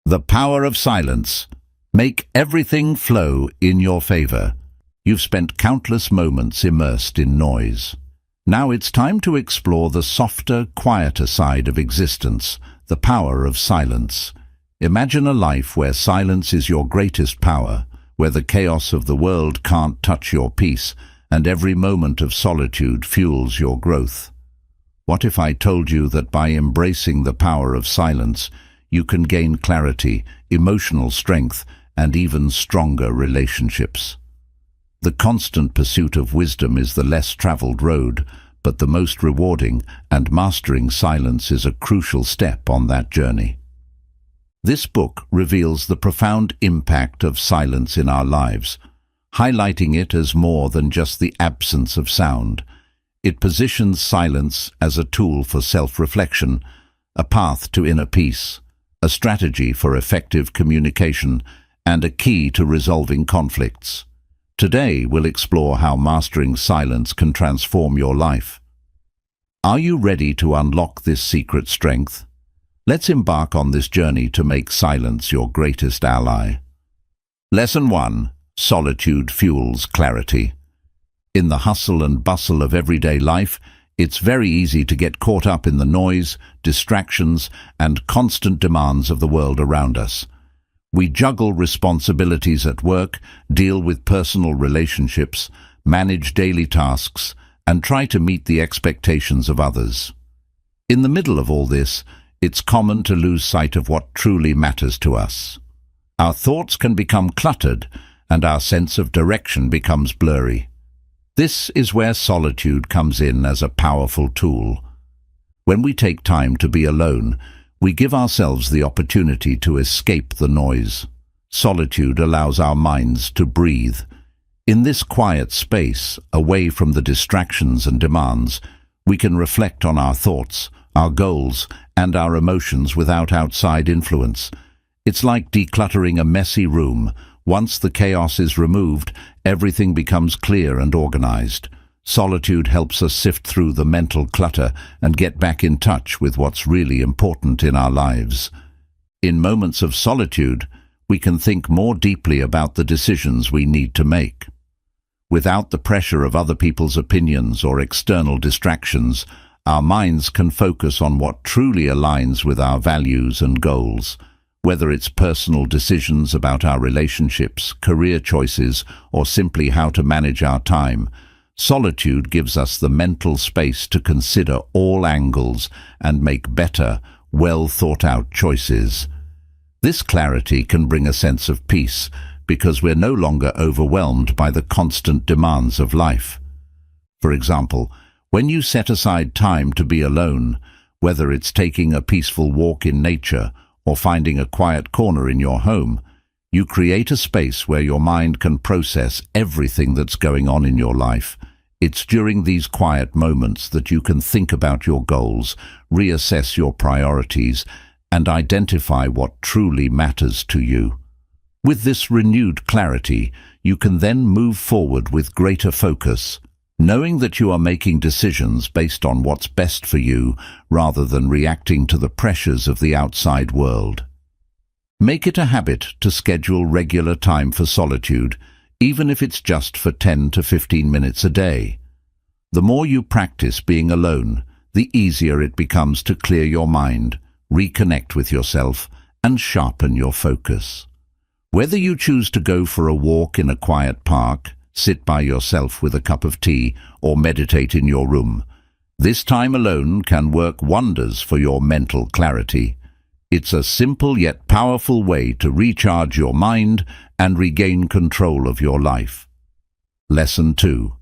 The power of silence. Make everything flow in your favor. You've spent countless moments immersed in noise. Now it's time to explore the softer, quieter side of existence, the power of silence. Imagine a life where silence is your greatest power, where the chaos of the world can't touch your peace, and every moment of solitude fuels your growth. What if I told you that by embracing the power of silence, you can gain clarity, emotional strength, and even stronger relationships? The constant pursuit of wisdom is the less traveled road, but the most rewarding, and mastering silence is a crucial step on that journey. This book reveals the profound impact of silence in our lives, highlighting it as more than just the absence of sound. It positions silence as a tool for self-reflection, a path to inner peace, a strategy for effective communication, and a key to resolving conflicts. Today, we'll explore how mastering silence can transform your life. Are you ready to unlock this secret strength? Let's embark on this journey to make silence your greatest ally. Lesson 1. Solitude fuels clarity. In the hustle and bustle of everyday life, it's very easy to get caught up in the noise, distractions, and constant demands of the world around us. We juggle responsibilities at work, deal with personal relationships, manage daily tasks, and try to meet the expectations of others. In the middle of all this, it's common to lose sight of what truly matters to us. Our thoughts can become cluttered, and our sense of direction becomes blurry. This is where solitude comes in as a powerful tool. When we take time to be alone, we give ourselves the opportunity to escape the noise. Solitude allows our minds to breathe. In this quiet space, away from the distractions and demands, we can reflect on our thoughts, our goals, and our emotions without outside influence. It's like decluttering a messy room. Once the chaos is removed, everything becomes clear and organized. Solitude helps us sift through the mental clutter and get back in touch with what's really important in our lives. In moments of solitude, we can think more deeply about the decisions we need to make. Without the pressure of other people's opinions or external distractions, our minds can focus on what truly aligns with our values and goals. Whether it's personal decisions about our relationships, career choices, or simply how to manage our time, solitude gives us the mental space to consider all angles and make better, well-thought-out choices. This clarity can bring a sense of peace because we're no longer overwhelmed by the constant demands of life. For example, when you set aside time to be alone, whether it's taking a peaceful walk in nature or finding a quiet corner in your home, you create a space where your mind can process everything that's going on in your life. It's during these quiet moments that you can think about your goals, reassess your priorities, and identify what truly matters to you. With this renewed clarity, you can then move forward with greater focus, knowing that you are making decisions based on what's best for you rather than reacting to the pressures of the outside world. Make it a habit to schedule regular time for solitude, even if it's just for 10 to 15 minutes a day. The more you practice being alone, the easier it becomes to clear your mind, reconnect with yourself, and sharpen your focus. Whether you choose to go for a walk in a quiet park, sit by yourself with a cup of tea, or meditate in your room, this time alone can work wonders for your mental clarity. It's a simple yet powerful way to recharge your mind and regain control of your life. Lesson 2.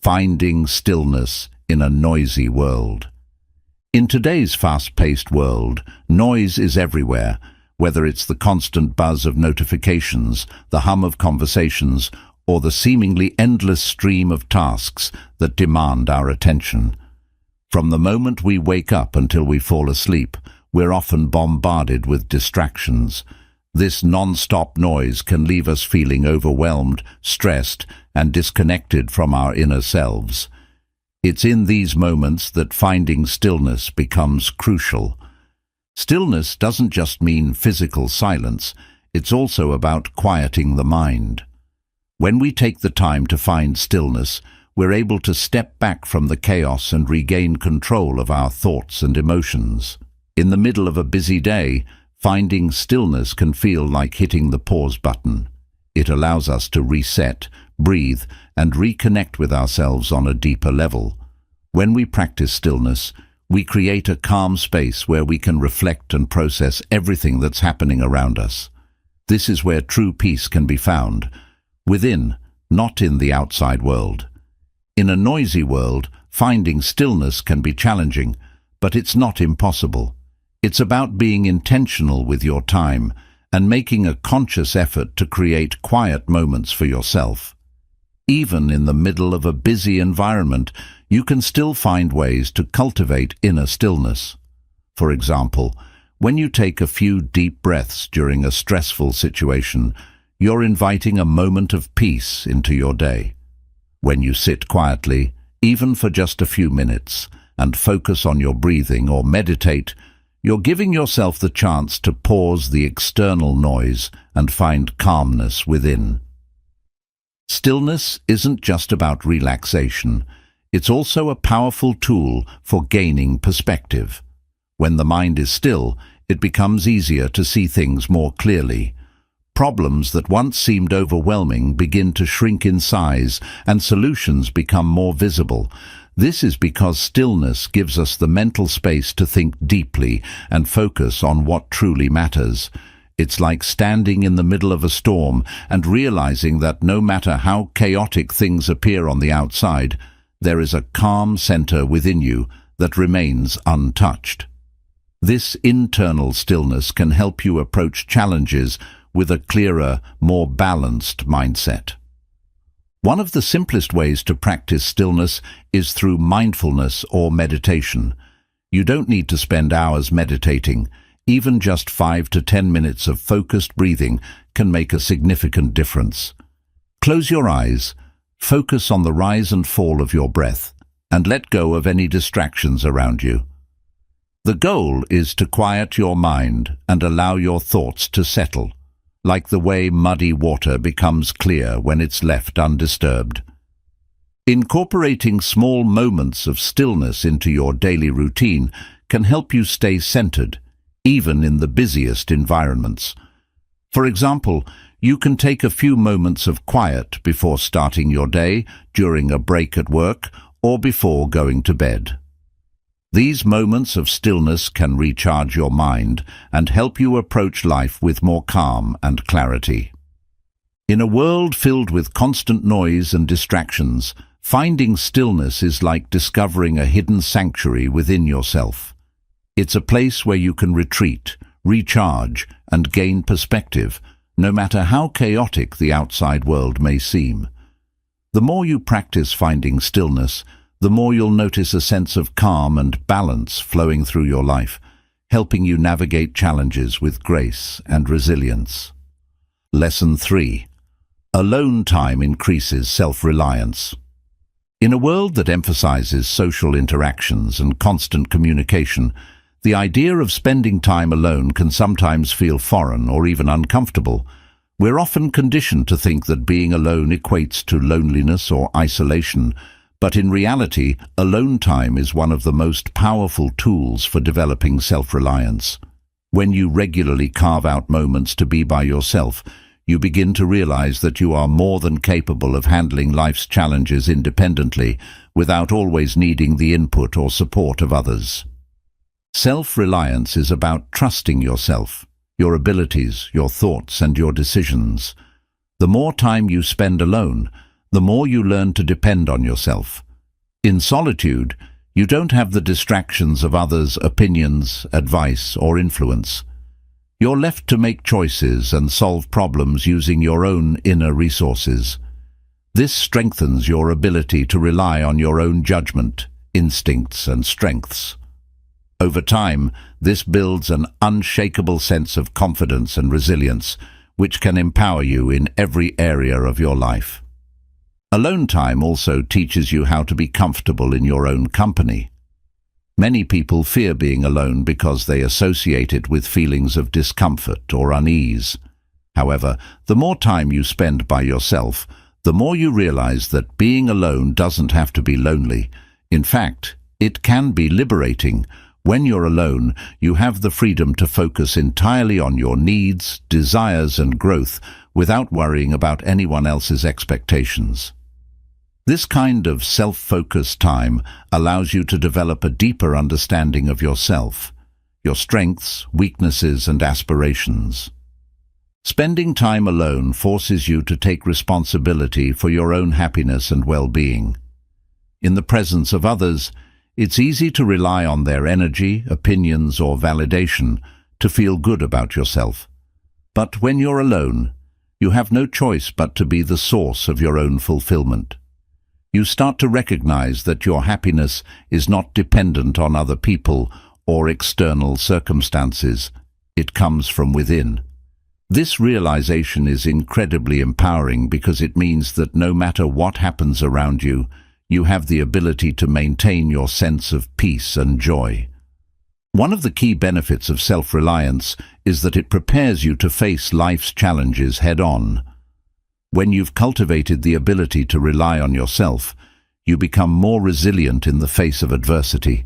Finding stillness in a noisy world. In today's fast-paced world, noise is everywhere, whether it's the constant buzz of notifications, the hum of conversations, or the seemingly endless stream of tasks that demand our attention. From the moment we wake up until we fall asleep, we're often bombarded with distractions. This non-stop noise can leave us feeling overwhelmed, stressed, and disconnected from our inner selves. It's in these moments that finding stillness becomes crucial. Stillness doesn't just mean physical silence, it's also about quieting the mind. When we take the time to find stillness, we're able to step back from the chaos and regain control of our thoughts and emotions. In the middle of a busy day, finding stillness can feel like hitting the pause button. It allows us to reset, breathe, and reconnect with ourselves on a deeper level. When we practice stillness, we create a calm space where we can reflect and process everything that's happening around us. This is where true peace can be found, within, not in the outside world. In a noisy world, finding stillness can be challenging, but it's not impossible. It's about being intentional with your time and making a conscious effort to create quiet moments for yourself. Even in the middle of a busy environment, you can still find ways to cultivate inner stillness. For example, when you take a few deep breaths during a stressful situation, you're inviting a moment of peace into your day. When you sit quietly, even for just a few minutes, and focus on your breathing or meditate, you're giving yourself the chance to pause the external noise and find calmness within. Stillness isn't just about relaxation. It's also a powerful tool for gaining perspective. When the mind is still, it becomes easier to see things more clearly. Problems that once seemed overwhelming begin to shrink in size, and solutions become more visible. This is because stillness gives us the mental space to think deeply and focus on what truly matters. It's like standing in the middle of a storm and realizing that no matter how chaotic things appear on the outside, there is a calm center within you that remains untouched. This internal stillness can help you approach challenges with a clearer, more balanced mindset. One of the simplest ways to practice stillness is through mindfulness or meditation. You don't need to spend hours meditating. Even just 5 to 10 minutes of focused breathing can make a significant difference. Close your eyes, focus on the rise and fall of your breath, and let go of any distractions around you. The goal is to quiet your mind and allow your thoughts to settle, like the way muddy water becomes clear when it's left undisturbed. Incorporating small moments of stillness into your daily routine can help you stay centered, even in the busiest environments. For example, you can take a few moments of quiet before starting your day, during a break at work, or before going to bed. These moments of stillness can recharge your mind and help you approach life with more calm and clarity. In a world filled with constant noise and distractions, finding stillness is like discovering a hidden sanctuary within yourself. It's a place where you can retreat, recharge, and gain perspective, no matter how chaotic the outside world may seem. The more you practice finding stillness, the more you'll notice a sense of calm and balance flowing through your life, helping you navigate challenges with grace and resilience. Lesson 3. Alone time increases self-reliance. In a world that emphasizes social interactions and constant communication, the idea of spending time alone can sometimes feel foreign or even uncomfortable. We're often conditioned to think that being alone equates to loneliness or isolation, but in reality, alone time is one of the most powerful tools for developing self-reliance. When you regularly carve out moments to be by yourself, you begin to realize that you are more than capable of handling life's challenges independently, without always needing the input or support of others. Self-reliance is about trusting yourself, your abilities, your thoughts, and your decisions. The more time you spend alone, the more you learn to depend on yourself. In solitude, you don't have the distractions of others' opinions, advice, or influence. You're left to make choices and solve problems using your own inner resources. This strengthens your ability to rely on your own judgment, instincts, and strengths. Over time, this builds an unshakable sense of confidence and resilience, which can empower you in every area of your life. Alone time also teaches you how to be comfortable in your own company. Many people fear being alone because they associate it with feelings of discomfort or unease. However, the more time you spend by yourself, the more you realize that being alone doesn't have to be lonely. In fact, it can be liberating. When you're alone, you have the freedom to focus entirely on your needs, desires, and growth without worrying about anyone else's expectations. This kind of self-focused time allows you to develop a deeper understanding of yourself, your strengths, weaknesses, and aspirations. Spending time alone forces you to take responsibility for your own happiness and well-being. In the presence of others, it's easy to rely on their energy, opinions, or validation to feel good about yourself. But when you're alone, you have no choice but to be the source of your own fulfillment. You start to recognize that your happiness is not dependent on other people or external circumstances. It comes from within. This realization is incredibly empowering because it means that no matter what happens around you, you have the ability to maintain your sense of peace and joy. One of the key benefits of self-reliance is that it prepares you to face life's challenges head-on. When you've cultivated the ability to rely on yourself, you become more resilient in the face of adversity.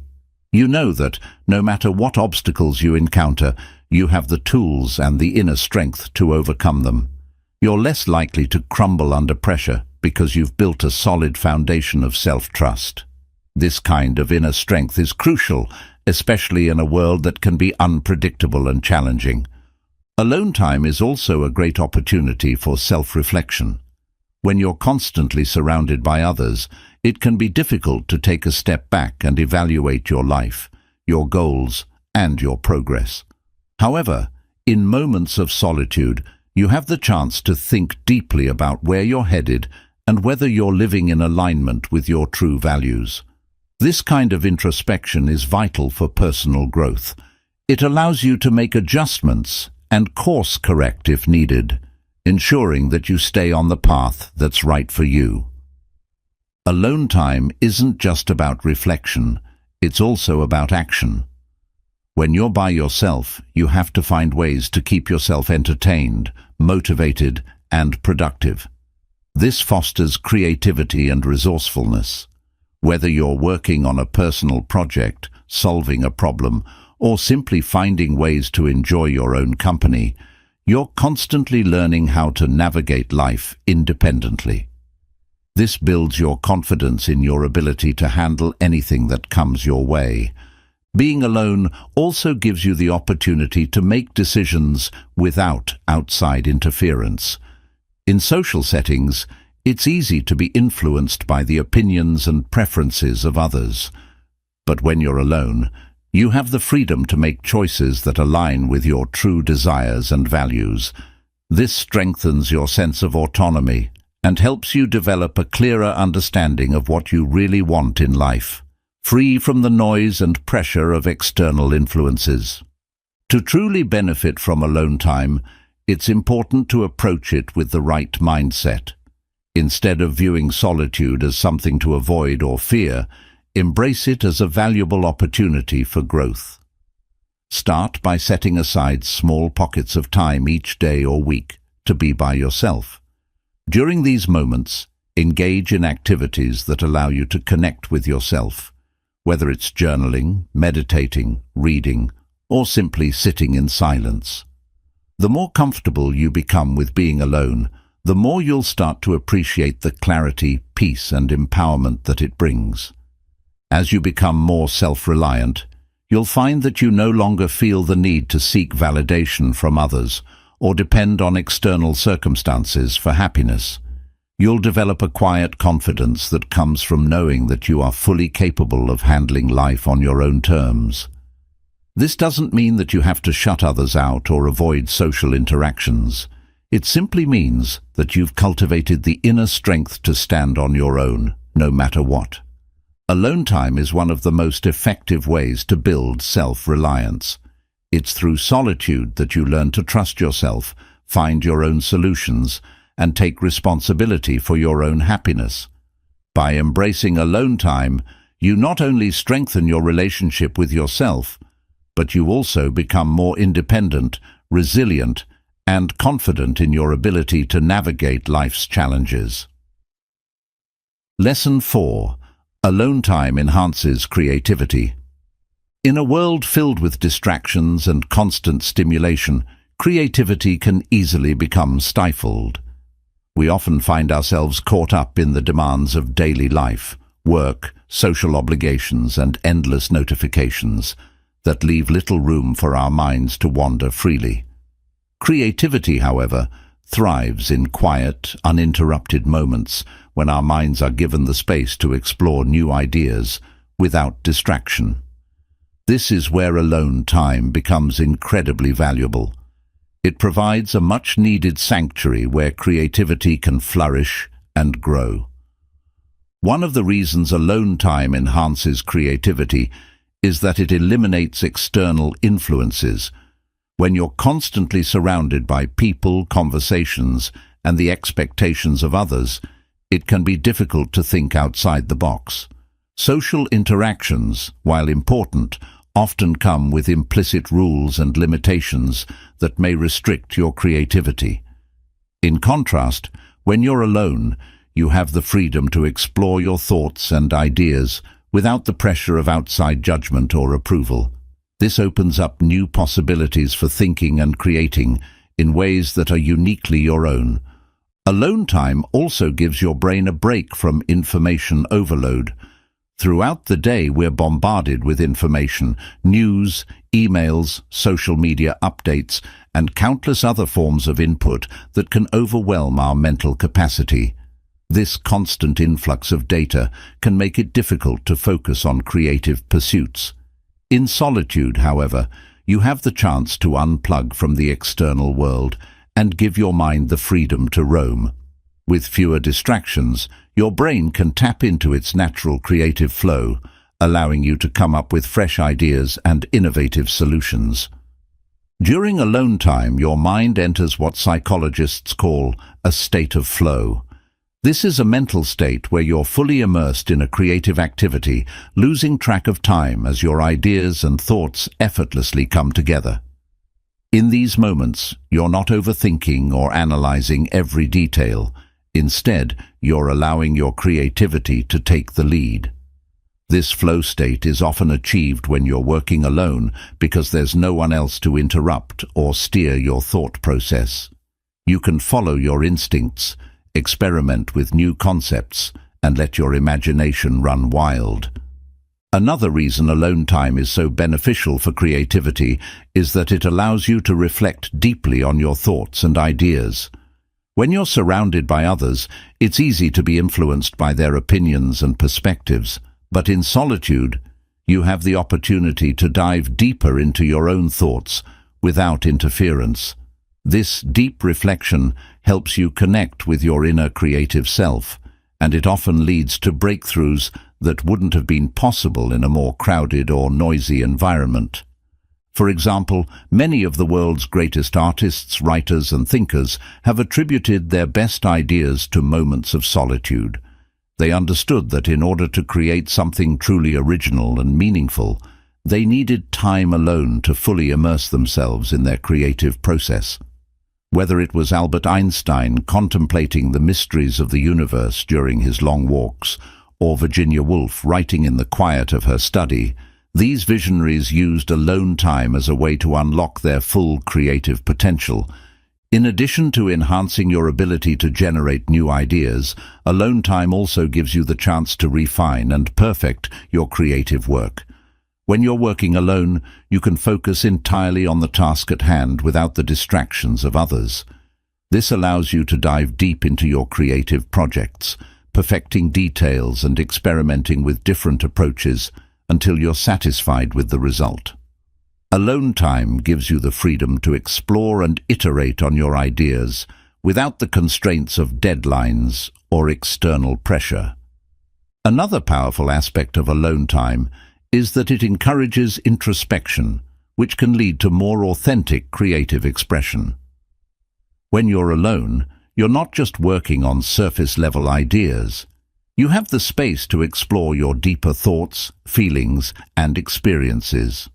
You know that, no matter what obstacles you encounter, you have the tools and the inner strength to overcome them. You're less likely to crumble under pressure because you've built a solid foundation of self-trust. This kind of inner strength is crucial, especially in a world that can be unpredictable and challenging. Alone time is also a great opportunity for self-reflection. When you're constantly surrounded by others, it can be difficult to take a step back and evaluate your life, your goals, and your progress. However, in moments of solitude, you have the chance to think deeply about where you're headed and whether you're living in alignment with your true values. This kind of introspection is vital for personal growth. It allows you to make adjustments and course correct if needed, ensuring that you stay on the path that's right for you. Alone time isn't just about reflection, it's also about action. When you're by yourself, you have to find ways to keep yourself entertained, motivated, and productive. This fosters creativity and resourcefulness. Whether you're working on a personal project, solving a problem, or simply finding ways to enjoy your own company, you're constantly learning how to navigate life independently. This builds your confidence in your ability to handle anything that comes your way. Being alone also gives you the opportunity to make decisions without outside interference. In social settings, it's easy to be influenced by the opinions and preferences of others. But when you're alone, you have the freedom to make choices that align with your true desires and values. This strengthens your sense of autonomy and helps you develop a clearer understanding of what you really want in life, free from the noise and pressure of external influences. To truly benefit from alone time, it's important to approach it with the right mindset. Instead of viewing solitude as something to avoid or fear, embrace it as a valuable opportunity for growth. Start by setting aside small pockets of time each day or week to be by yourself. During these moments, engage in activities that allow you to connect with yourself, whether it's journaling, meditating, reading, or simply sitting in silence. The more comfortable you become with being alone, the more you'll start to appreciate the clarity, peace, and empowerment that it brings. As you become more self-reliant, you'll find that you no longer feel the need to seek validation from others or depend on external circumstances for happiness. You'll develop a quiet confidence that comes from knowing that you are fully capable of handling life on your own terms. This doesn't mean that you have to shut others out or avoid social interactions. It simply means that you've cultivated the inner strength to stand on your own, no matter what. Alone time is one of the most effective ways to build self-reliance. It's through solitude that you learn to trust yourself, find your own solutions, and take responsibility for your own happiness. By embracing alone time, You not only strengthen your relationship with yourself, but you also become more independent, resilient, and confident in your ability to navigate life's challenges. Lesson 4. Alone time enhances creativity. In a world filled with distractions and constant stimulation, creativity can easily become stifled. We often find ourselves caught up in the demands of daily life, work, social obligations, and endless notifications that leave little room for our minds to wander freely. Creativity, however, thrives in quiet, uninterrupted moments when our minds are given the space to explore new ideas without distraction. This is where alone time becomes incredibly valuable. It provides a much-needed sanctuary where creativity can flourish and grow. One of the reasons alone time enhances creativity is that it eliminates external influences. When you're constantly surrounded by people, conversations, and the expectations of others, it can be difficult to think outside the box. Social interactions, while important, often come with implicit rules and limitations that may restrict your creativity. In contrast, when you're alone, you have the freedom to explore your thoughts and ideas without the pressure of outside judgment or approval. This opens up new possibilities for thinking and creating in ways that are uniquely your own. Alone time also gives your brain a break from information overload. Throughout the day, we're bombarded with information, news, emails, social media updates, and countless other forms of input that can overwhelm our mental capacity. This constant influx of data can make it difficult to focus on creative pursuits. In solitude, however, you have the chance to unplug from the external world and give your mind the freedom to roam. With fewer distractions, your brain can tap into its natural creative flow, allowing you to come up with fresh ideas and innovative solutions. During alone time, your mind enters what psychologists call a state of flow. This is a mental state where you're fully immersed in a creative activity, losing track of time as your ideas and thoughts effortlessly come together. In these moments, you're not overthinking or analyzing every detail. Instead, you're allowing your creativity to take the lead. This flow state is often achieved when you're working alone because there's no one else to interrupt or steer your thought process. You can follow your instincts, experiment with new concepts, and let your imagination run wild. Another reason alone time is so beneficial for creativity is that it allows you to reflect deeply on your thoughts and ideas. When you're surrounded by others, it's easy to be influenced by their opinions and perspectives, but in solitude, you have the opportunity to dive deeper into your own thoughts without interference. This deep reflection helps you connect with your inner creative self, and it often leads to breakthroughs that wouldn't have been possible in a more crowded or noisy environment. For example, many of the world's greatest artists, writers, and thinkers have attributed their best ideas to moments of solitude. They understood that in order to create something truly original and meaningful, they needed time alone to fully immerse themselves in their creative process. Whether it was Albert Einstein contemplating the mysteries of the universe during his long walks, or Virginia Woolf writing in the quiet of her study, these visionaries used alone time as a way to unlock their full creative potential. In addition to enhancing your ability to generate new ideas, alone time also gives you the chance to refine and perfect your creative work. When you're working alone, you can focus entirely on the task at hand without the distractions of others. This allows you to dive deep into your creative projects, perfecting details and experimenting with different approaches until you're satisfied with the result. Alone time gives you the freedom to explore and iterate on your ideas without the constraints of deadlines or external pressure. Another powerful aspect of alone time is that it encourages introspection, which can lead to more authentic creative expression. When you're alone, you're not just working on surface-level ideas. You have the space to explore your deeper thoughts, feelings, and experiences.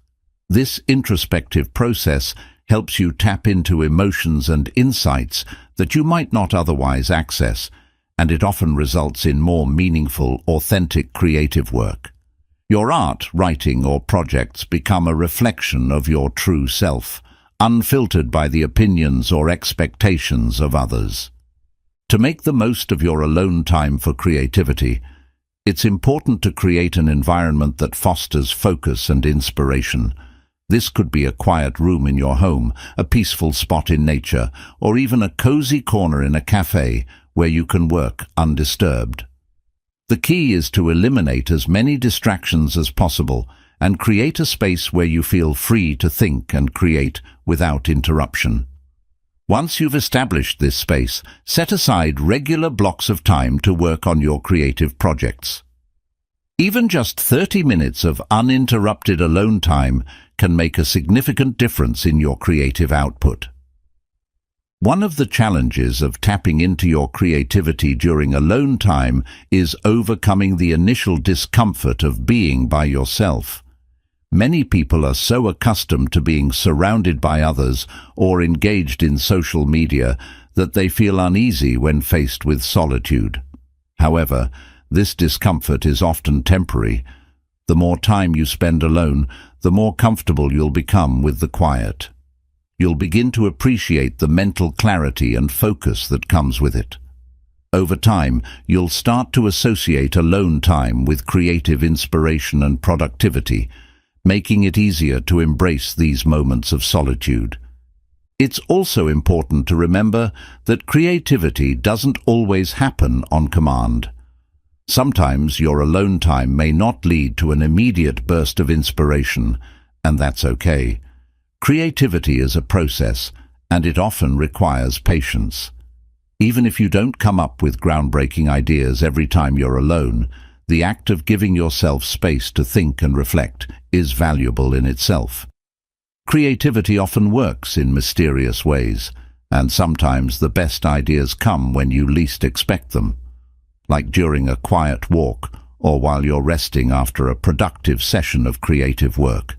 This introspective process helps you tap into emotions and insights that you might not otherwise access, and it often results in more meaningful, authentic creative work. Your art, writing, or projects become a reflection of your true self, unfiltered by the opinions or expectations of others. To make the most of your alone time for creativity, it's important to create an environment that fosters focus and inspiration. This could be a quiet room in your home, a peaceful spot in nature, or even a cozy corner in a cafe where you can work undisturbed. The key is to eliminate as many distractions as possible and create a space where you feel free to think and create without interruption. Once you've established this space, set aside regular blocks of time to work on your creative projects. Even just 30 minutes of uninterrupted alone time can make a significant difference in your creative output. One of the challenges of tapping into your creativity during alone time is overcoming the initial discomfort of being by yourself. Many people are so accustomed to being surrounded by others or engaged in social media that they feel uneasy when faced with solitude. However, this discomfort is often temporary. The more time you spend alone, the more comfortable you'll become with the quiet. You'll begin to appreciate the mental clarity and focus that comes with it. Over time, you'll start to associate alone time with creative inspiration and productivity, making it easier to embrace these moments of solitude. It's also important to remember that creativity doesn't always happen on command. Sometimes your alone time may not lead to an immediate burst of inspiration, and that's okay. Creativity is a process, and it often requires patience. Even if you don't come up with groundbreaking ideas every time you're alone, the act of giving yourself space to think and reflect is valuable in itself. Creativity often works in mysterious ways, and sometimes the best ideas come when you least expect them, like during a quiet walk or while you're resting after a productive session of creative work.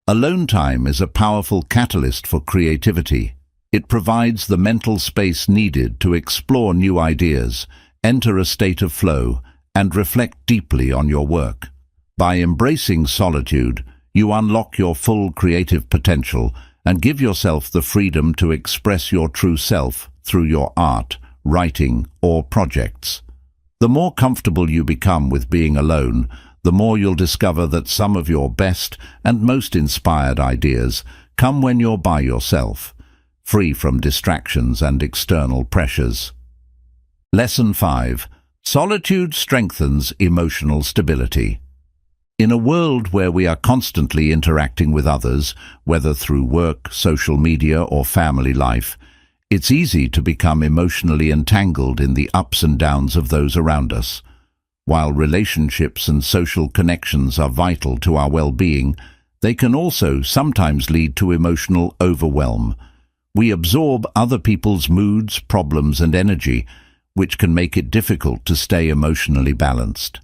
Alone time is a powerful catalyst for creativity. It provides the mental space needed to explore new ideas, enter a state of flow, and reflect deeply on your work. By embracing solitude, you unlock your full creative potential and give yourself the freedom to express your true self through your art, writing, or projects. The more comfortable you become with being alone, the more you'll discover that some of your best and most inspired ideas come when you're by yourself, free from distractions and external pressures. Lesson 5. Solitude strengthens emotional stability. In a world where we are constantly interacting with others, whether through work, social media, or family life, it's easy to become emotionally entangled in the ups and downs of those around us. While relationships and social connections are vital to our well-being, they can also sometimes lead to emotional overwhelm. We absorb other people's moods, problems, and energy, which can make it difficult to stay emotionally balanced.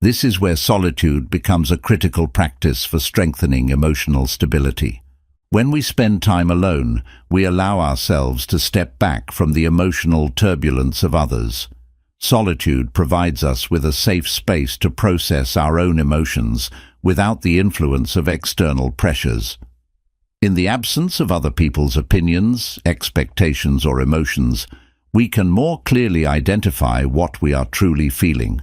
This is where solitude becomes a critical practice for strengthening emotional stability. When we spend time alone, we allow ourselves to step back from the emotional turbulence of others. Solitude provides us with a safe space to process our own emotions without the influence of external pressures. In the absence of other people's opinions, expectations, or emotions, we can more clearly identify what we are truly feeling.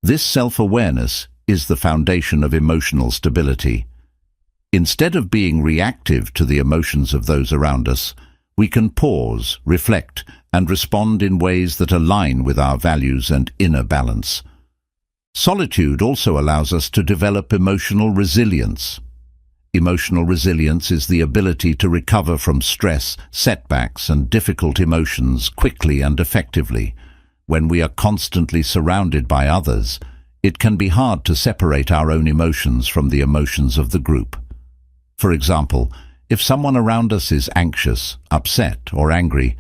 This self-awareness is the foundation of emotional stability. Instead of being reactive to the emotions of those around us, we can pause, reflect, and respond in ways that align with our values and inner balance. Solitude also allows us to develop emotional resilience. Emotional resilience is the ability to recover from stress, setbacks, and difficult emotions quickly and effectively. When we are constantly surrounded by others, it can be hard to separate our own emotions from the emotions of the group. For example, if someone around us is anxious, upset, or angry,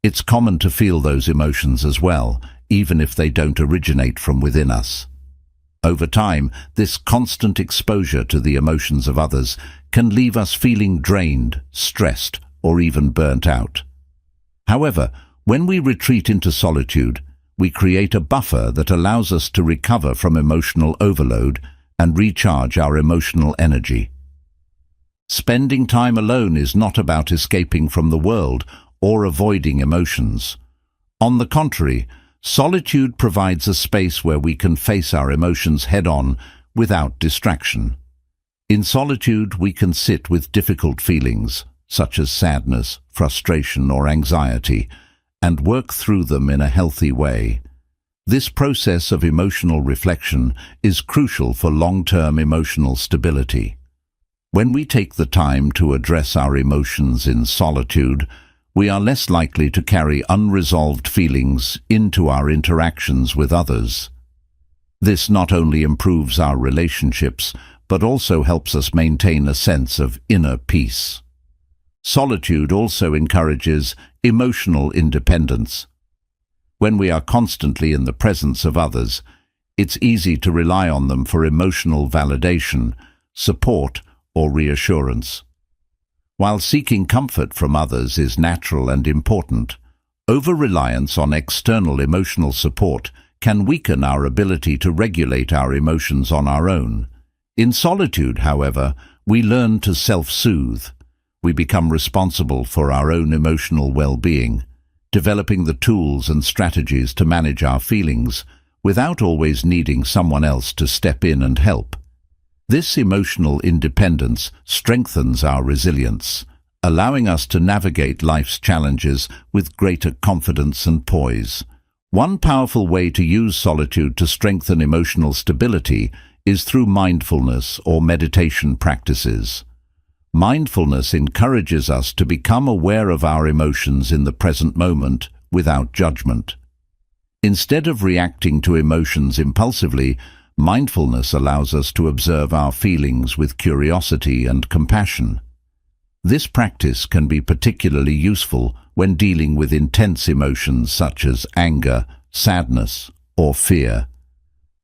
it's common to feel those emotions as well, even if they don't originate from within us. Over time, this constant exposure to the emotions of others can leave us feeling drained, stressed, or even burnt out. However, when we retreat into solitude, we create a buffer that allows us to recover from emotional overload and recharge our emotional energy. Spending time alone is not about escaping from the world or avoiding emotions. On the contrary, solitude provides a space where we can face our emotions head-on without distraction. In solitude, we can sit with difficult feelings, such as sadness, frustration, or anxiety, and work through them in a healthy way. This process of emotional reflection is crucial for long-term emotional stability. When we take the time to address our emotions in solitude, we are less likely to carry unresolved feelings into our interactions with others. This not only improves our relationships, but also helps us maintain a sense of inner peace. Solitude also encourages emotional independence. When we are constantly in the presence of others, it's easy to rely on them for emotional validation, support, or reassurance. While seeking comfort from others is natural and important, over-reliance on external emotional support can weaken our ability to regulate our emotions on our own. In solitude, however, we learn to self-soothe. We become responsible for our own emotional well-being, developing the tools and strategies to manage our feelings without always needing someone else to step in and help. This emotional independence strengthens our resilience, allowing us to navigate life's challenges with greater confidence and poise. One powerful way to use solitude to strengthen emotional stability is through mindfulness or meditation practices. Mindfulness encourages us to become aware of our emotions in the present moment without judgment. Instead of reacting to emotions impulsively, mindfulness allows us to observe our feelings with curiosity and compassion. This practice can be particularly useful when dealing with intense emotions such as anger, sadness, or fear.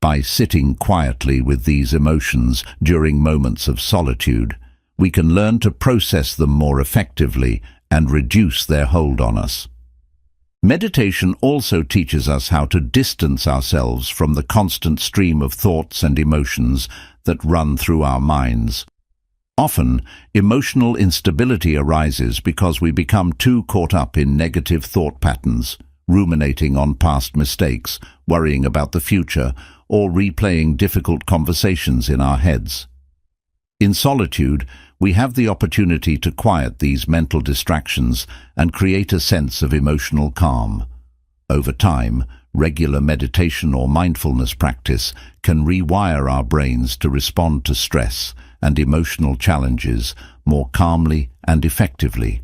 By sitting quietly with these emotions during moments of solitude, we can learn to process them more effectively and reduce their hold on us. Meditation also teaches us how to distance ourselves from the constant stream of thoughts and emotions that run through our minds. Often, emotional instability arises because we become too caught up in negative thought patterns, ruminating on past mistakes, worrying about the future, or replaying difficult conversations in our heads. In solitude, we have the opportunity to quiet these mental distractions and create a sense of emotional calm. Over time, regular meditation or mindfulness practice can rewire our brains to respond to stress and emotional challenges more calmly and effectively.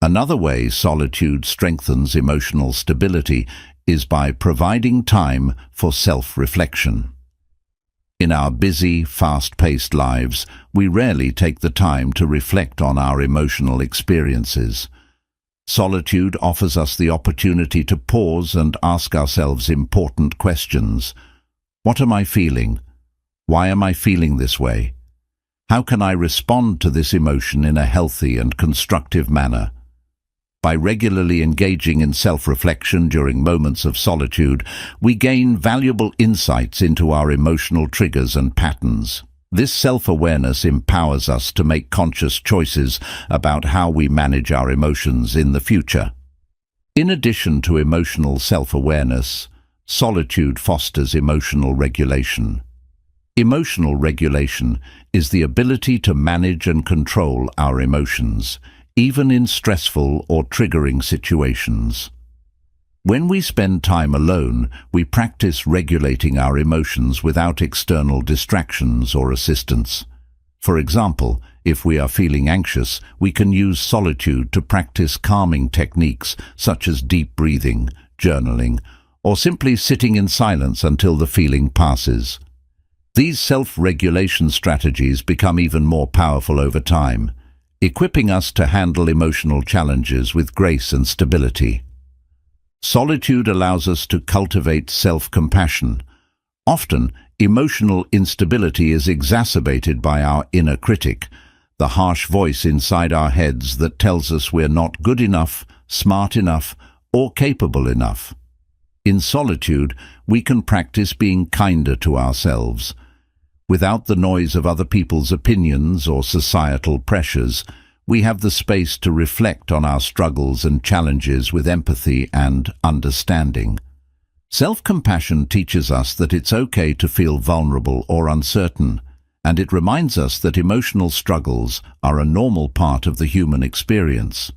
Another way solitude strengthens emotional stability is by providing time for self-reflection. In our busy, fast-paced lives, we rarely take the time to reflect on our emotional experiences. Solitude offers us the opportunity to pause and ask ourselves important questions. What am I feeling? Why am I feeling this way? How can I respond to this emotion in a healthy and constructive manner? By regularly engaging in self-reflection during moments of solitude, we gain valuable insights into our emotional triggers and patterns. This self-awareness empowers us to make conscious choices about how we manage our emotions in the future. In addition to emotional self-awareness, solitude fosters emotional regulation. Emotional regulation is the ability to manage and control our emotions, even in stressful or triggering situations. When we spend time alone, we practice regulating our emotions without external distractions or assistance. For example, if we are feeling anxious, we can use solitude to practice calming techniques such as deep breathing, journaling, or simply sitting in silence until the feeling passes. These self-regulation strategies become even more powerful over time, equipping us to handle emotional challenges with grace and stability. Solitude allows us to cultivate self-compassion. Often, emotional instability is exacerbated by our inner critic, the harsh voice inside our heads that tells us we're not good enough, smart enough, or capable enough. In solitude, we can practice being kinder to ourselves. Without the noise of other people's opinions or societal pressures, we have the space to reflect on our struggles and challenges with empathy and understanding. Self-compassion teaches us that it's okay to feel vulnerable or uncertain, and it reminds us that emotional struggles are a normal part of the human experience.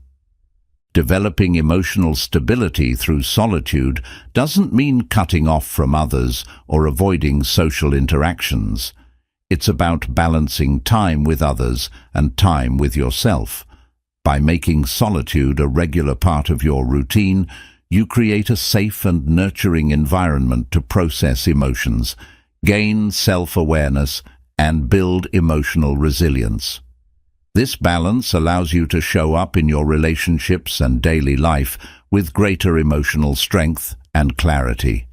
Developing emotional stability through solitude doesn't mean cutting off from others or avoiding social interactions. It's about balancing time with others and time with yourself. By making solitude a regular part of your routine, you create a safe and nurturing environment to process emotions, gain self-awareness, and build emotional resilience. This balance allows you to show up in your relationships and daily life with greater emotional strength and clarity.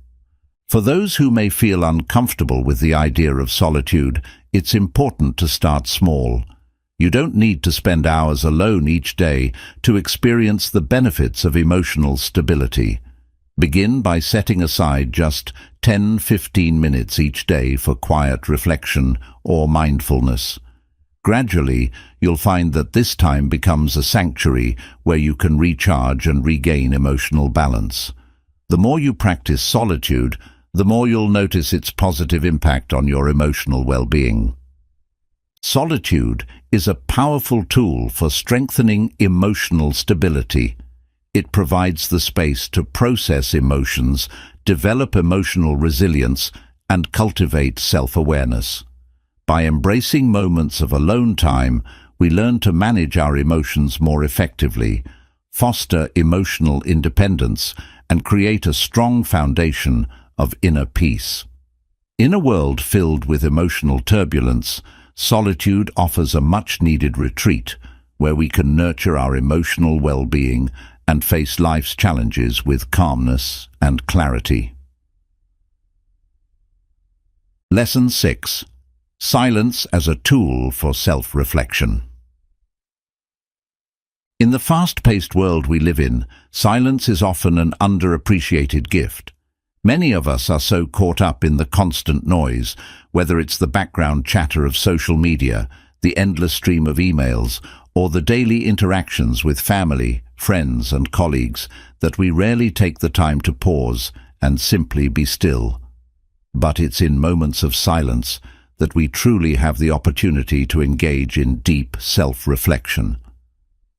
For those who may feel uncomfortable with the idea of solitude, it's important to start small. You don't need to spend hours alone each day to experience the benefits of emotional stability. Begin by setting aside just 10-15 minutes each day for quiet reflection or mindfulness. Gradually, you'll find that this time becomes a sanctuary where you can recharge and regain emotional balance. The more you practice solitude, the more you'll notice its positive impact on your emotional well-being. Solitude is a powerful tool for strengthening emotional stability. It provides the space to process emotions, develop emotional resilience, and cultivate self-awareness. By embracing moments of alone time, we learn to manage our emotions more effectively, foster emotional independence, and create a strong foundation of inner peace. In a world filled with emotional turbulence, solitude offers a much-needed retreat where we can nurture our emotional well-being and face life's challenges with calmness and clarity. Lesson 6. Silence as a tool for self-reflection. In the fast-paced world we live in, silence is often an underappreciated gift. Many of us are so caught up in the constant noise, whether it's the background chatter of social media, the endless stream of emails, or the daily interactions with family, friends, and colleagues, that we rarely take the time to pause and simply be still. But it's in moments of silence that we truly have the opportunity to engage in deep self-reflection.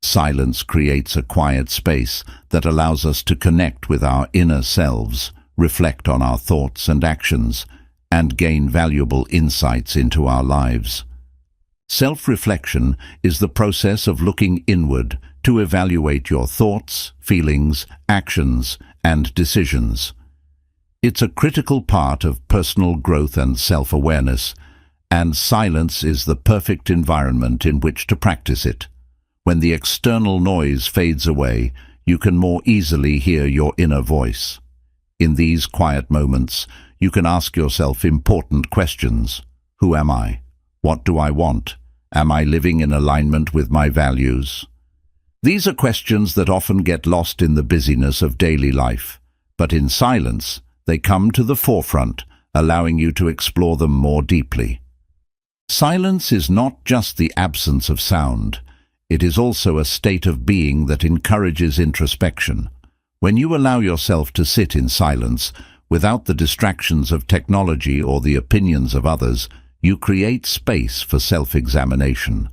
Silence creates a quiet space that allows us to connect with our inner selves, reflect on our thoughts and actions, and gain valuable insights into our lives. Self-reflection is the process of looking inward to evaluate your thoughts, feelings, actions, and decisions. It's a critical part of personal growth and self-awareness, and silence is the perfect environment in which to practice it. When the external noise fades away, you can more easily hear your inner voice. In these quiet moments, you can ask yourself important questions. Who am I? What do I want? Am I living in alignment with my values? These are questions that often get lost in the busyness of daily life, but in silence, they come to the forefront, allowing you to explore them more deeply. Silence is not just the absence of sound. It is also a state of being that encourages introspection. When you allow yourself to sit in silence, without the distractions of technology or the opinions of others, you create space for self-examination.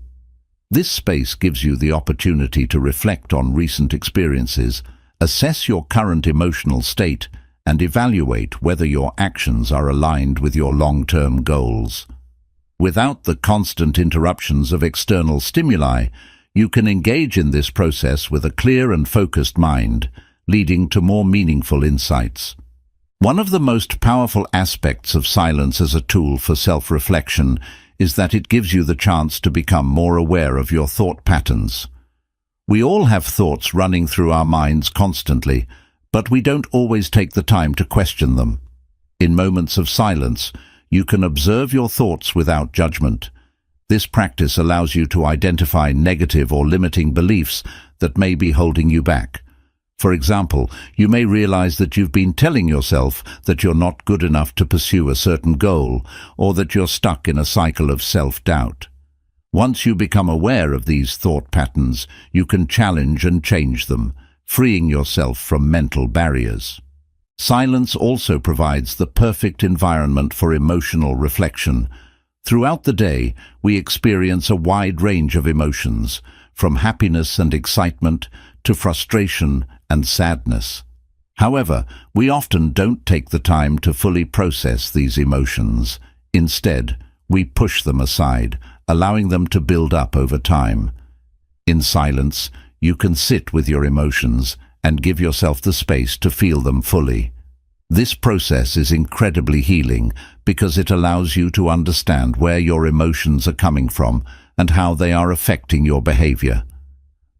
This space gives you the opportunity to reflect on recent experiences, assess your current emotional state, and evaluate whether your actions are aligned with your long-term goals. Without the constant interruptions of external stimuli, you can engage in this process with a clear and focused mind, leading to more meaningful insights. One of the most powerful aspects of silence as a tool for self-reflection is that it gives you the chance to become more aware of your thought patterns. We all have thoughts running through our minds constantly, but we don't always take the time to question them. In moments of silence, you can observe your thoughts without judgment. This practice allows you to identify negative or limiting beliefs that may be holding you back. For example, you may realize that you've been telling yourself that you're not good enough to pursue a certain goal, or that you're stuck in a cycle of self-doubt. Once you become aware of these thought patterns, you can challenge and change them, freeing yourself from mental barriers. Silence also provides the perfect environment for emotional reflection. Throughout the day, we experience a wide range of emotions, from happiness and excitement to frustration and sadness. However, we often don't take the time to fully process these emotions. Instead, we push them aside, allowing them to build up over time. In silence, you can sit with your emotions and give yourself the space to feel them fully. This process is incredibly healing because it allows you to understand where your emotions are coming from and how they are affecting your behavior.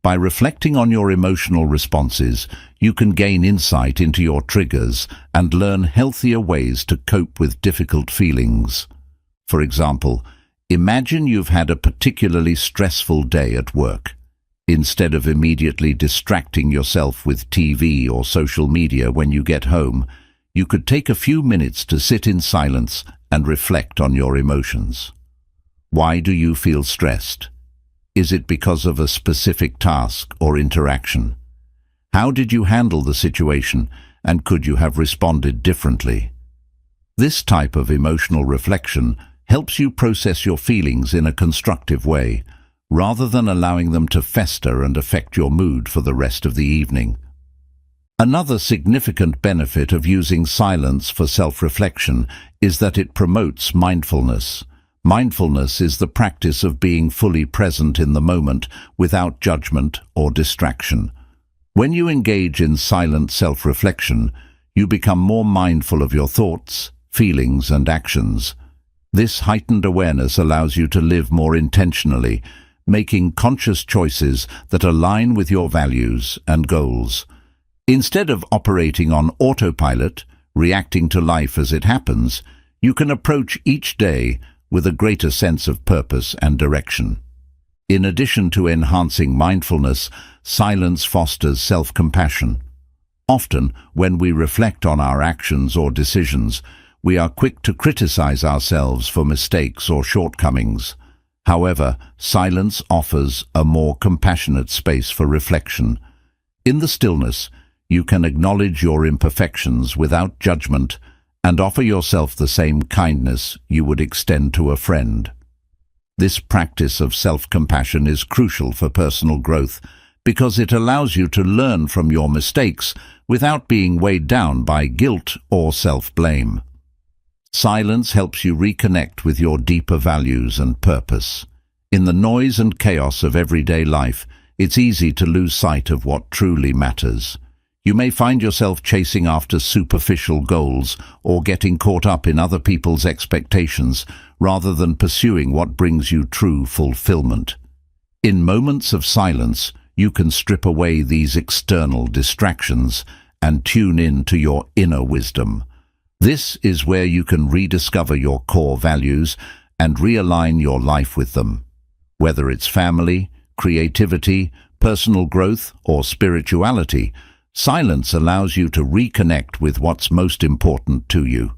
By reflecting on your emotional responses, you can gain insight into your triggers and learn healthier ways to cope with difficult feelings. For example, imagine you've had a particularly stressful day at work. Instead of immediately distracting yourself with TV or social media when you get home, you could take a few minutes to sit in silence and reflect on your emotions. Why do you feel stressed? Is it because of a specific task or interaction? How did you handle the situation, and could you have responded differently? This type of emotional reflection helps you process your feelings in a constructive way, rather than allowing them to fester and affect your mood for the rest of the evening. Another significant benefit of using silence for self-reflection is that it promotes mindfulness. Mindfulness is the practice of being fully present in the moment without judgment or distraction. When you engage in silent self-reflection, you become more mindful of your thoughts, feelings, and actions. This heightened awareness allows you to live more intentionally, making conscious choices that align with your values and goals. Instead of operating on autopilot, reacting to life as it happens, you can approach each day with a greater sense of purpose and direction. In addition to enhancing mindfulness, silence fosters self-compassion. Often, when we reflect on our actions or decisions, we are quick to criticize ourselves for mistakes or shortcomings. However, silence offers a more compassionate space for reflection. In the stillness, you can acknowledge your imperfections without judgment and offer yourself the same kindness you would extend to a friend. This practice of self-compassion is crucial for personal growth because it allows you to learn from your mistakes without being weighed down by guilt or self-blame. Silence helps you reconnect with your deeper values and purpose. In the noise and chaos of everyday life, it's easy to lose sight of what truly matters. You may find yourself chasing after superficial goals or getting caught up in other people's expectations rather than pursuing what brings you true fulfillment. In moments of silence, you can strip away these external distractions and tune in to your inner wisdom. This is where you can rediscover your core values and realign your life with them. Whether it's family, creativity, personal growth, or spirituality, silence allows you to reconnect with what's most important to you.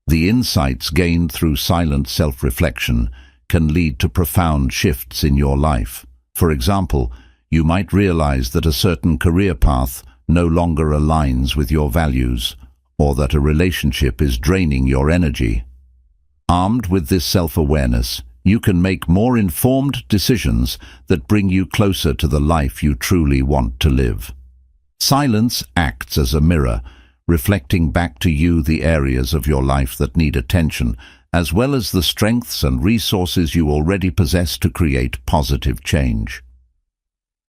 The insights gained through silent self-reflection can lead to profound shifts in your life. For example, you might realize that a certain career path no longer aligns with your values, or that a relationship is draining your energy. Armed with this self-awareness, you can make more informed decisions that bring you closer to the life you truly want to live. Silence acts as a mirror, reflecting back to you the areas of your life that need attention, as well as the strengths and resources you already possess to create positive change.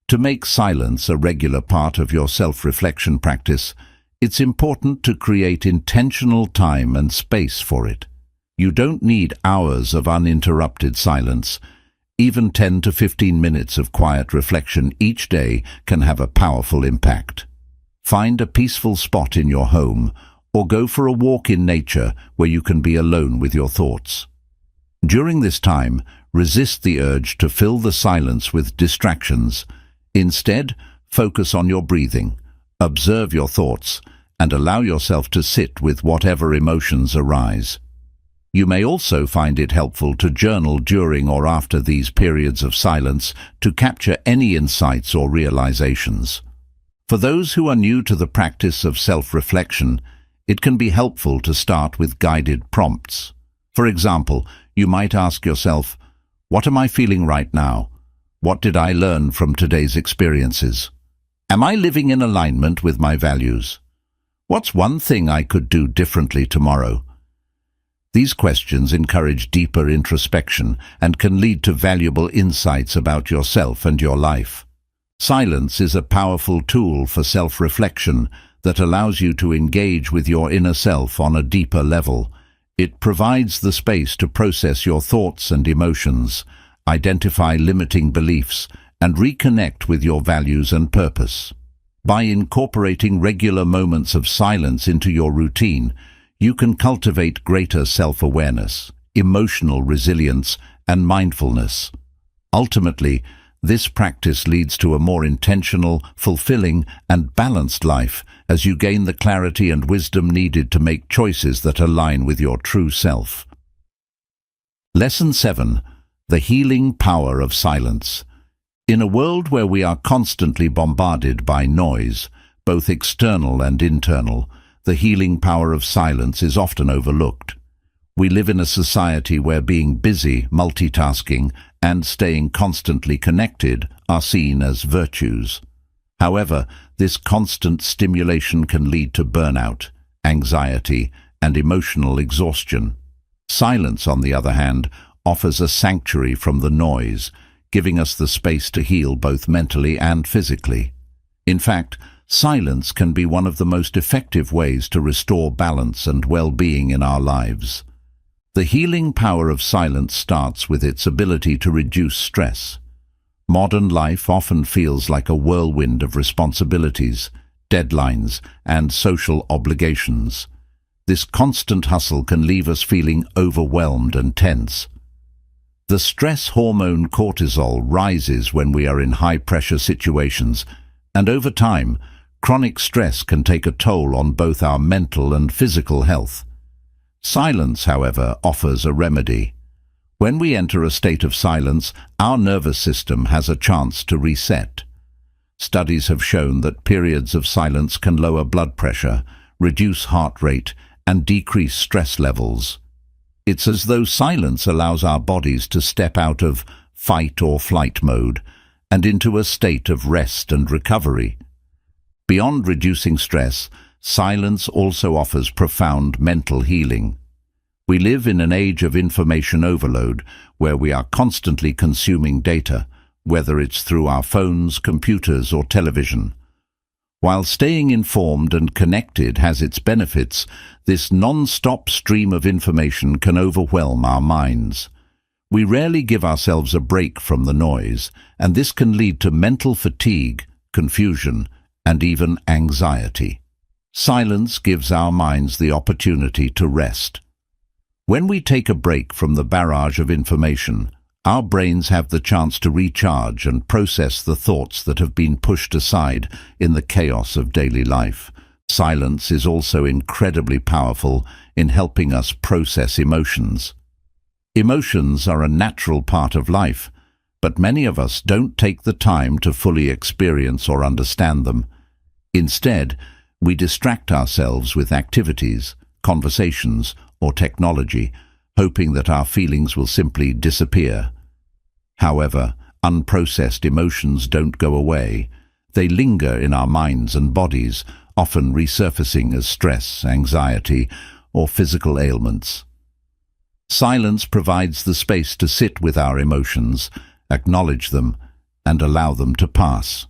To make silence a regular part of your self-reflection practice, it's important to create intentional time and space for it. You don't need hours of uninterrupted silence. Even 10 to 15 minutes of quiet reflection each day can have a powerful impact. Find a peaceful spot in your home or go for a walk in nature where you can be alone with your thoughts. During this time, resist the urge to fill the silence with distractions. Instead, focus on your breathing, observe your thoughts, and allow yourself to sit with whatever emotions arise. You may also find it helpful to journal during or after these periods of silence to capture any insights or realizations. For those who are new to the practice of self-reflection, it can be helpful to start with guided prompts. For example, you might ask yourself, "What am I feeling right now? What did I learn from today's experiences? Am I living in alignment with my values? What's one thing I could do differently tomorrow?" These questions encourage deeper introspection and can lead to valuable insights about yourself and your life. Silence is a powerful tool for self-reflection that allows you to engage with your inner self on a deeper level. It provides the space to process your thoughts and emotions, identify limiting beliefs, and reconnect with your values and purpose. By incorporating regular moments of silence into your routine, you can cultivate greater self-awareness, emotional resilience, and mindfulness. Ultimately, this practice leads to a more intentional, fulfilling, and balanced life as you gain the clarity and wisdom needed to make choices that align with your true self. Lesson 7. The Healing Power of Silence. In a world where we are constantly bombarded by noise, both external and internal, the healing power of silence is often overlooked. We live in a society where being busy, multitasking, and staying constantly connected are seen as virtues. However, this constant stimulation can lead to burnout, anxiety, and emotional exhaustion. Silence, on the other hand, offers a sanctuary from the noise, giving us the space to heal both mentally and physically. In fact, silence can be one of the most effective ways to restore balance and well-being in our lives. The healing power of silence starts with its ability to reduce stress. Modern life often feels like a whirlwind of responsibilities, deadlines, and social obligations. This constant hustle can leave us feeling overwhelmed and tense. The stress hormone cortisol rises when we are in high-pressure situations, and over time, chronic stress can take a toll on both our mental and physical health. Silence, however, offers a remedy. When we enter a state of silence, our nervous system has a chance to reset. Studies have shown that periods of silence can lower blood pressure, reduce heart rate, and decrease stress levels. It's as though silence allows our bodies to step out of fight or flight mode and into a state of rest and recovery. Beyond reducing stress, silence also offers profound mental healing. We live in an age of information overload where we are constantly consuming data, whether it's through our phones, computers, or television. While staying informed and connected has its benefits, this non-stop stream of information can overwhelm our minds. We rarely give ourselves a break from the noise, and this can lead to mental fatigue, confusion, and even anxiety. Silence gives our minds the opportunity to rest. When we take a break from the barrage of information, our brains have the chance to recharge and process the thoughts that have been pushed aside in the chaos of daily life. Silence is also incredibly powerful in helping us process emotions. Emotions are a natural part of life, but many of us don't take the time to fully experience or understand them. Instead, we distract ourselves with activities, conversations, or technology, hoping that our feelings will simply disappear. However, unprocessed emotions don't go away. They linger in our minds and bodies, often resurfacing as stress, anxiety, or physical ailments. Silence provides the space to sit with our emotions, acknowledge them, and allow them to pass.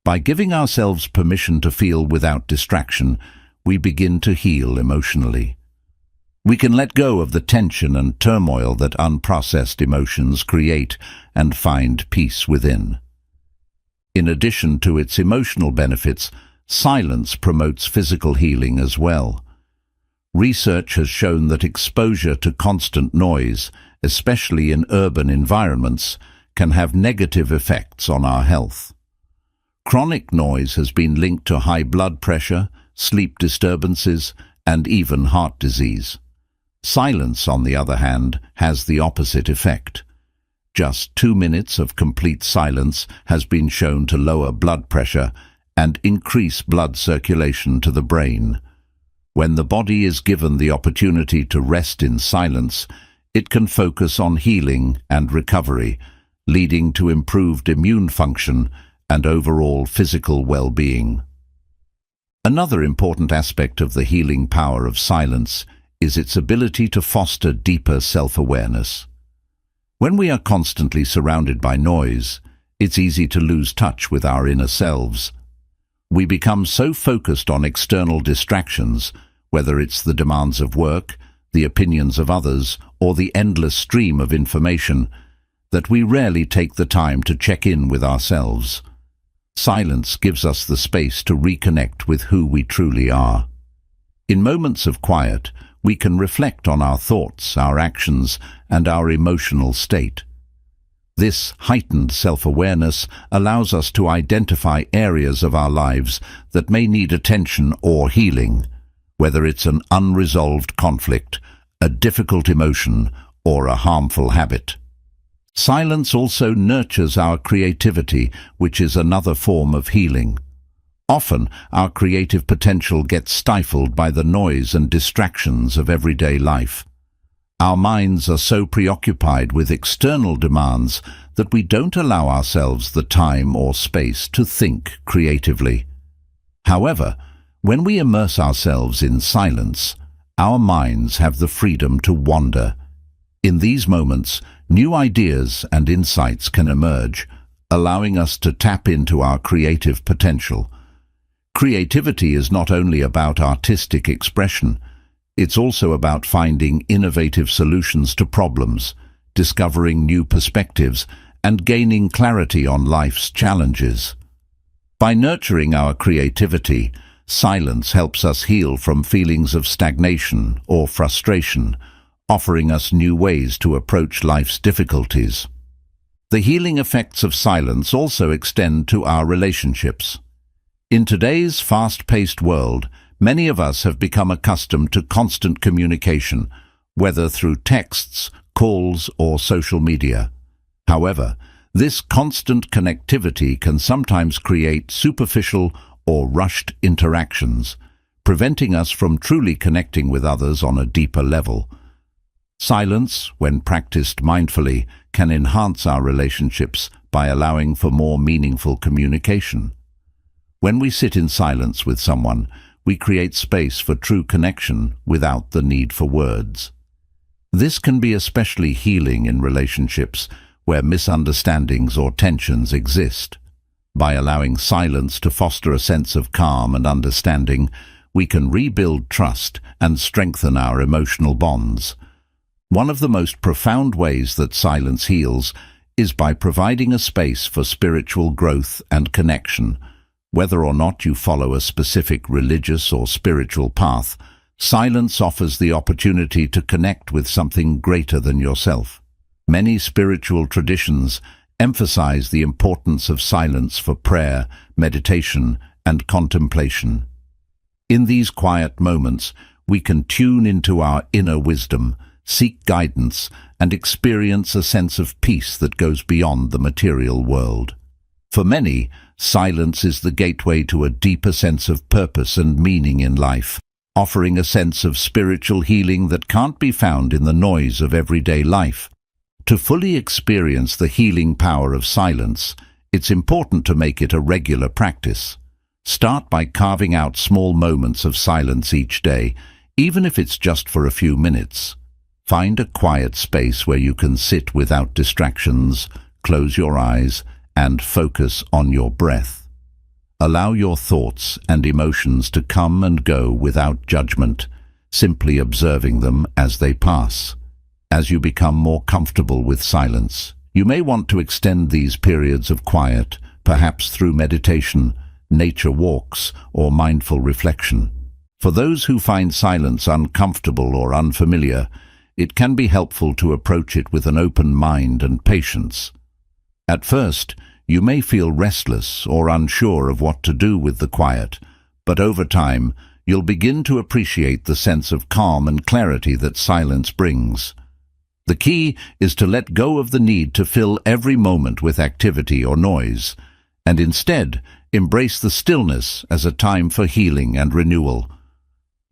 By giving ourselves permission to feel without distraction, we begin to heal emotionally. We can let go of the tension and turmoil that unprocessed emotions create and find peace within. In addition to its emotional benefits, silence promotes physical healing as well. Research has shown that exposure to constant noise, especially in urban environments, can have negative effects on our health. Chronic noise has been linked to high blood pressure, sleep disturbances, and even heart disease. Silence, on the other hand, has the opposite effect. Just 2 minutes of complete silence has been shown to lower blood pressure and increase blood circulation to the brain. When the body is given the opportunity to rest in silence, it can focus on healing and recovery, leading to improved immune function and overall physical well-being. Another important aspect of the healing power of silence is its ability to foster deeper self-awareness. When we are constantly surrounded by noise, it's easy to lose touch with our inner selves. We become so focused on external distractions, whether it's the demands of work, the opinions of others, or the endless stream of information, that we rarely take the time to check in with ourselves. Silence gives us the space to reconnect with who we truly are. In moments of quiet, we can reflect on our thoughts, our actions, and our emotional state. This heightened self-awareness allows us to identify areas of our lives that may need attention or healing, whether it's an unresolved conflict, a difficult emotion, or a harmful habit. Silence also nurtures our creativity, which is another form of healing. Often, our creative potential gets stifled by the noise and distractions of everyday life. Our minds are so preoccupied with external demands that we don't allow ourselves the time or space to think creatively. However, when we immerse ourselves in silence, our minds have the freedom to wander. In these moments, new ideas and insights can emerge, allowing us to tap into our creative potential. Creativity is not only about artistic expression, it's also about finding innovative solutions to problems, discovering new perspectives, and gaining clarity on life's challenges. By nurturing our creativity, silence helps us heal from feelings of stagnation or frustration, offering us new ways to approach life's difficulties. The healing effects of silence also extend to our relationships. In today's fast-paced world, many of us have become accustomed to constant communication, whether through texts, calls, or social media. However, this constant connectivity can sometimes create superficial or rushed interactions, preventing us from truly connecting with others on a deeper level. Silence, when practiced mindfully, can enhance our relationships by allowing for more meaningful communication. When we sit in silence with someone, we create space for true connection without the need for words. This can be especially healing in relationships where misunderstandings or tensions exist. By allowing silence to foster a sense of calm and understanding, we can rebuild trust and strengthen our emotional bonds. One of the most profound ways that silence heals is by providing a space for spiritual growth and connection. Whether or not you follow a specific religious or spiritual path, silence offers the opportunity to connect with something greater than yourself. Many spiritual traditions emphasize the importance of silence for prayer, meditation, and contemplation. In these quiet moments, we can tune into our inner wisdom, seek guidance, and experience a sense of peace that goes beyond the material world. For many, silence is the gateway to a deeper sense of purpose and meaning in life, offering a sense of spiritual healing that can't be found in the noise of everyday life. To fully experience the healing power of silence, it's important to make it a regular practice. Start by carving out small moments of silence each day, even if it's just for a few minutes. Find a quiet space where you can sit without distractions, close your eyes, and focus on your breath. Allow your thoughts and emotions to come and go without judgment, simply observing them as they pass. As you become more comfortable with silence, you may want to extend these periods of quiet, perhaps through meditation, nature walks, or mindful reflection. For those who find silence uncomfortable or unfamiliar, it can be helpful to approach it with an open mind and patience. At first, you may feel restless or unsure of what to do with the quiet, but over time, you'll begin to appreciate the sense of calm and clarity that silence brings. The key is to let go of the need to fill every moment with activity or noise, and instead embrace the stillness as a time for healing and renewal.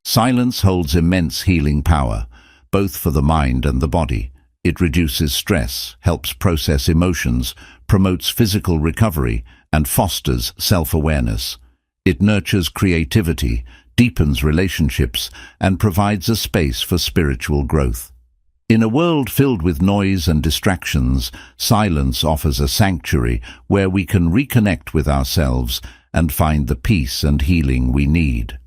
Silence holds immense healing power, both for the mind and the body. It reduces stress, helps process emotions, promotes physical recovery, and fosters self-awareness. It nurtures creativity, deepens relationships, and provides a space for spiritual growth. In a world filled with noise and distractions, silence offers a sanctuary where we can reconnect with ourselves and find the peace and healing we need.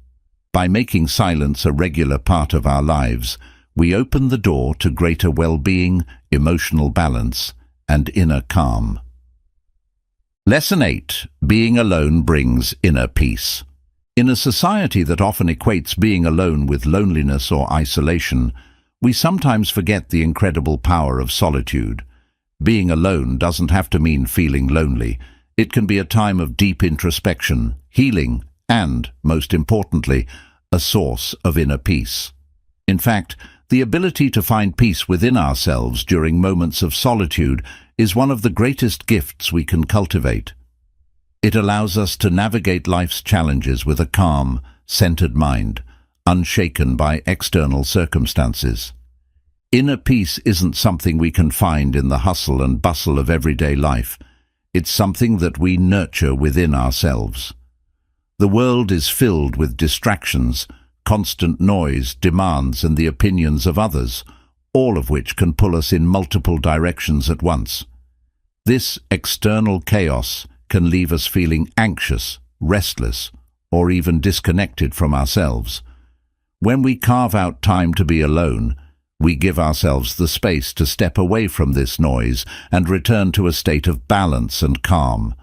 By making silence a regular part of our lives, we open the door to greater well-being, emotional balance, and inner calm. Lesson 8. Being alone brings inner peace. In a society that often equates being alone with loneliness or isolation, we sometimes forget the incredible power of solitude. Being alone doesn't have to mean feeling lonely. It can be a time of deep introspection, healing, and, most importantly, a source of inner peace. In fact, the ability to find peace within ourselves during moments of solitude is one of the greatest gifts we can cultivate. It allows us to navigate life's challenges with a calm, centered mind, unshaken by external circumstances. Inner peace isn't something we can find in the hustle and bustle of everyday life. It's something that we nurture within ourselves. The world is filled with distractions, constant noise, demands, and the opinions of others, all of which can pull us in multiple directions at once. This external chaos can leave us feeling anxious, restless, or even disconnected from ourselves. When we carve out time to be alone, we give ourselves the space to step away from this noise and return to a state of balance and calm.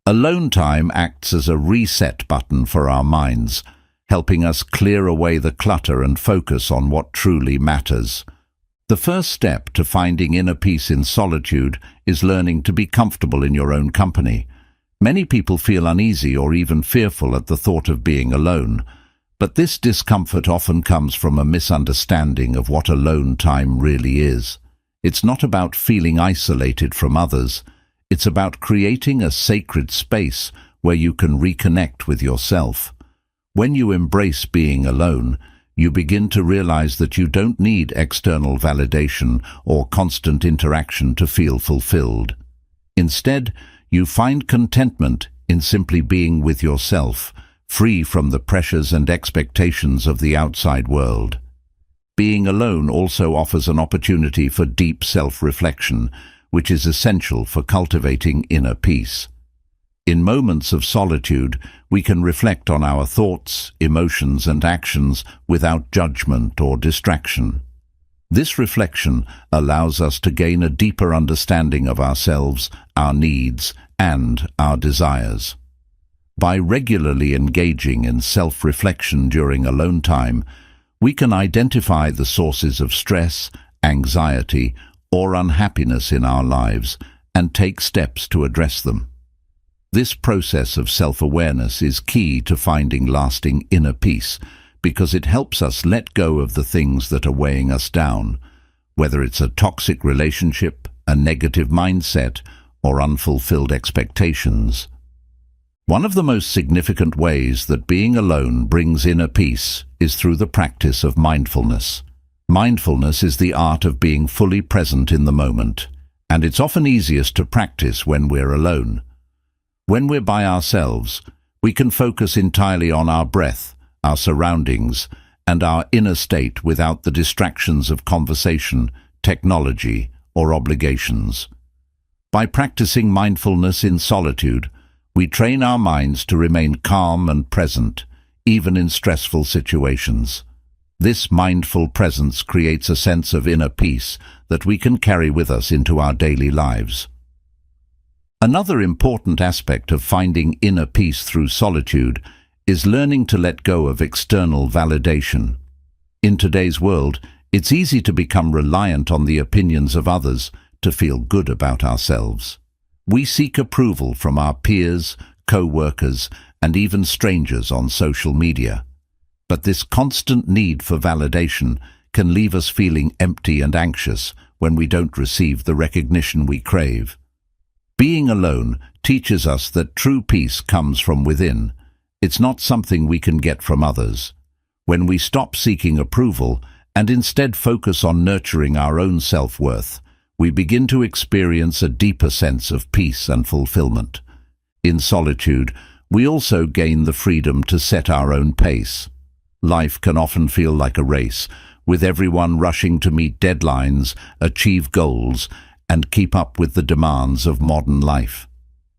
Alone time acts as a reset button for our minds, helping us clear away the clutter and focus on what truly matters. The first step to finding inner peace in solitude is learning to be comfortable in your own company. Many people feel uneasy or even fearful at the thought of being alone, but this discomfort often comes from a misunderstanding of what alone time really is. It's not about feeling isolated from others. It's about creating a sacred space where you can reconnect with yourself. When you embrace being alone, you begin to realize that you don't need external validation or constant interaction to feel fulfilled. Instead, you find contentment in simply being with yourself, free from the pressures and expectations of the outside world. Being alone also offers an opportunity for deep self-reflection, which is essential for cultivating inner peace. In moments of solitude, we can reflect on our thoughts, emotions, and actions without judgment or distraction. This reflection allows us to gain a deeper understanding of ourselves, our needs, and our desires. By regularly engaging in self-reflection during alone time, we can identify the sources of stress, anxiety, or unhappiness in our lives and take steps to address them. This process of self-awareness is key to finding lasting inner peace because it helps us let go of the things that are weighing us down, whether it's a toxic relationship, a negative mindset, or unfulfilled expectations. One of the most significant ways that being alone brings inner peace is through the practice of mindfulness. Mindfulness is the art of being fully present in the moment, and it's often easiest to practice when we're alone. When we're by ourselves, we can focus entirely on our breath, our surroundings, and our inner state without the distractions of conversation, technology, or obligations. By practicing mindfulness in solitude, we train our minds to remain calm and present, even in stressful situations. This mindful presence creates a sense of inner peace that we can carry with us into our daily lives. Another important aspect of finding inner peace through solitude is learning to let go of external validation. In today's world, it's easy to become reliant on the opinions of others to feel good about ourselves. We seek approval from our peers, co-workers, and even strangers on social media. But this constant need for validation can leave us feeling empty and anxious when we don't receive the recognition we crave. Being alone teaches us that true peace comes from within. It's not something we can get from others. When we stop seeking approval and instead focus on nurturing our own self-worth, we begin to experience a deeper sense of peace and fulfillment. In solitude, we also gain the freedom to set our own pace. Life can often feel like a race, with everyone rushing to meet deadlines, achieve goals, and keep up with the demands of modern life.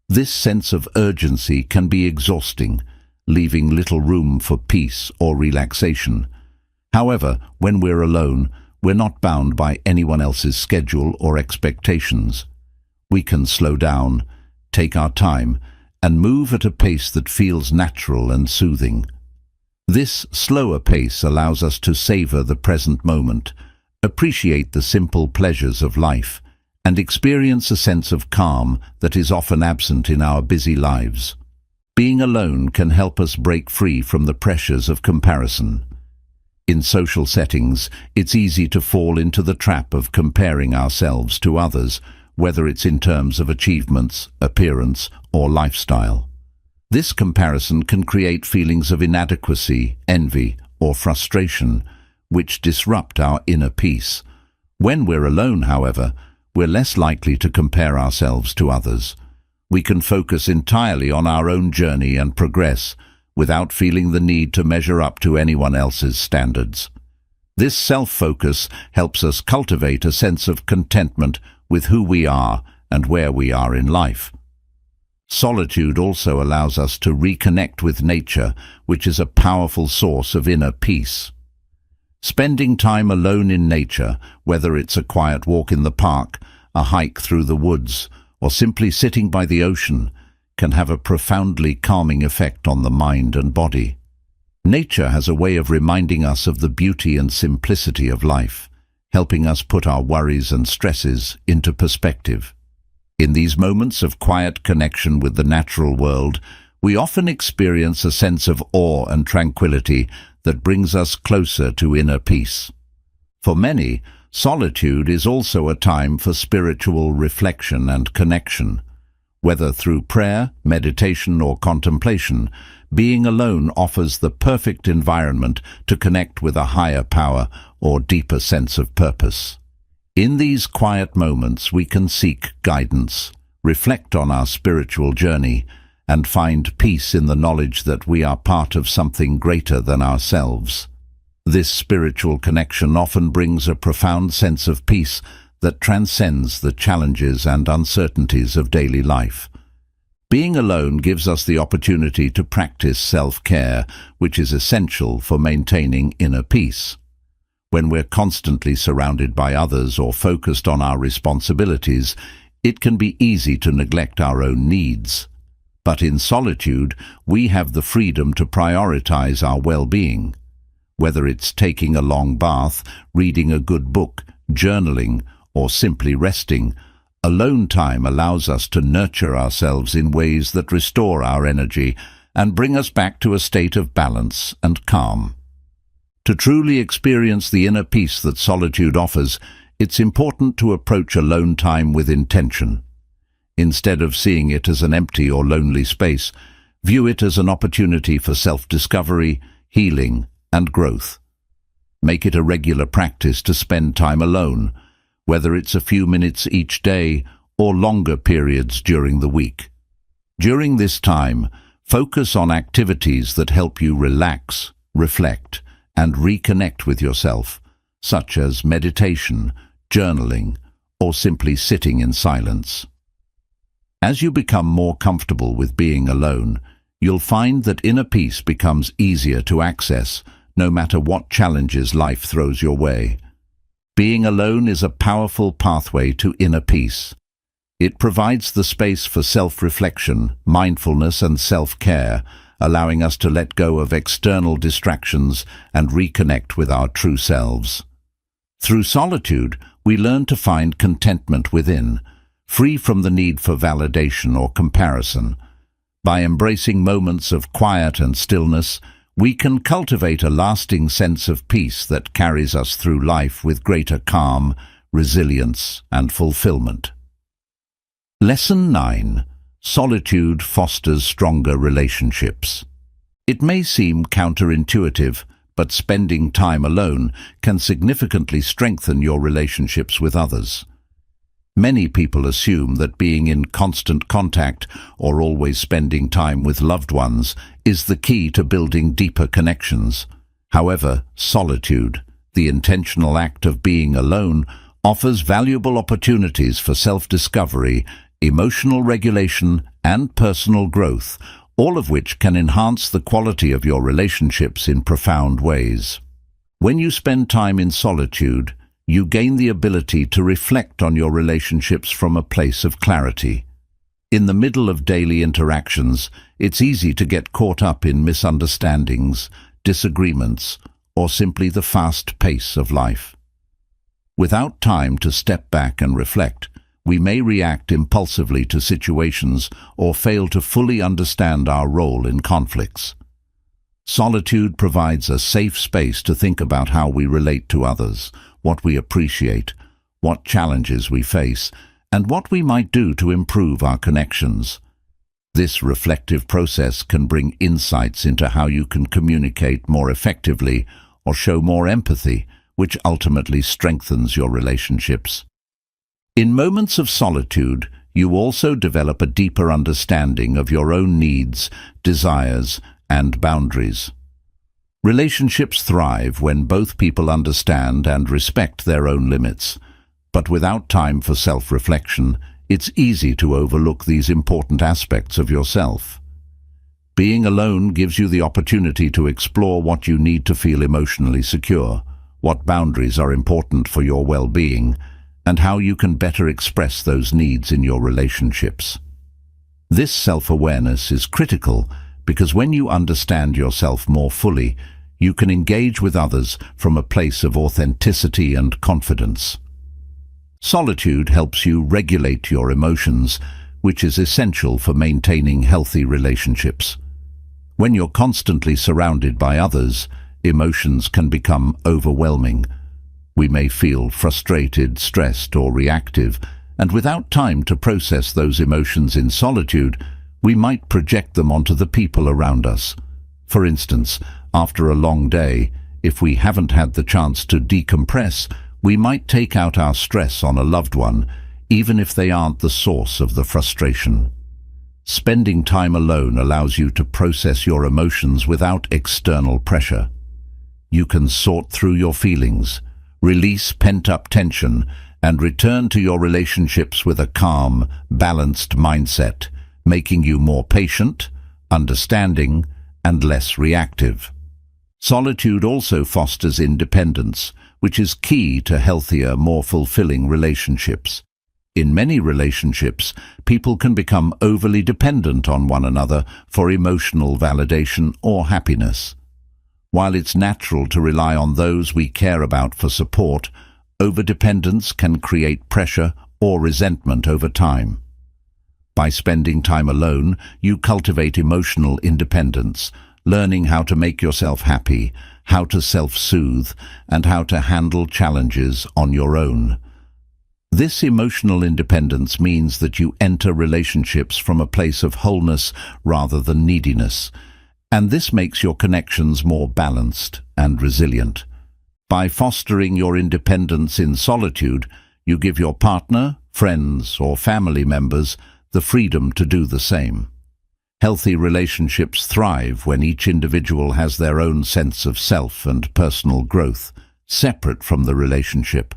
This sense of urgency can be exhausting, leaving little room for peace or relaxation. However, when we're alone, we're not bound by anyone else's schedule or expectations. We can slow down, take our time, and move at a pace that feels natural and soothing. This slower pace allows us to savor the present moment, appreciate the simple pleasures of life, and experience a sense of calm that is often absent in our busy lives. Being alone can help us break free from the pressures of comparison. In social settings, it's easy to fall into the trap of comparing ourselves to others, whether it's in terms of achievements, appearance, or lifestyle. This comparison can create feelings of inadequacy, envy, or frustration, which disrupt our inner peace. When we're alone, however, we're less likely to compare ourselves to others. We can focus entirely on our own journey and progress, without feeling the need to measure up to anyone else's standards. This self-focus helps us cultivate a sense of contentment with who we are and where we are in life. Solitude also allows us to reconnect with nature, which is a powerful source of inner peace. Spending time alone in nature, whether it's a quiet walk in the park, a hike through the woods, or simply sitting by the ocean, can have a profoundly calming effect on the mind and body. Nature has a way of reminding us of the beauty and simplicity of life, helping us put our worries and stresses into perspective. In these moments of quiet connection with the natural world, we often experience a sense of awe and tranquility that brings us closer to inner peace. For many, solitude is also a time for spiritual reflection and connection. Whether through prayer, meditation, or contemplation, being alone offers the perfect environment to connect with a higher power or deeper sense of purpose. In these quiet moments, we can seek guidance, reflect on our spiritual journey, and find peace in the knowledge that we are part of something greater than ourselves. This spiritual connection often brings a profound sense of peace that transcends the challenges and uncertainties of daily life. Being alone gives us the opportunity to practice self-care, which is essential for maintaining inner peace. When we're constantly surrounded by others or focused on our responsibilities, it can be easy to neglect our own needs. But in solitude, we have the freedom to prioritize our well-being. Whether it's taking a long bath, reading a good book, journaling, or simply resting, alone time allows us to nurture ourselves in ways that restore our energy and bring us back to a state of balance and calm. To truly experience the inner peace that solitude offers, it's important to approach alone time with intention. Instead of seeing it as an empty or lonely space, view it as an opportunity for self-discovery, healing, and growth. Make it a regular practice to spend time alone, whether it's a few minutes each day or longer periods during the week. During this time, focus on activities that help you relax, reflect, and reconnect with yourself, such as meditation, journaling, or simply sitting in silence. As you become more comfortable with being alone, you'll find that inner peace becomes easier to access, no matter what challenges life throws your way. Being alone is a powerful pathway to inner peace. It provides the space for self-reflection, mindfulness, and self-care, allowing us to let go of external distractions and reconnect with our true selves. Through solitude, we learn to find contentment within, free from the need for validation or comparison. By embracing moments of quiet and stillness, we can cultivate a lasting sense of peace that carries us through life with greater calm, resilience, and fulfillment. Lesson 9. Solitude fosters stronger relationships. It may seem counterintuitive, but spending time alone can significantly strengthen your relationships with others. Many people assume that being in constant contact or always spending time with loved ones is the key to building deeper connections. However, solitude, the intentional act of being alone, offers valuable opportunities for self-discovery, emotional regulation, and personal growth, all of which can enhance the quality of your relationships in profound ways. When you spend time in solitude, you gain the ability to reflect on your relationships from a place of clarity. In the middle of daily interactions, it's easy to get caught up in misunderstandings, disagreements, or simply the fast pace of life. Without time to step back and reflect, we may react impulsively to situations or fail to fully understand our role in conflicts. Solitude provides a safe space to think about how we relate to others, what we appreciate, what challenges we face, and what we might do to improve our connections. This reflective process can bring insights into how you can communicate more effectively or show more empathy, which ultimately strengthens your relationships. In moments of solitude, you also develop a deeper understanding of your own needs, desires, and boundaries. Relationships thrive when both people understand and respect their own limits, but without time for self-reflection, it's easy to overlook these important aspects of yourself. Being alone gives you the opportunity to explore what you need to feel emotionally secure, what boundaries are important for your well-being, and how you can better express those needs in your relationships. This self-awareness is critical because when you understand yourself more fully, you can engage with others from a place of authenticity and confidence. Solitude helps you regulate your emotions, which is essential for maintaining healthy relationships. When you're constantly surrounded by others, emotions can become overwhelming. We may feel frustrated, stressed, or reactive, and without time to process those emotions in solitude, we might project them onto the people around us. For instance, after a long day, if we haven't had the chance to decompress, we might take out our stress on a loved one, even if they aren't the source of the frustration. Spending time alone allows you to process your emotions without external pressure. You can sort through your feelings, release pent-up tension, and return to your relationships with a calm, balanced mindset, making you more patient, understanding, and less reactive. Solitude also fosters independence, which is key to healthier, more fulfilling relationships. In many relationships, people can become overly dependent on one another for emotional validation or happiness. While it's natural to rely on those we care about for support, overdependence can create pressure or resentment over time. By spending time alone, you cultivate emotional independence, learning how to make yourself happy, how to self-soothe, and how to handle challenges on your own. This emotional independence means that you enter relationships from a place of wholeness rather than neediness, and this makes your connections more balanced and resilient. By fostering your independence in solitude, you give your partner, friends, or family members the freedom to do the same. Healthy relationships thrive when each individual has their own sense of self and personal growth, separate from the relationship.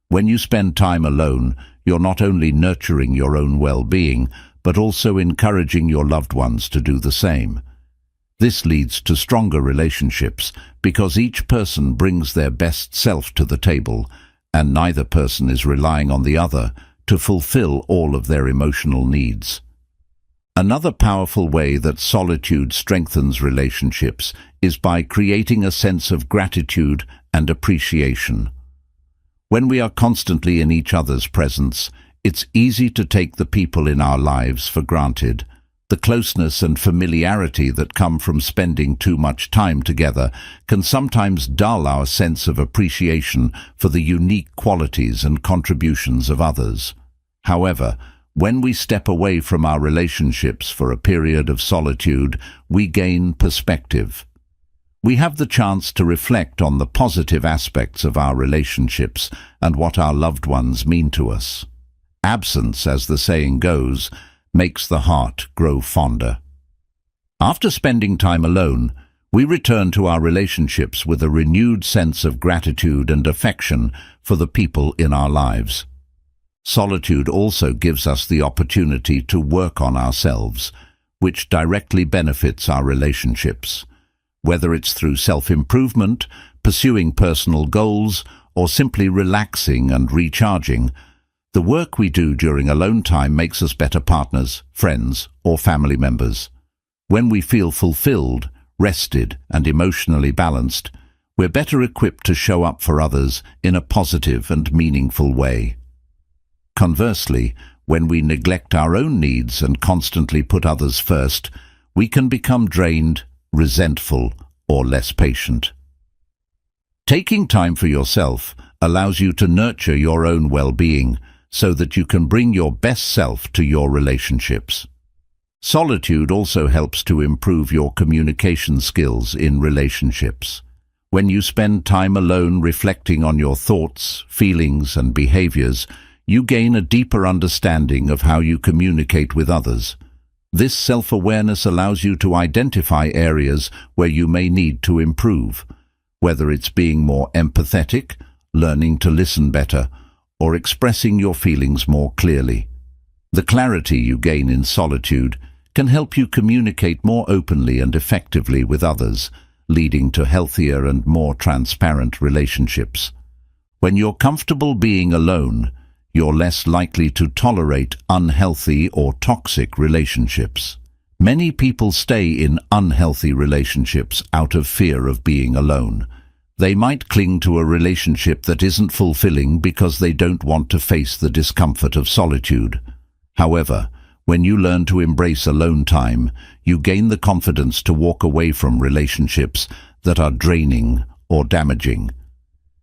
When you spend time alone, you're not only nurturing your own well-being, but also encouraging your loved ones to do the same. This leads to stronger relationships because each person brings their best self to the table, and neither person is relying on the other to fulfill all of their emotional needs. Another powerful way that solitude strengthens relationships is by creating a sense of gratitude and appreciation. When we are constantly in each other's presence, it's easy to take the people in our lives for granted. The closeness and familiarity that come from spending too much time together can sometimes dull our sense of appreciation for the unique qualities and contributions of others. However, when we step away from our relationships for a period of solitude, we gain perspective. We have the chance to reflect on the positive aspects of our relationships and what our loved ones mean to us. Absence, as the saying goes, makes the heart grow fonder. After spending time alone, we return to our relationships with a renewed sense of gratitude and affection for the people in our lives. Solitude also gives us the opportunity to work on ourselves, which directly benefits our relationships. Whether it's through self-improvement, pursuing personal goals, or simply relaxing and recharging, the work we do during alone time makes us better partners, friends, or family members. When we feel fulfilled, rested, and emotionally balanced, we're better equipped to show up for others in a positive and meaningful way. Conversely, when we neglect our own needs and constantly put others first, we can become drained, resentful, or less patient. Taking time for yourself allows you to nurture your own well-being so that you can bring your best self to your relationships. Solitude also helps to improve your communication skills in relationships. When you spend time alone reflecting on your thoughts, feelings, and behaviors, you gain a deeper understanding of how you communicate with others. This self-awareness allows you to identify areas where you may need to improve, whether it's being more empathetic, learning to listen better, or expressing your feelings more clearly. The clarity you gain in solitude can help you communicate more openly and effectively with others, leading to healthier and more transparent relationships. When you're comfortable being alone, you're less likely to tolerate unhealthy or toxic relationships. Many people stay in unhealthy relationships out of fear of being alone. They might cling to a relationship that isn't fulfilling because they don't want to face the discomfort of solitude. However, when you learn to embrace alone time, you gain the confidence to walk away from relationships that are draining or damaging.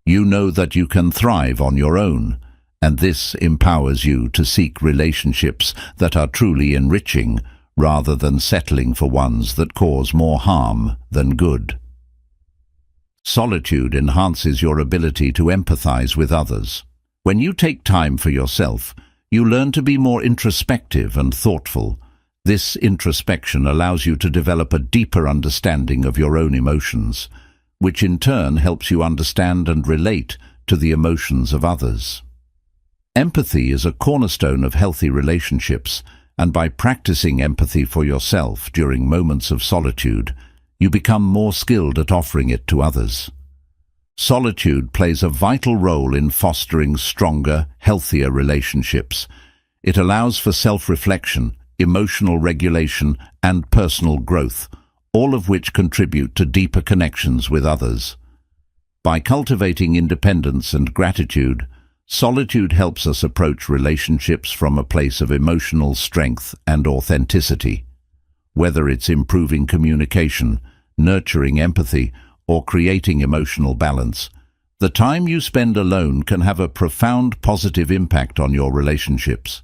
You know that you can thrive on your own, and this empowers you to seek relationships that are truly enriching rather than settling for ones that cause more harm than good. Solitude enhances your ability to empathize with others. When you take time for yourself, you learn to be more introspective and thoughtful. This introspection allows you to develop a deeper understanding of your own emotions, which in turn helps you understand and relate to the emotions of others. Empathy is a cornerstone of healthy relationships, and by practicing empathy for yourself during moments of solitude, you become more skilled at offering it to others. Solitude plays a vital role in fostering stronger, healthier relationships. It allows for self-reflection, emotional regulation, and personal growth, all of which contribute to deeper connections with others. By cultivating independence and gratitude, solitude helps us approach relationships from a place of emotional strength and authenticity. Whether it's improving communication, nurturing empathy, or creating emotional balance, the time you spend alone can have a profound positive impact on your relationships.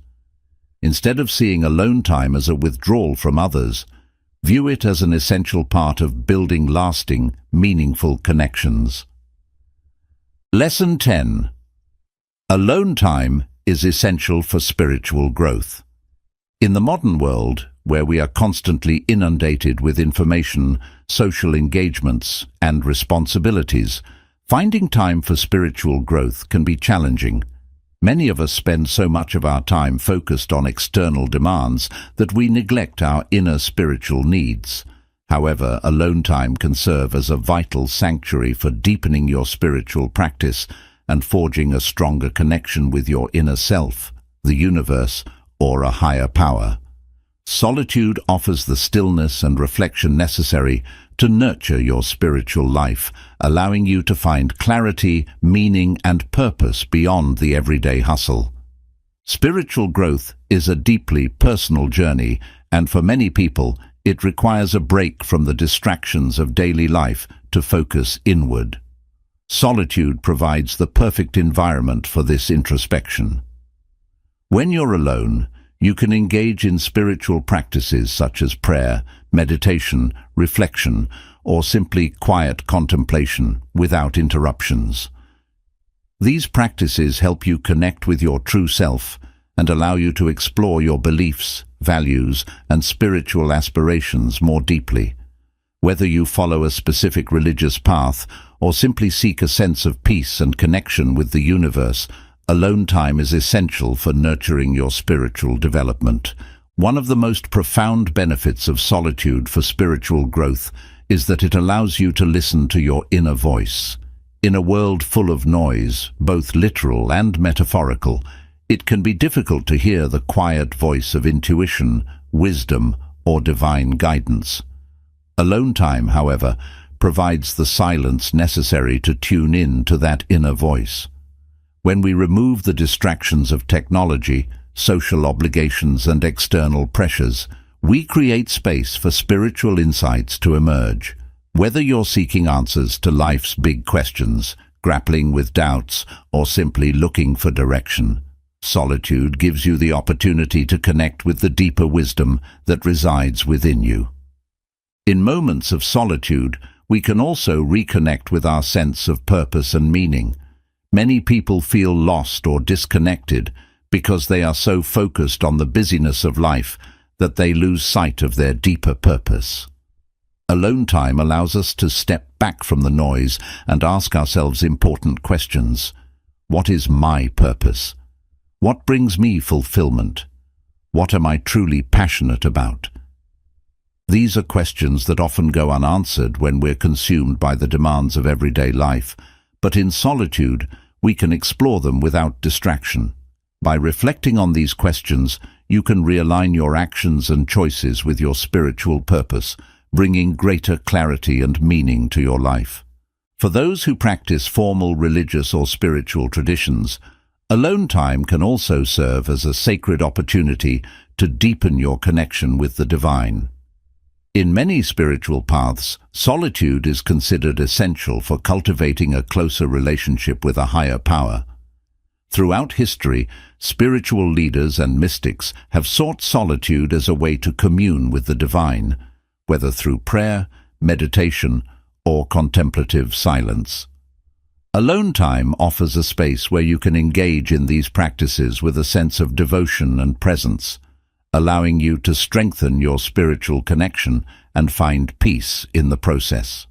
Instead of seeing alone time as a withdrawal from others, view it as an essential part of building lasting, meaningful connections. Lesson 10. Alone time is essential for spiritual growth. In the modern world, where we are constantly inundated with information, social engagements, and responsibilities, finding time for spiritual growth can be challenging. Many of us spend so much of our time focused on external demands that we neglect our inner spiritual needs. However, alone time can serve as a vital sanctuary for deepening your spiritual practice and forging a stronger connection with your inner self. the universe, or a higher power. Solitude offers the stillness and reflection necessary to nurture your spiritual life, allowing you to find clarity, meaning, and purpose beyond the everyday hustle. Spiritual growth is a deeply personal journey, and for many people, it requires a break from the distractions of daily life to focus inward. Solitude provides the perfect environment for this introspection. When you're alone, you can engage in spiritual practices such as prayer, meditation, reflection, or simply quiet contemplation without interruptions. These practices help you connect with your true self and allow you to explore your beliefs, values, and spiritual aspirations more deeply. Whether you follow a specific religious path or simply seek a sense of peace and connection with the universe, alone time is essential for nurturing your spiritual development. One of the most profound benefits of solitude for spiritual growth is that it allows you to listen to your inner voice. In a world full of noise, both literal and metaphorical, it can be difficult to hear the quiet voice of intuition, wisdom, or divine guidance. Alone time, however, provides the silence necessary to tune in to that inner voice. When we remove the distractions of technology, social obligations, and external pressures, we create space for spiritual insights to emerge. Whether you're seeking answers to life's big questions, grappling with doubts, or simply looking for direction, solitude gives you the opportunity to connect with the deeper wisdom that resides within you. In moments of solitude, we can also reconnect with our sense of purpose and meaning. Many people feel lost or disconnected because they are so focused on the busyness of life that they lose sight of their deeper purpose. Alone time allows us to step back from the noise and ask ourselves important questions. What is my purpose? What brings me fulfillment? What am I truly passionate about? These are questions that often go unanswered when we're consumed by the demands of everyday life, but in solitude, we can explore them without distraction. By reflecting on these questions, you can realign your actions and choices with your spiritual purpose, bringing greater clarity and meaning to your life. For those who practice formal religious or spiritual traditions, alone time can also serve as a sacred opportunity to deepen your connection with the divine. In many spiritual paths, solitude is considered essential for cultivating a closer relationship with a higher power. Throughout history, spiritual leaders and mystics have sought solitude as a way to commune with the divine, whether through prayer, meditation, or contemplative silence. Alone time offers a space where you can engage in these practices with a sense of devotion and presence, allowing you to strengthen your spiritual connection and find peace in the process.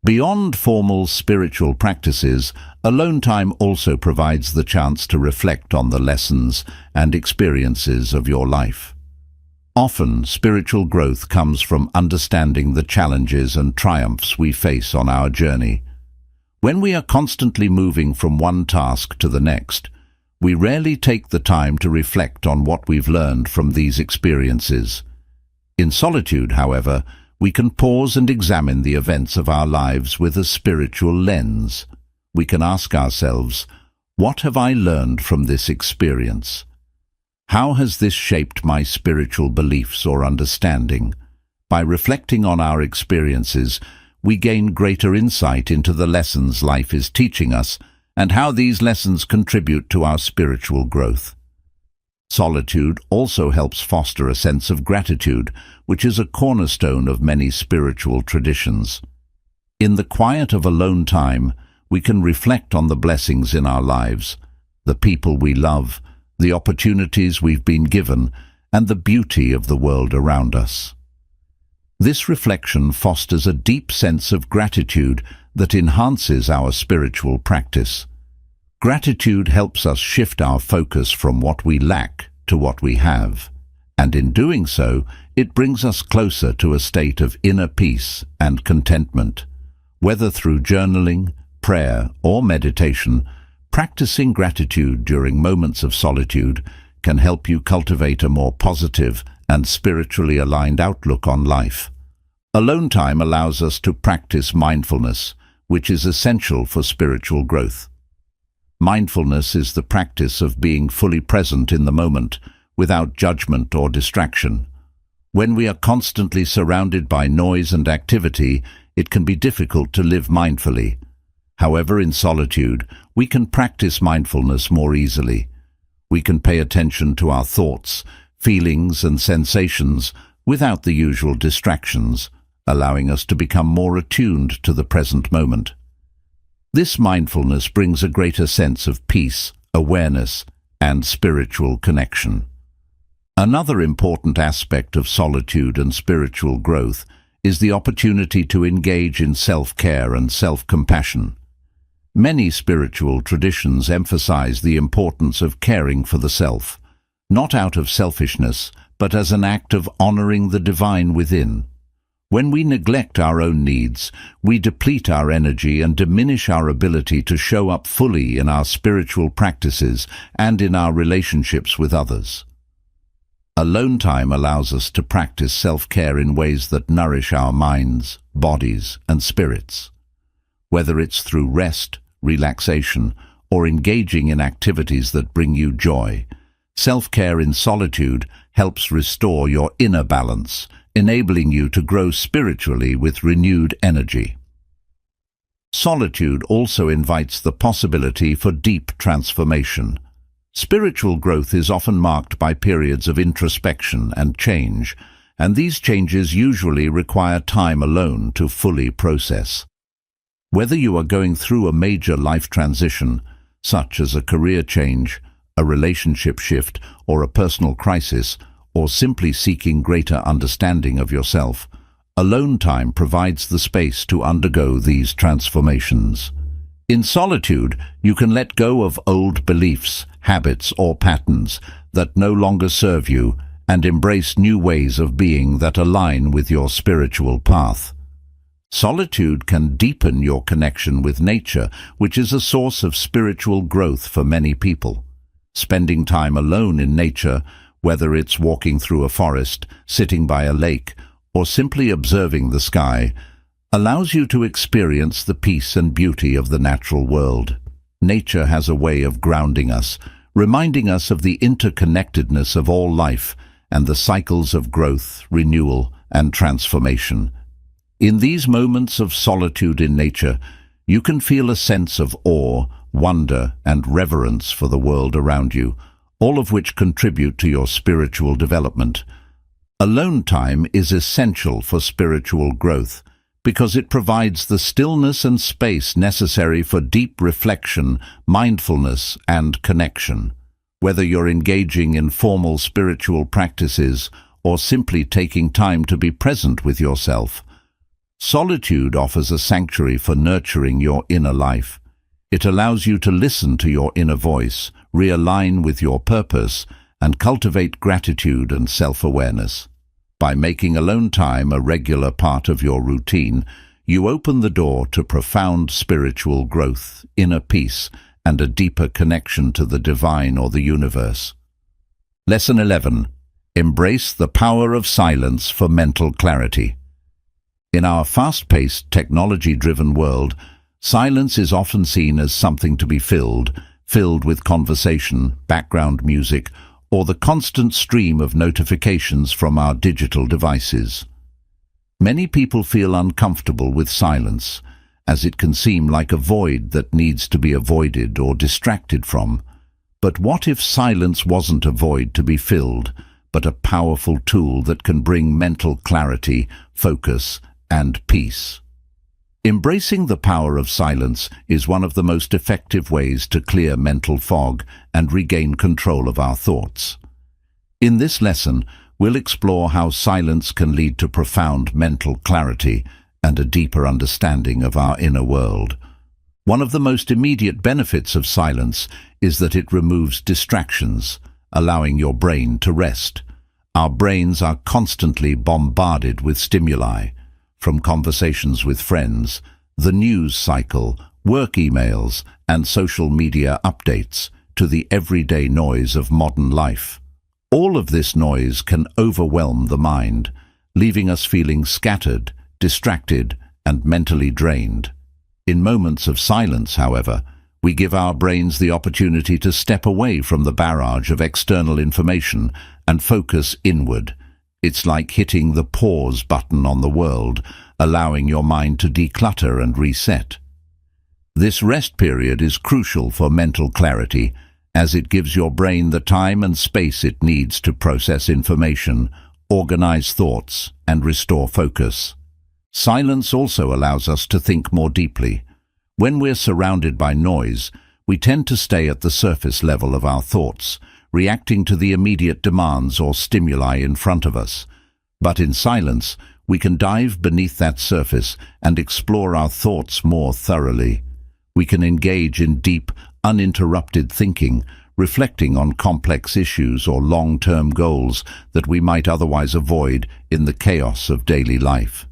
Beyond formal spiritual practices, alone time also provides the chance to reflect on the lessons and experiences of your life. Often, spiritual growth comes from understanding the challenges and triumphs we face on our journey. When we are constantly moving from one task to the next, we rarely take the time to reflect on what we've learned from these experiences. In solitude, however, we can pause and examine the events of our lives with a spiritual lens. We can ask ourselves, what have I learned from this experience? How has this shaped my spiritual beliefs or understanding? By reflecting on our experiences, we gain greater insight into the lessons life is teaching us and how these lessons contribute to our spiritual growth. Solitude also helps foster a sense of gratitude, which is a cornerstone of many spiritual traditions. In the quiet of alone time, we can reflect on the blessings in our lives, the people we love, the opportunities we've been given, and the beauty of the world around us. This reflection fosters a deep sense of gratitude that enhances our spiritual practice. Gratitude helps us shift our focus from what we lack to what we have, and in doing so, it brings us closer to a state of inner peace and contentment. Whether through journaling, prayer, or meditation, Practicing gratitude during moments of solitude can help you cultivate a more positive and spiritually aligned outlook on life. Alone time allows us to practice mindfulness, which is essential for spiritual growth. Mindfulness is the practice of being fully present in the moment, without judgment or distraction. When we are constantly surrounded by noise and activity, it can be difficult to live mindfully. However, in solitude, we can practice mindfulness more easily. We can pay attention to our thoughts, feelings, and sensations without the usual distractions, allowing us to become more attuned to the present moment. This mindfulness brings a greater sense of peace, awareness, and spiritual connection. Another important aspect of solitude and spiritual growth is the opportunity to engage in self-care and self-compassion. Many spiritual traditions emphasize the importance of caring for the self, not out of selfishness, but as an act of honoring the divine within. When we neglect our own needs, we deplete our energy and diminish our ability to show up fully in our spiritual practices and in our relationships with others. Alone time allows us to practice self-care in ways that nourish our minds, bodies, and spirits. Whether it's through rest, relaxation, or engaging in activities that bring you joy, self-care in solitude helps restore your inner balance, enabling you to grow spiritually with renewed energy. Solitude also invites the possibility for deep transformation. Spiritual growth is often marked by periods of introspection and change, and these changes usually require time alone to fully process. Whether you are going through a major life transition, such as a career change, a relationship shift, or a personal crisis, or simply seeking greater understanding of yourself, alone time provides the space to undergo these transformations. In solitude, you can let go of old beliefs, habits, or patterns that no longer serve you and embrace new ways of being that align with your spiritual path. Solitude can deepen your connection with nature, which is a source of spiritual growth for many people. Spending time alone in nature, whether it's walking through a forest, sitting by a lake, or simply observing the sky, allows you to experience the peace and beauty of the natural world. Nature has a way of grounding us, reminding us of the interconnectedness of all life and the cycles of growth, renewal, and transformation. In these moments of solitude in nature, you can feel a sense of awe, wonder, and reverence for the world around you, all of which contribute to your spiritual development. Alone time is essential for spiritual growth because it provides the stillness and space necessary for deep reflection, mindfulness, and connection. Whether you're engaging in formal spiritual practices or simply taking time to be present with yourself, solitude offers a sanctuary for nurturing your inner life. It allows you to listen to your inner voice, realign with your purpose, and cultivate gratitude and self-awareness. By making alone time a regular part of your routine, you open the door to profound spiritual growth, inner peace, and a deeper connection to the divine or the universe. Lesson 11. Embrace the power of silence for mental clarity. In our fast-paced, technology-driven world, silence is often seen as something to be filled with conversation, background music, or the constant stream of notifications from our digital devices. Many people feel uncomfortable with silence, as it can seem like a void that needs to be avoided or distracted from. But what if silence wasn't a void to be filled, but a powerful tool that can bring mental clarity, focus, and peace? Embracing the power of silence is one of the most effective ways to clear mental fog and regain control of our thoughts. In this lesson, we'll explore how silence can lead to profound mental clarity and a deeper understanding of our inner world. One of the most immediate benefits of silence is that it removes distractions, allowing your brain to rest. Our brains are constantly bombarded with stimuli, from conversations with friends, the news cycle, work emails, and social media updates, to the everyday noise of modern life. All of this noise can overwhelm the mind, leaving us feeling scattered, distracted, and mentally drained. In moments of silence, however, we give our brains the opportunity to step away from the barrage of external information and focus inward. It's like hitting the pause button on the world, allowing your mind to declutter and reset. This rest period is crucial for mental clarity, as it gives your brain the time and space it needs to process information, organize thoughts, and restore focus. Silence also allows us to think more deeply. When we're surrounded by noise, we tend to stay at the surface level of our thoughts, reacting to the immediate demands or stimuli in front of us. But in silence, we can dive beneath that surface and explore our thoughts more thoroughly. We can engage in deep, uninterrupted thinking, reflecting on complex issues or long-term goals that we might otherwise avoid in the chaos of daily life.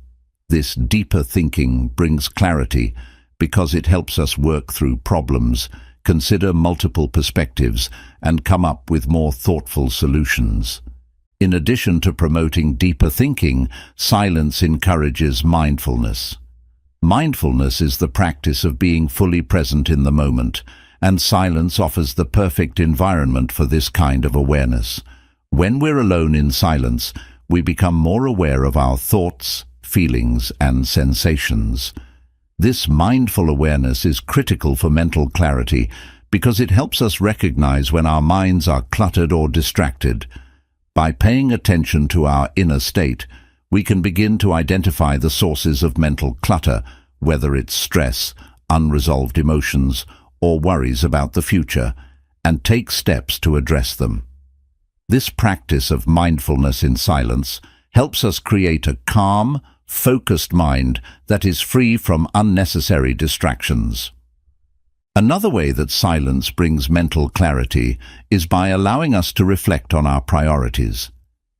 This deeper thinking brings clarity because it helps us work through problems, consider multiple perspectives, and come up with more thoughtful solutions. In addition to promoting deeper thinking, silence encourages mindfulness. Mindfulness is the practice of being fully present in the moment, and silence offers the perfect environment for this kind of awareness. When we're alone in silence, we become more aware of our thoughts, feelings, and sensations. This mindful awareness is critical for mental clarity because it helps us recognize when our minds are cluttered or distracted. By paying attention to our inner state, we can begin to identify the sources of mental clutter, whether it's stress, unresolved emotions, or worries about the future, and take steps to address them. This practice of mindfulness in silence helps us create a calm, focused mind that is free from unnecessary distractions. Another way that silence brings mental clarity is by allowing us to reflect on our priorities.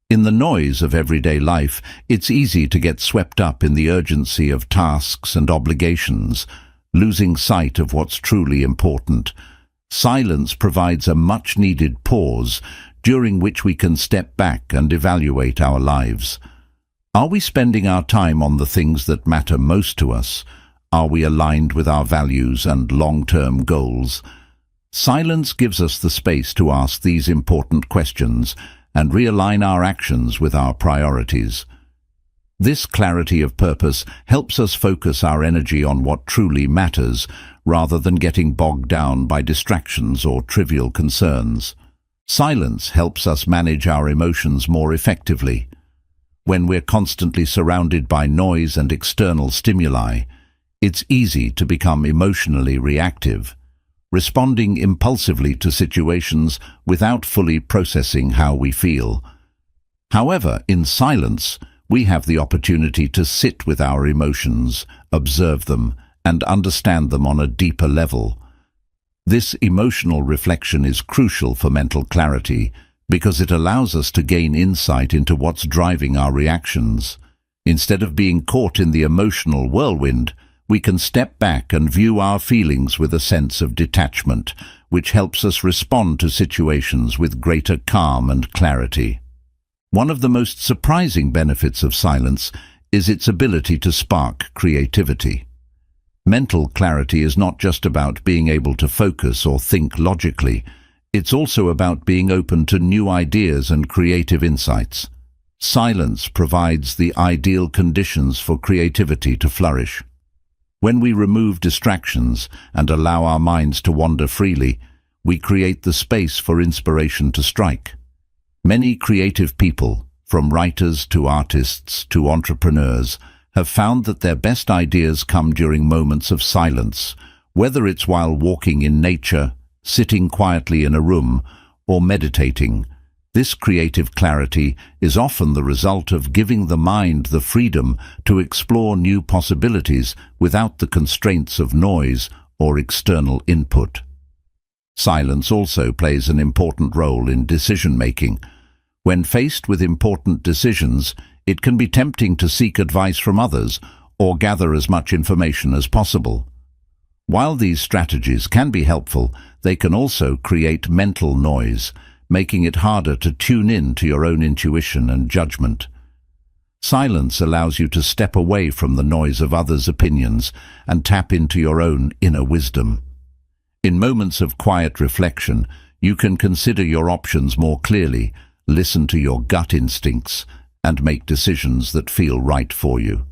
In the noise of everyday life, it's easy to get swept up in the urgency of tasks and obligations, losing sight of what's truly important. Silence provides a much-needed pause during which we can step back and evaluate our lives. Are we spending our time on the things that matter most to us? Are we aligned with our values and long-term goals? Silence gives us the space to ask these important questions and realign our actions with our priorities. This clarity of purpose helps us focus our energy on what truly matters, rather than getting bogged down by distractions or trivial concerns. Silence helps us manage our emotions more effectively. When we're constantly surrounded by noise and external stimuli, it's easy to become emotionally reactive, responding impulsively to situations without fully processing how we feel. However, in silence, we have the opportunity to sit with our emotions, observe them, and understand them on a deeper level. This emotional reflection is crucial for mental clarity because it allows us to gain insight into what's driving our reactions. Instead of being caught in the emotional whirlwind, we can step back and view our feelings with a sense of detachment, which helps us respond to situations with greater calm and clarity. One of the most surprising benefits of silence is its ability to spark creativity. Mental clarity is not just about being able to focus or think logically. It's also about being open to new ideas and creative insights. Silence provides the ideal conditions for creativity to flourish. When we remove distractions and allow our minds to wander freely, we create the space for inspiration to strike. Many creative people, from writers to artists to entrepreneurs, have found that their best ideas come during moments of silence, whether it's while walking in nature, sitting quietly in a room, or meditating. This creative clarity is often the result of giving the mind the freedom to explore new possibilities without the constraints of noise or external input. Silence also plays an important role in decision-making. When faced with important decisions, it can be tempting to seek advice from others or gather as much information as possible. While these strategies can be helpful, they can also create mental noise, making it harder to tune in to your own intuition and judgment. Silence allows you to step away from the noise of others' opinions and tap into your own inner wisdom. In moments of quiet reflection, you can consider your options more clearly, listen to your gut instincts, and make decisions that feel right for you.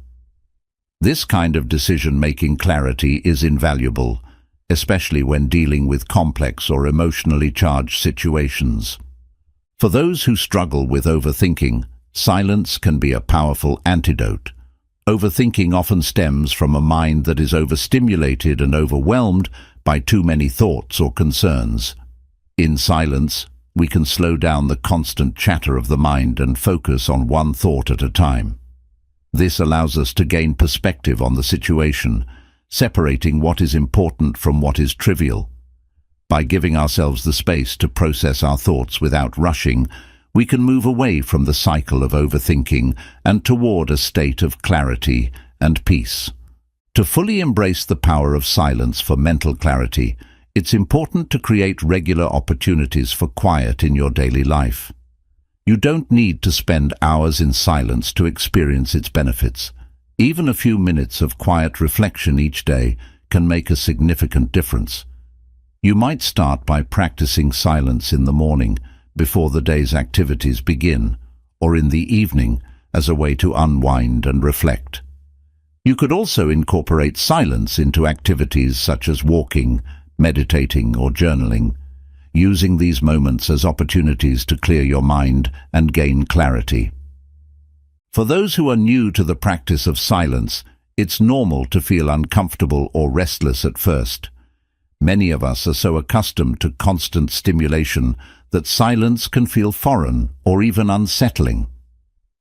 This kind of decision-making clarity is invaluable, especially when dealing with complex or emotionally charged situations. For those who struggle with overthinking, silence can be a powerful antidote. Overthinking often stems from a mind that is overstimulated and overwhelmed by too many thoughts or concerns. In silence, we can slow down the constant chatter of the mind and focus on one thought at a time. This allows us to gain perspective on the situation, separating what is important from what is trivial. By giving ourselves the space to process our thoughts without rushing, we can move away from the cycle of overthinking and toward a state of clarity and peace. To fully embrace the power of silence for mental clarity, it's important to create regular opportunities for quiet in your daily life. You don't need to spend hours in silence to experience its benefits. Even a few minutes of quiet reflection each day can make a significant difference. You might start by practicing silence in the morning before the day's activities begin, or in the evening as a way to unwind and reflect. You could also incorporate silence into activities such as walking, meditating, or journaling, using these moments as opportunities to clear your mind and gain clarity. For those who are new to the practice of silence, it's normal to feel uncomfortable or restless at first. Many of us are so accustomed to constant stimulation that silence can feel foreign or even unsettling.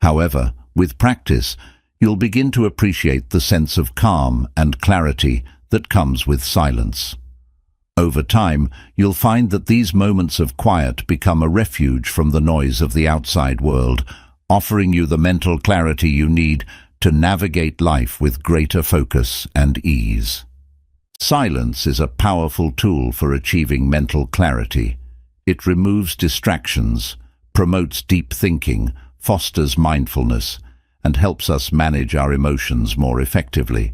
However, with practice, you'll begin to appreciate the sense of calm and clarity that comes with silence. Over time, you'll find that these moments of quiet become a refuge from the noise of the outside world, offering you the mental clarity you need to navigate life with greater focus and ease. Silence is a powerful tool for achieving mental clarity. It removes distractions, promotes deep thinking, fosters mindfulness, and helps us manage our emotions more effectively.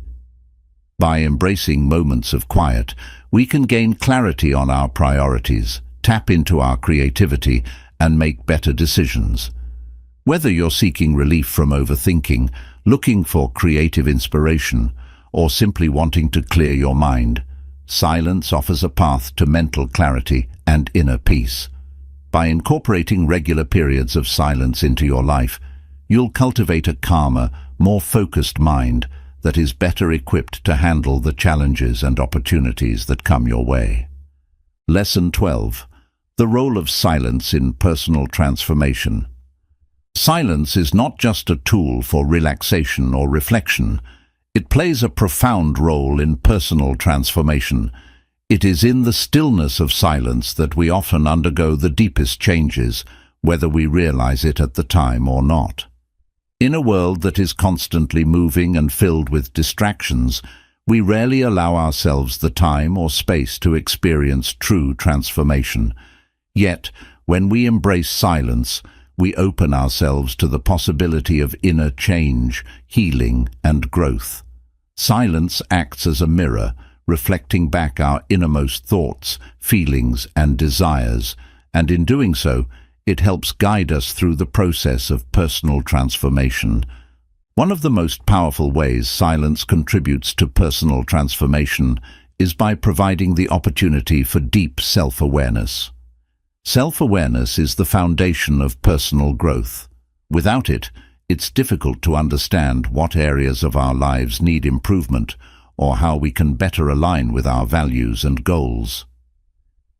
By embracing moments of quiet, we can gain clarity on our priorities, tap into our creativity, and make better decisions. Whether you're seeking relief from overthinking, looking for creative inspiration, or simply wanting to clear your mind, silence offers a path to mental clarity and inner peace. By incorporating regular periods of silence into your life, you'll cultivate a calmer, more focused mind that is better equipped to handle the challenges and opportunities that come your way. Lesson 12. The role of silence in personal transformation. Silence is not just a tool for relaxation or reflection. It plays a profound role in personal transformation. It is in the stillness of silence that we often undergo the deepest changes, whether we realize it at the time or not. In a world that is constantly moving and filled with distractions, we rarely allow ourselves the time or space to experience true transformation. Yet, when we embrace silence, we open ourselves to the possibility of inner change, healing, and growth. Silence acts as a mirror, reflecting back our innermost thoughts, feelings, and desires, and in doing so, it helps guide us through the process of personal transformation. One of the most powerful ways silence contributes to personal transformation is by providing the opportunity for deep self-awareness. Self-awareness is the foundation of personal growth. Without it, it's difficult to understand what areas of our lives need improvement or how we can better align with our values and goals.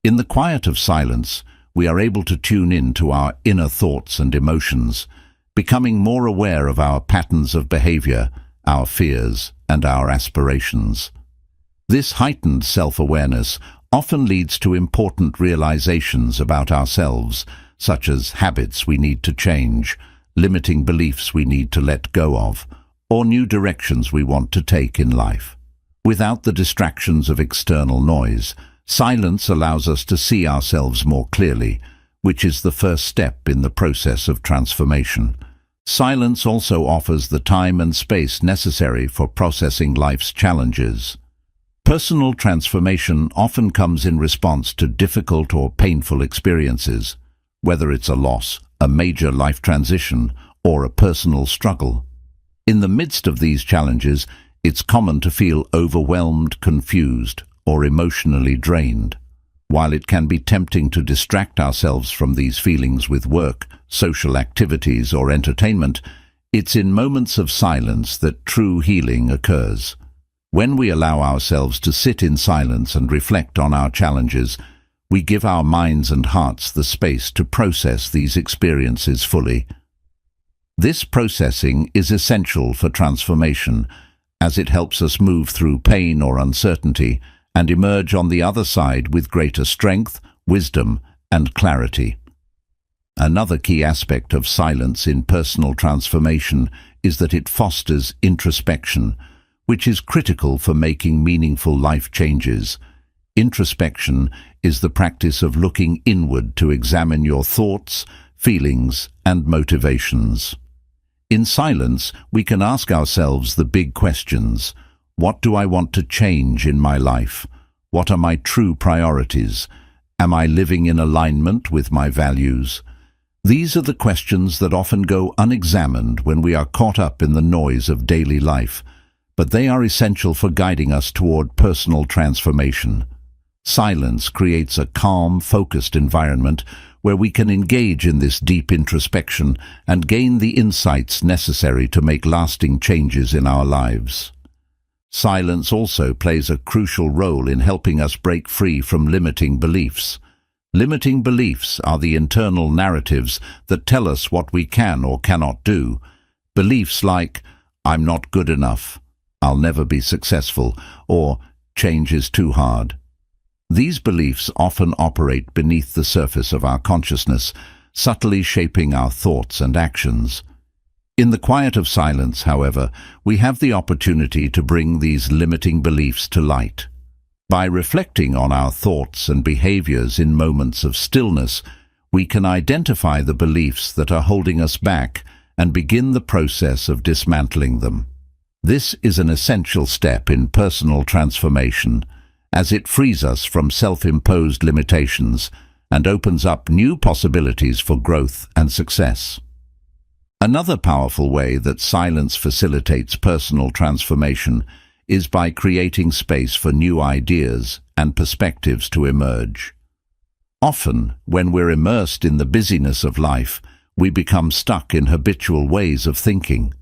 In the quiet of silence, we are able to tune in to our inner thoughts and emotions, becoming more aware of our patterns of behavior, our fears, and our aspirations. This heightened self-awareness often leads to important realizations about ourselves, such as habits we need to change, limiting beliefs we need to let go of, or new directions we want to take in life. Without the distractions of external noise, silence allows us to see ourselves more clearly, which is the first step in the process of transformation. Silence also offers the time and space necessary for processing life's challenges. Personal transformation often comes in response to difficult or painful experiences, whether it's a loss, a major life transition, or a personal struggle. In the midst of these challenges, it's common to feel overwhelmed, confused, or emotionally drained. While it can be tempting to distract ourselves from these feelings with work, social activities, or entertainment, it's in moments of silence that true healing occurs. When we allow ourselves to sit in silence and reflect on our challenges, we give our minds and hearts the space to process these experiences fully. This processing is essential for transformation, as it helps us move through pain or uncertainty and emerge on the other side with greater strength, wisdom, and clarity. Another key aspect of silence in personal transformation is that it fosters introspection, which is critical for making meaningful life changes. Introspection is the practice of looking inward to examine your thoughts, feelings, and motivations. In silence, we can ask ourselves the big questions. What do I want to change in my life? What are my true priorities? Am I living in alignment with my values? These are the questions that often go unexamined when we are caught up in the noise of daily life, but they are essential for guiding us toward personal transformation. Silence creates a calm, focused environment where we can engage in this deep introspection and gain the insights necessary to make lasting changes in our lives. Silence also plays a crucial role in helping us break free from limiting beliefs. Limiting beliefs are the internal narratives that tell us what we can or cannot do. Beliefs like, "I'm not good enough," "I'll never be successful," or "change is too hard." These beliefs often operate beneath the surface of our consciousness, subtly shaping our thoughts and actions. In the quiet of silence, however, we have the opportunity to bring these limiting beliefs to light. By reflecting on our thoughts and behaviors in moments of stillness, we can identify the beliefs that are holding us back and begin the process of dismantling them. This is an essential step in personal transformation, as it frees us from self-imposed limitations and opens up new possibilities for growth and success. Another powerful way that silence facilitates personal transformation is by creating space for new ideas and perspectives to emerge. Often, when we're immersed in the busyness of life, we become stuck in habitual ways of thinking.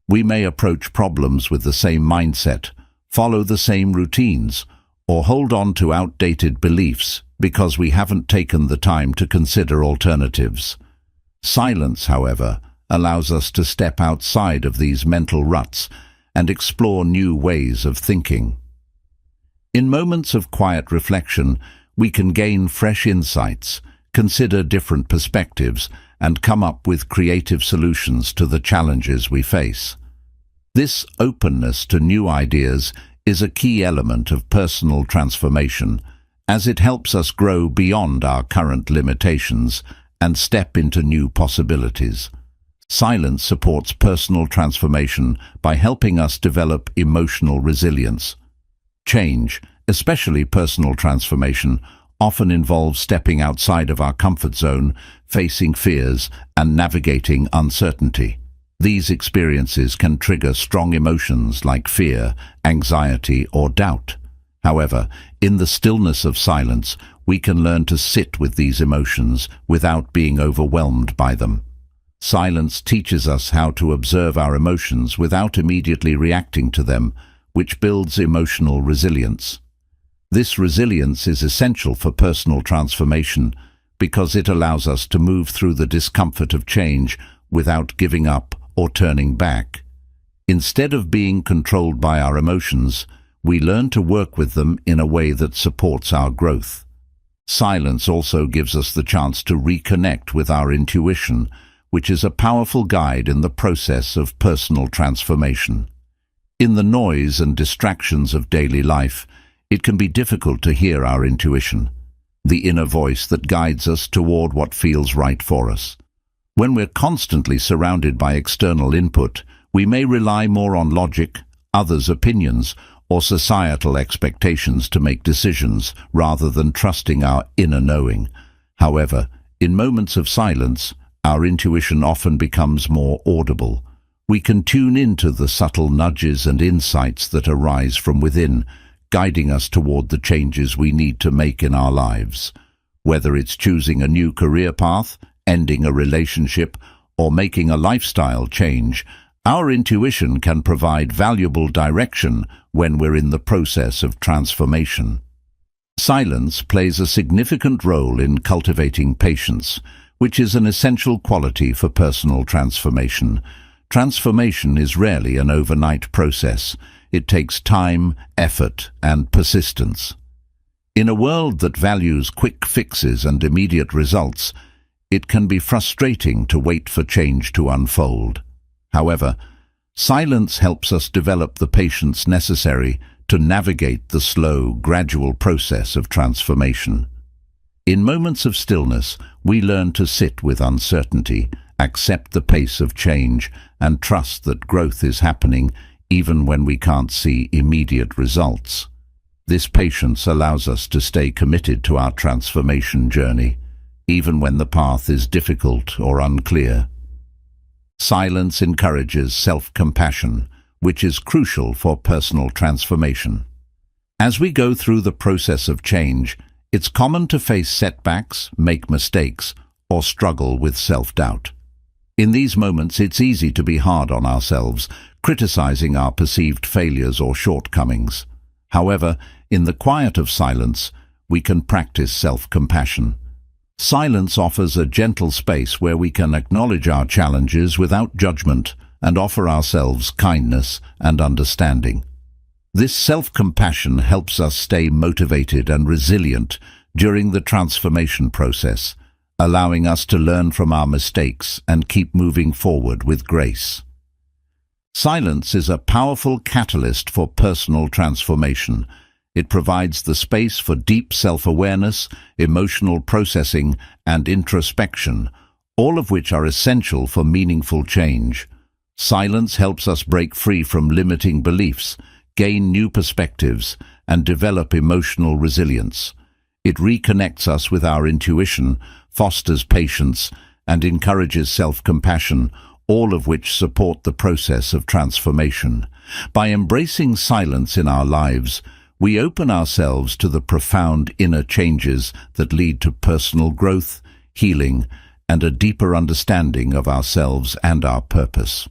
We may approach problems with the same mindset, follow the same routines, or hold on to outdated beliefs because we haven't taken the time to consider alternatives. Silence, however, allows us to step outside of these mental ruts and explore new ways of thinking. In moments of quiet reflection, we can gain fresh insights, consider different perspectives, and come up with creative solutions to the challenges we face. This openness to new ideas is a key element of personal transformation, as it helps us grow beyond our current limitations and step into new possibilities. Silence supports personal transformation by helping us develop emotional resilience. Change, especially personal transformation, often involves stepping outside of our comfort zone, facing fears, and navigating uncertainty. These experiences can trigger strong emotions like fear, anxiety, or doubt. However, in the stillness of silence, we can learn to sit with these emotions without being overwhelmed by them. Silence teaches us how to observe our emotions without immediately reacting to them, which builds emotional resilience. This resilience is essential for personal transformation because it allows us to move through the discomfort of change without giving up or turning back. Instead of being controlled by our emotions, we learn to work with them in a way that supports our growth. Silence also gives us the chance to reconnect with our intuition, which is a powerful guide in the process of personal transformation. In the noise and distractions of daily life, it can be difficult to hear our intuition, the inner voice that guides us toward what feels right for us. When we're constantly surrounded by external input, we may rely more on logic, others' opinions, or societal expectations to make decisions rather than trusting our inner knowing. However, in moments of silence, our intuition often becomes more audible. We can tune into the subtle nudges and insights that arise from within, guiding us toward the changes we need to make in our lives. Whether it's choosing a new career path, ending a relationship, or making a lifestyle change, our intuition can provide valuable direction when we're in the process of transformation. Silence plays a significant role in cultivating patience, which is an essential quality for personal transformation. Transformation is rarely an overnight process. It takes time, effort, and persistence. In a world that values quick fixes and immediate results, it can be frustrating to wait for change to unfold. However, silence helps us develop the patience necessary to navigate the slow, gradual process of transformation. In moments of stillness, we learn to sit with uncertainty, accept the pace of change, and trust that growth is happening even when we can't see immediate results. This patience allows us to stay committed to our transformation journey, even when the path is difficult or unclear. Silence encourages self-compassion, which is crucial for personal transformation. As we go through the process of change, it's common to face setbacks, make mistakes, or struggle with self-doubt. In these moments, it's easy to be hard on ourselves, criticizing our perceived failures or shortcomings. However, in the quiet of silence, we can practice self-compassion. Silence offers a gentle space where we can acknowledge our challenges without judgment and offer ourselves kindness and understanding. This self-compassion helps us stay motivated and resilient during the transformation process, allowing us to learn from our mistakes and keep moving forward with grace. Silence is a powerful catalyst for personal transformation. It provides the space for deep self-awareness, emotional processing, and introspection, all of which are essential for meaningful change. Silence helps us break free from limiting beliefs, gain new perspectives, and develop emotional resilience. It reconnects us with our intuition, fosters patience, and encourages self-compassion, all of which support the process of transformation. By embracing silence in our lives, we open ourselves to the profound inner changes that lead to personal growth, healing, and a deeper understanding of ourselves and our purpose.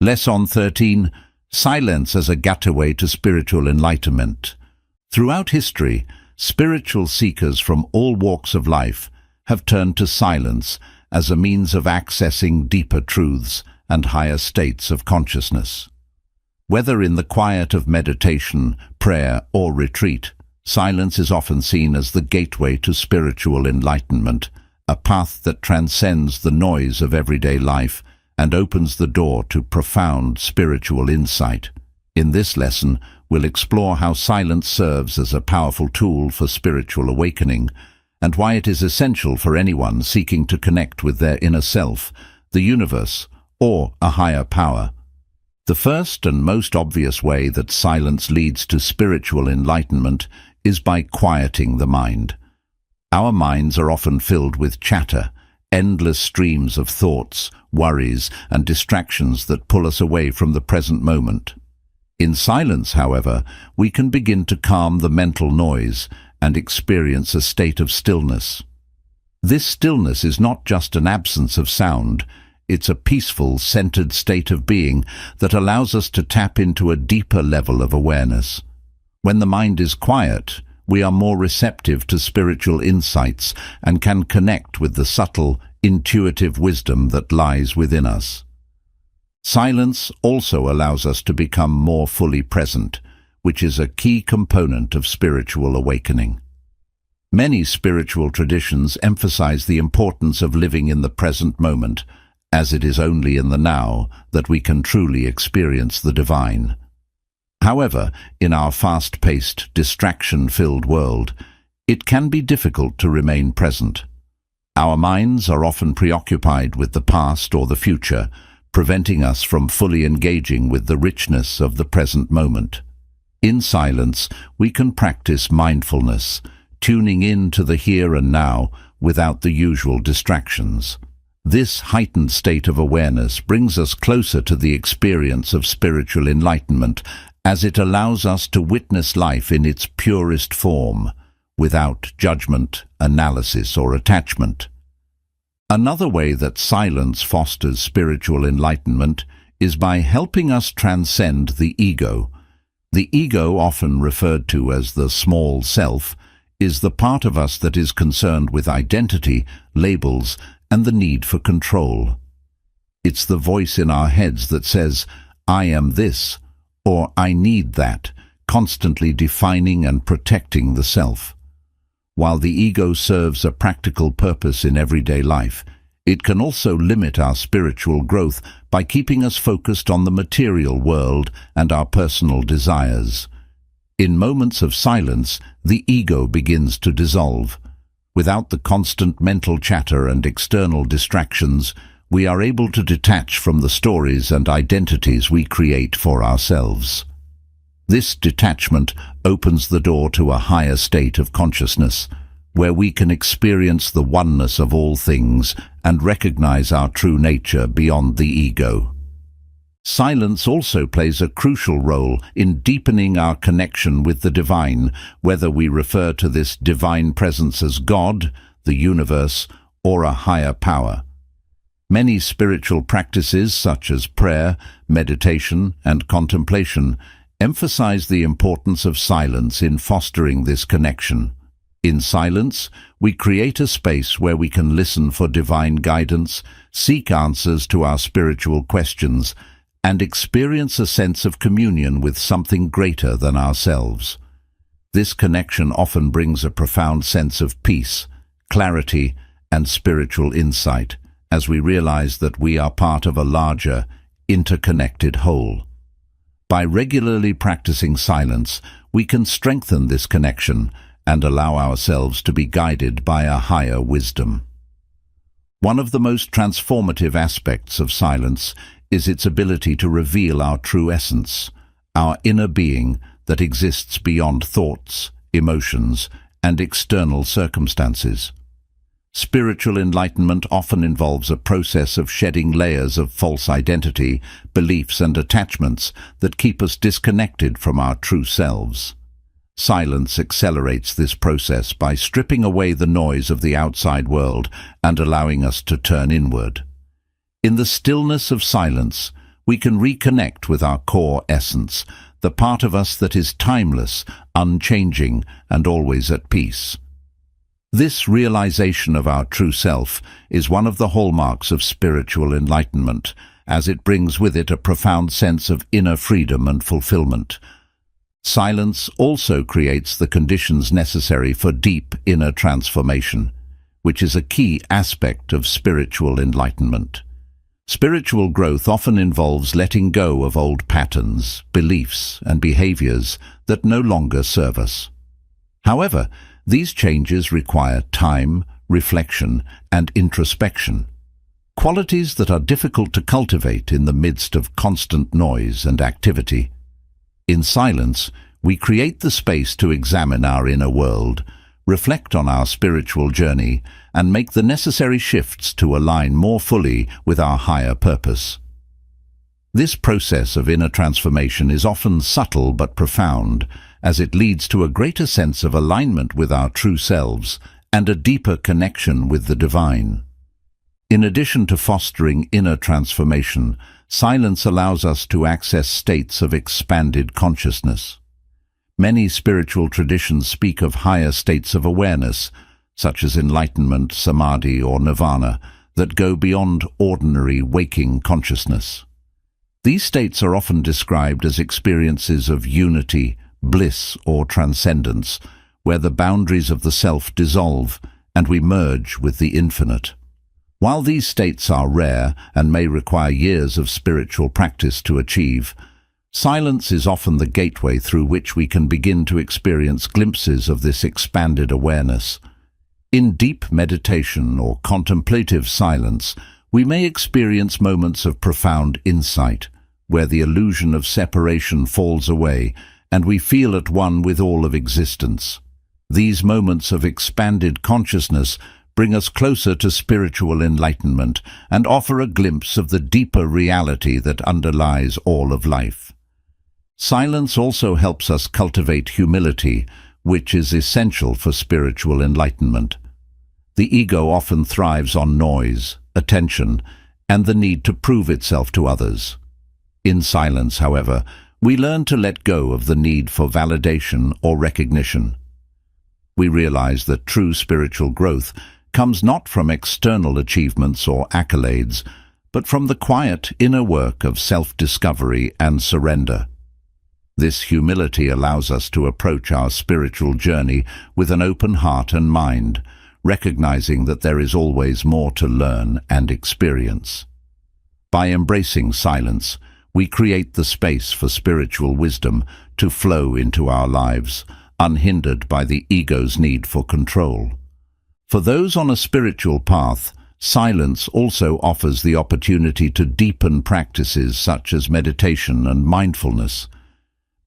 Lesson 13. Silence as a gateway to spiritual enlightenment. Throughout history, spiritual seekers from all walks of life have turned to silence as a means of accessing deeper truths and higher states of consciousness. Whether in the quiet of meditation, prayer, or retreat, silence is often seen as the gateway to spiritual enlightenment, a path that transcends the noise of everyday life and opens the door to profound spiritual insight. In this lesson, we'll explore how silence serves as a powerful tool for spiritual awakening, and why it is essential for anyone seeking to connect with their inner self, the universe, or a higher power. The first and most obvious way that silence leads to spiritual enlightenment is by quieting the mind. Our minds are often filled with chatter, endless streams of thoughts, worries, and distractions that pull us away from the present moment. In silence, however, we can begin to calm the mental noise and experience a state of stillness. This stillness is not just an absence of sound, it's a peaceful, centered state of being that allows us to tap into a deeper level of awareness. When the mind is quiet, we are more receptive to spiritual insights and can connect with the subtle, intuitive wisdom that lies within us. Silence also allows us to become more fully present, which is a key component of spiritual awakening. Many spiritual traditions emphasize the importance of living in the present moment, as it is only in the now that we can truly experience the divine. However, in our fast-paced, distraction-filled world, it can be difficult to remain present. Our minds are often preoccupied with the past or the future, preventing us from fully engaging with the richness of the present moment. In silence, we can practice mindfulness, tuning in to the here and now without the usual distractions. This heightened state of awareness brings us closer to the experience of spiritual enlightenment, as it allows us to witness life in its purest form, without judgment, analysis, or attachment. Another way that silence fosters spiritual enlightenment is by helping us transcend the ego. The ego, often referred to as the small self, is the part of us that is concerned with identity, labels, and the need for control. It's the voice in our heads that says, "I am this," or "I need that," constantly defining and protecting the self. While the ego serves a practical purpose in everyday life, it can also limit our spiritual growth by keeping us focused on the material world and our personal desires. In moments of silence, the ego begins to dissolve. Without the constant mental chatter and external distractions, we are able to detach from the stories and identities we create for ourselves. This detachment opens the door to a higher state of consciousness, where we can experience the oneness of all things and recognize our true nature beyond the ego. Silence also plays a crucial role in deepening our connection with the divine, whether we refer to this divine presence as God, the universe, or a higher power. Many spiritual practices, such as prayer, meditation, and contemplation, emphasize the importance of silence in fostering this connection. In silence, we create a space where we can listen for divine guidance, seek answers to our spiritual questions, and experience a sense of communion with something greater than ourselves. This connection often brings a profound sense of peace, clarity, and spiritual insight, as we realize that we are part of a larger, interconnected whole. By regularly practicing silence, we can strengthen this connection and allow ourselves to be guided by a higher wisdom. One of the most transformative aspects of silence is its ability to reveal our true essence, our inner being that exists beyond thoughts, emotions, and external circumstances. Spiritual enlightenment often involves a process of shedding layers of false identity, beliefs, and attachments that keep us disconnected from our true selves. Silence accelerates this process by stripping away the noise of the outside world and allowing us to turn inward. In the stillness of silence, we can reconnect with our core essence, the part of us that is timeless, unchanging, and always at peace. This realization of our true self is one of the hallmarks of spiritual enlightenment, as it brings with it a profound sense of inner freedom and fulfillment. Silence also creates the conditions necessary for deep inner transformation, which is a key aspect of spiritual enlightenment. Spiritual growth often involves letting go of old patterns, beliefs, and behaviors that no longer serve us. However, these changes require time, reflection, and introspection, qualities that are difficult to cultivate in the midst of constant noise and activity. In silence, we create the space to examine our inner world, reflect on our spiritual journey, and make the necessary shifts to align more fully with our higher purpose. This process of inner transformation is often subtle but profound, as it leads to a greater sense of alignment with our true selves and a deeper connection with the divine. In addition to fostering inner transformation, silence allows us to access states of expanded consciousness. Many spiritual traditions speak of higher states of awareness, such as enlightenment, samadhi, or nirvana, that go beyond ordinary waking consciousness. These states are often described as experiences of unity, bliss, or transcendence, where the boundaries of the self dissolve and we merge with the infinite. While these states are rare and may require years of spiritual practice to achieve, Silence is often the gateway through which we can begin to experience glimpses of this expanded awareness. In deep meditation or contemplative silence, we may experience moments of profound insight, where the illusion of separation falls away and we feel at one with all of existence. These moments of expanded consciousness bring us closer to spiritual enlightenment and offer a glimpse of the deeper reality that underlies all of life. Silence also helps us cultivate humility, which is essential for spiritual enlightenment. The ego often thrives on noise, attention, and the need to prove itself to others. In silence, however, we learn to let go of the need for validation or recognition. We realize that true spiritual growth comes not from external achievements or accolades, but from the quiet inner work of self-discovery and surrender. This humility allows us to approach our spiritual journey with an open heart and mind, recognizing that there is always more to learn and experience. By embracing silence, we create the space for spiritual wisdom to flow into our lives, unhindered by the ego's need for control. For those on a spiritual path, silence also offers the opportunity to deepen practices such as meditation and mindfulness.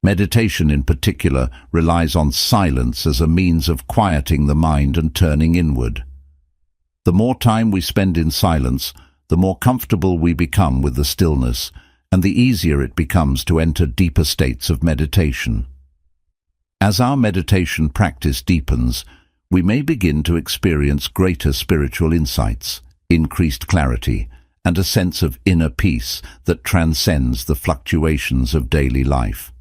Meditation in particular relies on silence as a means of quieting the mind and turning inward. The more time we spend in silence, the more comfortable we become with the stillness, and the easier it becomes to enter deeper states of meditation. As our meditation practice deepens, we may begin to experience greater spiritual insights, increased clarity, and a sense of inner peace that transcends the fluctuations of daily life.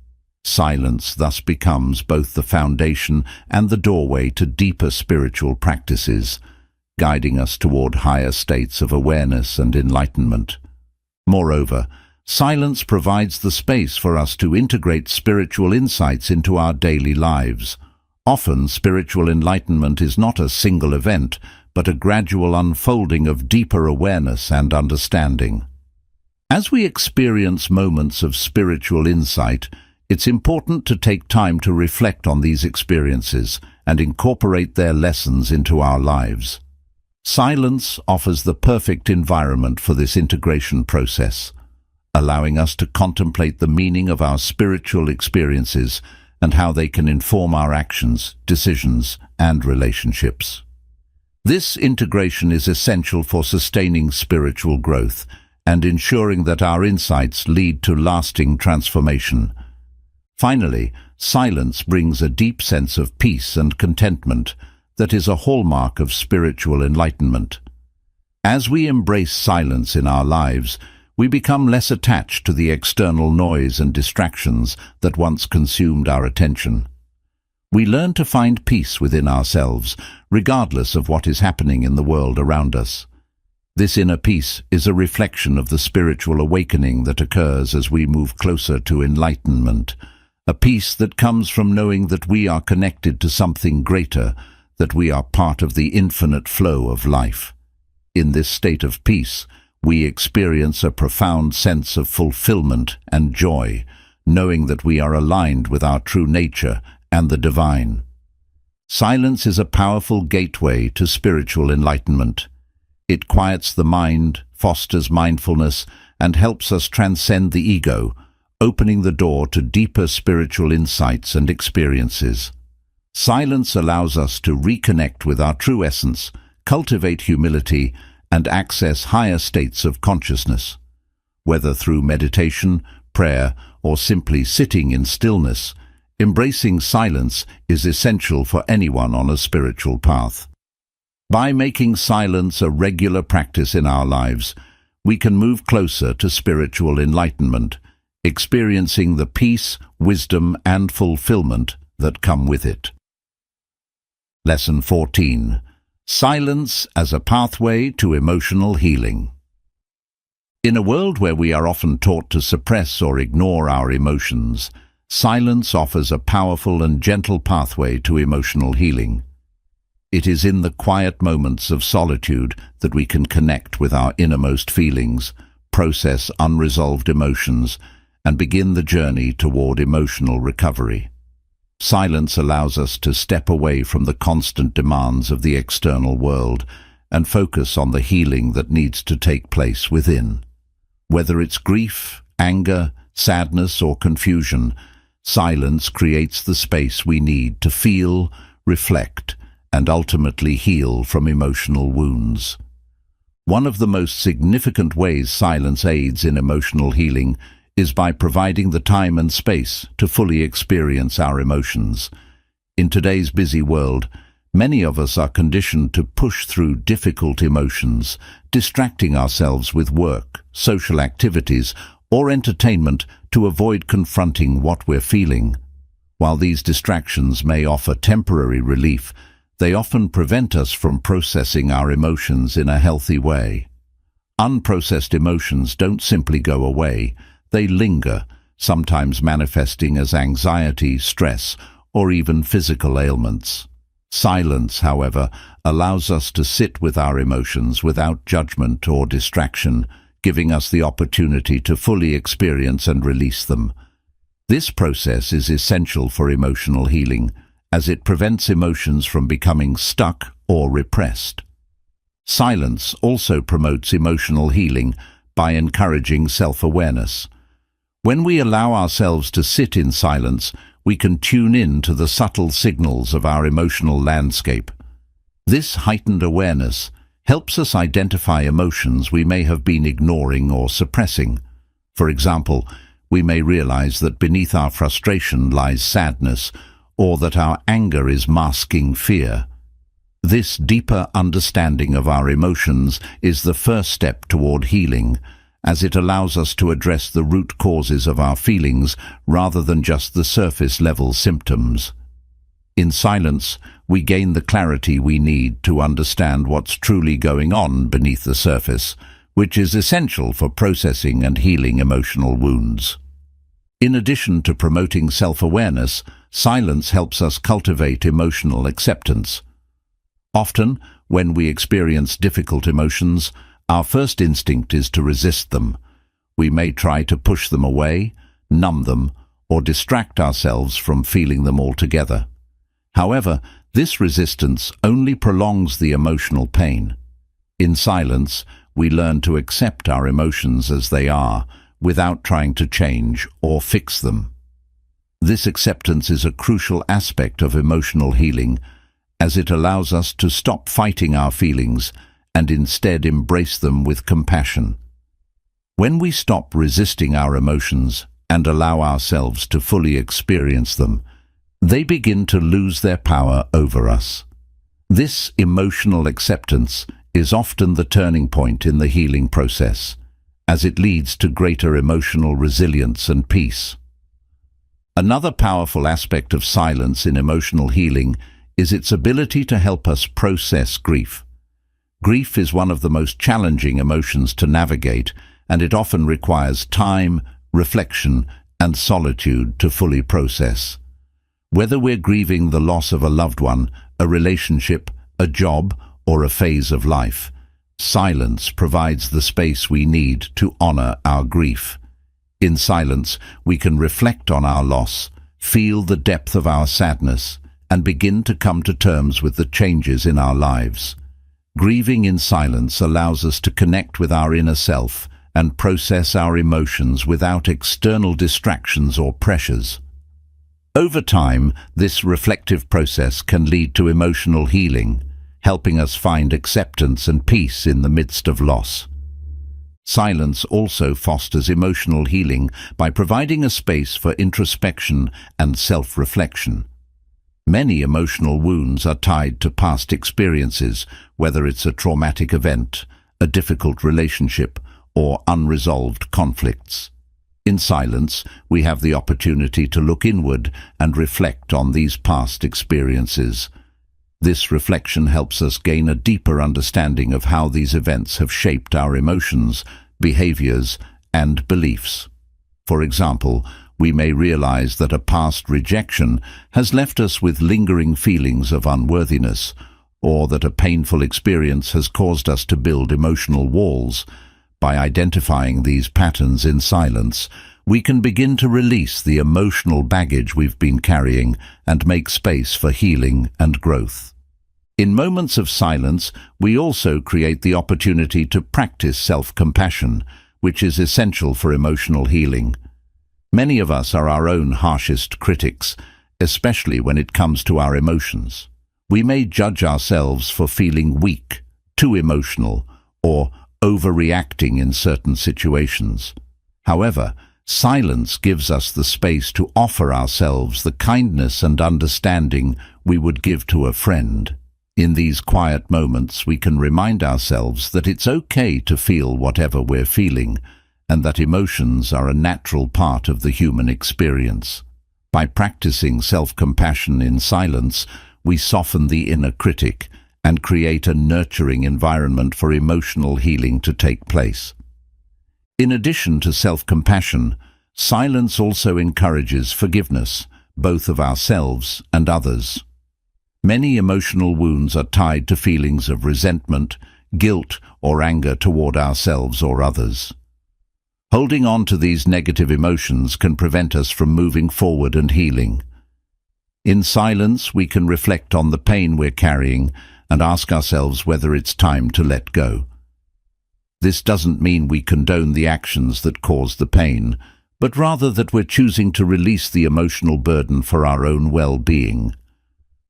Silence thus becomes both the foundation and the doorway to deeper spiritual practices, guiding us toward higher states of awareness and enlightenment. Moreover, silence provides the space for us to integrate spiritual insights into our daily lives. Often, spiritual enlightenment is not a single event, but a gradual unfolding of deeper awareness and understanding. As we experience moments of spiritual insight, it's important to take time to reflect on these experiences and incorporate their lessons into our lives. Silence offers the perfect environment for this integration process, allowing us to contemplate the meaning of our spiritual experiences and how they can inform our actions, decisions, and relationships. This integration is essential for sustaining spiritual growth and ensuring that our insights lead to lasting transformation. Finally, silence brings a deep sense of peace and contentment that is a hallmark of spiritual enlightenment. As we embrace silence in our lives, we become less attached to the external noise and distractions that once consumed our attention. We learn to find peace within ourselves, regardless of what is happening in the world around us. This inner peace is a reflection of the spiritual awakening that occurs as we move closer to enlightenment, a peace that comes from knowing that we are connected to something greater, that we are part of the infinite flow of life. In this state of peace, we experience a profound sense of fulfillment and joy, knowing that we are aligned with our true nature and the divine. Silence is a powerful gateway to spiritual enlightenment. It quiets the mind, fosters mindfulness, and helps us transcend the ego, opening the door to deeper spiritual insights and experiences. Silence allows us to reconnect with our true essence, cultivate humility, and access higher states of consciousness. Whether through meditation, prayer, or simply sitting in stillness, embracing silence is essential for anyone on a spiritual path. By making silence a regular practice in our lives, we can move closer to spiritual enlightenment, experiencing the peace, wisdom, and fulfillment that come with it. Lesson 14. Silence as a pathway to emotional healing. In a world where we are often taught to suppress or ignore our emotions, silence offers a powerful and gentle pathway to emotional healing. It is in the quiet moments of solitude that we can connect with our innermost feelings, process unresolved emotions, and begin the journey toward emotional recovery. Silence allows us to step away from the constant demands of the external world and focus on the healing that needs to take place within. Whether it's grief, anger, sadness, or confusion, silence creates the space we need to feel, reflect, and ultimately heal from emotional wounds. One of the most significant ways silence aids in emotional healing is by providing the time and space to fully experience our emotions. In today's busy world, many of us are conditioned to push through difficult emotions, distracting ourselves with work, social activities, or entertainment to avoid confronting what we're feeling. While these distractions may offer temporary relief, they often prevent us from processing our emotions in a healthy way. Unprocessed emotions don't simply go away, they linger, sometimes manifesting as anxiety, stress, or even physical ailments. Silence, however, allows us to sit with our emotions without judgment or distraction, giving us the opportunity to fully experience and release them. This process is essential for emotional healing, as it prevents emotions from becoming stuck or repressed. Silence also promotes emotional healing by encouraging self-awareness. When we allow ourselves to sit in silence, we can tune in to the subtle signals of our emotional landscape. This heightened awareness helps us identify emotions we may have been ignoring or suppressing. For example, we may realize that beneath our frustration lies sadness, or that our anger is masking fear. This deeper understanding of our emotions is the first step toward healing, as it allows us to address the root causes of our feelings rather than just the surface-level symptoms. In silence, we gain the clarity we need to understand what's truly going on beneath the surface, which is essential for processing and healing emotional wounds. In addition to promoting self-awareness, silence helps us cultivate emotional acceptance. Often, when we experience difficult emotions, our first instinct is to resist them. We may try to push them away, numb them, or distract ourselves from feeling them altogether. However, this resistance only prolongs the emotional pain. In silence, we learn to accept our emotions as they are, without trying to change or fix them. This acceptance is a crucial aspect of emotional healing, as it allows us to stop fighting our feelings and instead embrace them with compassion. When we stop resisting our emotions and allow ourselves to fully experience them, they begin to lose their power over us. This emotional acceptance is often the turning point in the healing process, as it leads to greater emotional resilience and peace. Another powerful aspect of silence in emotional healing is its ability to help us process grief. Grief is one of the most challenging emotions to navigate, and it often requires time, reflection, and solitude to fully process. Whether we're grieving the loss of a loved one, a relationship, a job, or a phase of life, silence provides the space we need to honor our grief. In silence, we can reflect on our loss, feel the depth of our sadness, and begin to come to terms with the changes in our lives. Grieving in silence allows us to connect with our inner self and process our emotions without external distractions or pressures. Over time, this reflective process can lead to emotional healing, helping us find acceptance and peace in the midst of loss. Silence also fosters emotional healing by providing a space for introspection and self-reflection. Many emotional wounds are tied to past experiences, whether it's a traumatic event, a difficult relationship, or unresolved conflicts. In silence, we have the opportunity to look inward and reflect on these past experiences. This reflection helps us gain a deeper understanding of how these events have shaped our emotions, behaviors, and beliefs. For example, we may realize that a past rejection has left us with lingering feelings of unworthiness, or that a painful experience has caused us to build emotional walls. By identifying these patterns in silence, we can begin to release the emotional baggage we've been carrying and make space for healing and growth. In moments of silence, we also create the opportunity to practice self-compassion, which is essential for emotional healing. Many of us are our own harshest critics, especially when it comes to our emotions. We may judge ourselves for feeling weak, too emotional, or overreacting in certain situations. However, silence gives us the space to offer ourselves the kindness and understanding we would give to a friend. In these quiet moments, we can remind ourselves that it's okay to feel whatever we're feeling, and that emotions are a natural part of the human experience. By practicing self-compassion in silence, we soften the inner critic and create a nurturing environment for emotional healing to take place. In addition to self-compassion, silence also encourages forgiveness, both of ourselves and others. Many emotional wounds are tied to feelings of resentment, guilt, or anger toward ourselves or others. Holding on to these negative emotions can prevent us from moving forward and healing. In silence, we can reflect on the pain we're carrying and ask ourselves whether it's time to let go. This doesn't mean we condone the actions that cause the pain, but rather that we're choosing to release the emotional burden for our own well-being.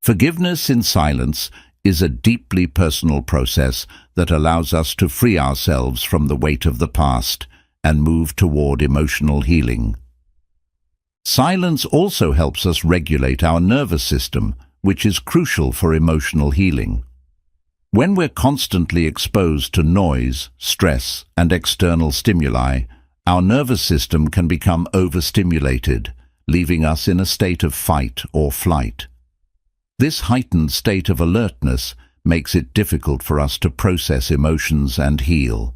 Forgiveness in silence is a deeply personal process that allows us to free ourselves from the weight of the past and move toward emotional healing. Silence also helps us regulate our nervous system, which is crucial for emotional healing. When we're constantly exposed to noise, stress, and external stimuli, our nervous system can become overstimulated, leaving us in a state of fight or flight. This heightened state of alertness makes it difficult for us to process emotions and heal.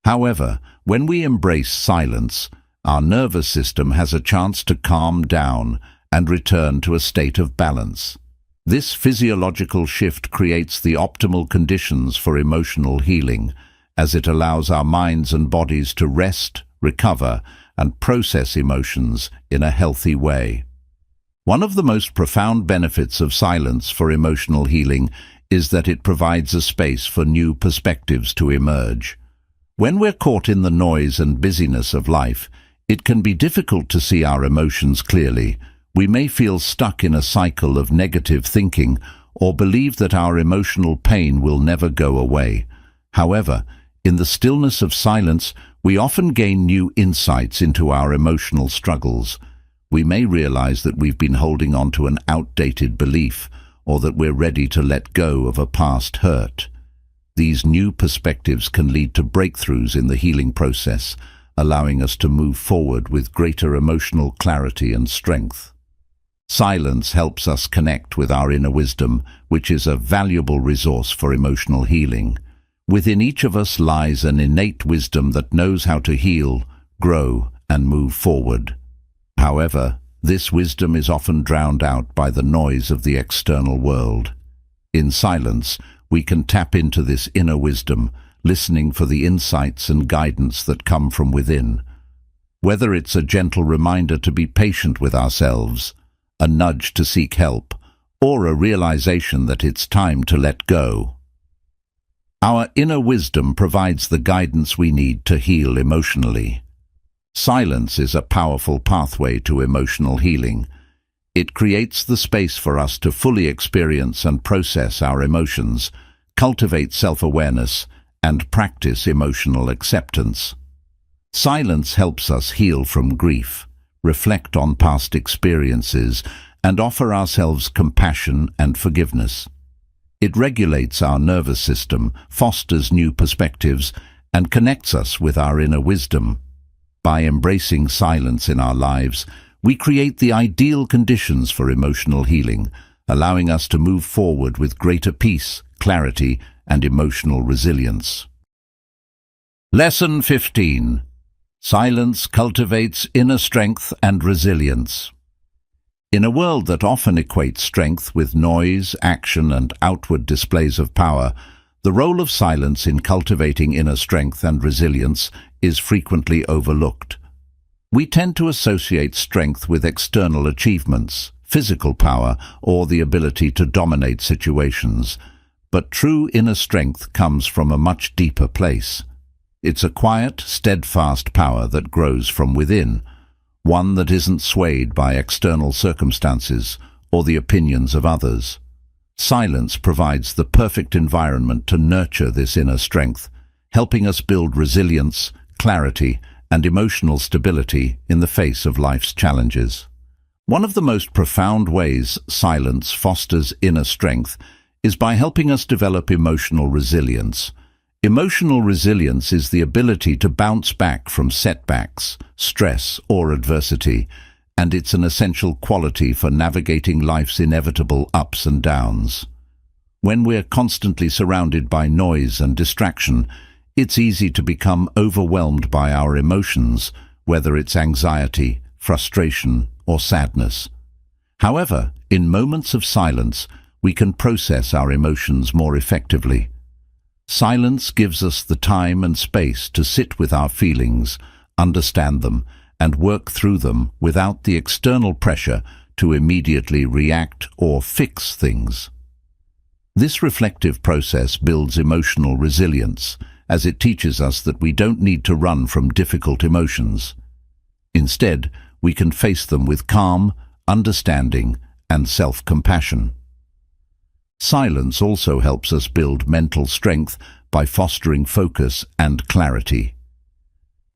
However, when we embrace silence, our nervous system has a chance to calm down and return to a state of balance. This physiological shift creates the optimal conditions for emotional healing, as it allows our minds and bodies to rest, recover, and process emotions in a healthy way. One of the most profound benefits of silence for emotional healing is that it provides a space for new perspectives to emerge. When we're caught in the noise and busyness of life, it can be difficult to see our emotions clearly. We may feel stuck in a cycle of negative thinking or believe that our emotional pain will never go away. However, in the stillness of silence, we often gain new insights into our emotional struggles. We may realize that we've been holding on to an outdated belief, or that we're ready to let go of a past hurt. These new perspectives can lead to breakthroughs in the healing process, allowing us to move forward with greater emotional clarity and strength. Silence helps us connect with our inner wisdom, which is a valuable resource for emotional healing. Within each of us lies an innate wisdom that knows how to heal, grow, and move forward. However, this wisdom is often drowned out by the noise of the external world. In silence, we can tap into this inner wisdom, listening for the insights and guidance that come from within. Whether it's a gentle reminder to be patient with ourselves, a nudge to seek help, or a realization that it's time to let go. Our inner wisdom provides the guidance we need to heal emotionally. Silence is a powerful pathway to emotional healing. It creates the space for us to fully experience and process our emotions, cultivate self-awareness, and practice emotional acceptance. Silence helps us heal from grief, reflect on past experiences, and offer ourselves compassion and forgiveness. It regulates our nervous system, fosters new perspectives, and connects us with our inner wisdom. By embracing silence in our lives, we create the ideal conditions for emotional healing, allowing us to move forward with greater peace, clarity, and emotional resilience. Lesson 15. Silence cultivates inner strength and resilience. In a world that often equates strength with noise, action, and outward displays of power, the role of silence in cultivating inner strength and resilience is frequently overlooked. We tend to associate strength with external achievements, physical power, or the ability to dominate situations. But true inner strength comes from a much deeper place. It's a quiet, steadfast power that grows from within, one that isn't swayed by external circumstances or the opinions of others. Silence provides the perfect environment to nurture this inner strength, helping us build resilience, clarity, and emotional stability in the face of life's challenges. One of the most profound ways silence fosters inner strength is by helping us develop emotional resilience. Emotional resilience is the ability to bounce back from setbacks, stress, or adversity, and it's an essential quality for navigating life's inevitable ups and downs. When we're constantly surrounded by noise and distraction, it's easy to become overwhelmed by our emotions, whether it's anxiety, frustration, or sadness. However, in moments of silence, we can process our emotions more effectively. Silence gives us the time and space to sit with our feelings, understand them, and work through them without the external pressure to immediately react or fix things. This reflective process builds emotional resilience, as it teaches us that we don't need to run from difficult emotions. Instead, we can face them with calm, understanding, and self-compassion. Silence also helps us build mental strength by fostering focus and clarity.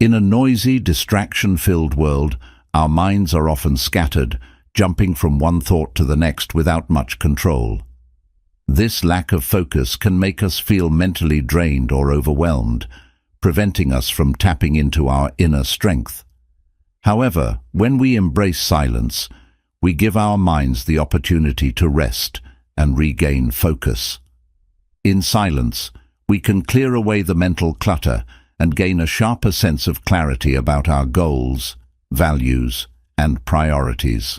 In a noisy, distraction-filled world, our minds are often scattered, jumping from one thought to the next without much control. This lack of focus can make us feel mentally drained or overwhelmed, preventing us from tapping into our inner strength. However, when we embrace silence, we give our minds the opportunity to rest and regain focus. In silence, we can clear away the mental clutter and gain a sharper sense of clarity about our goals, values, and priorities.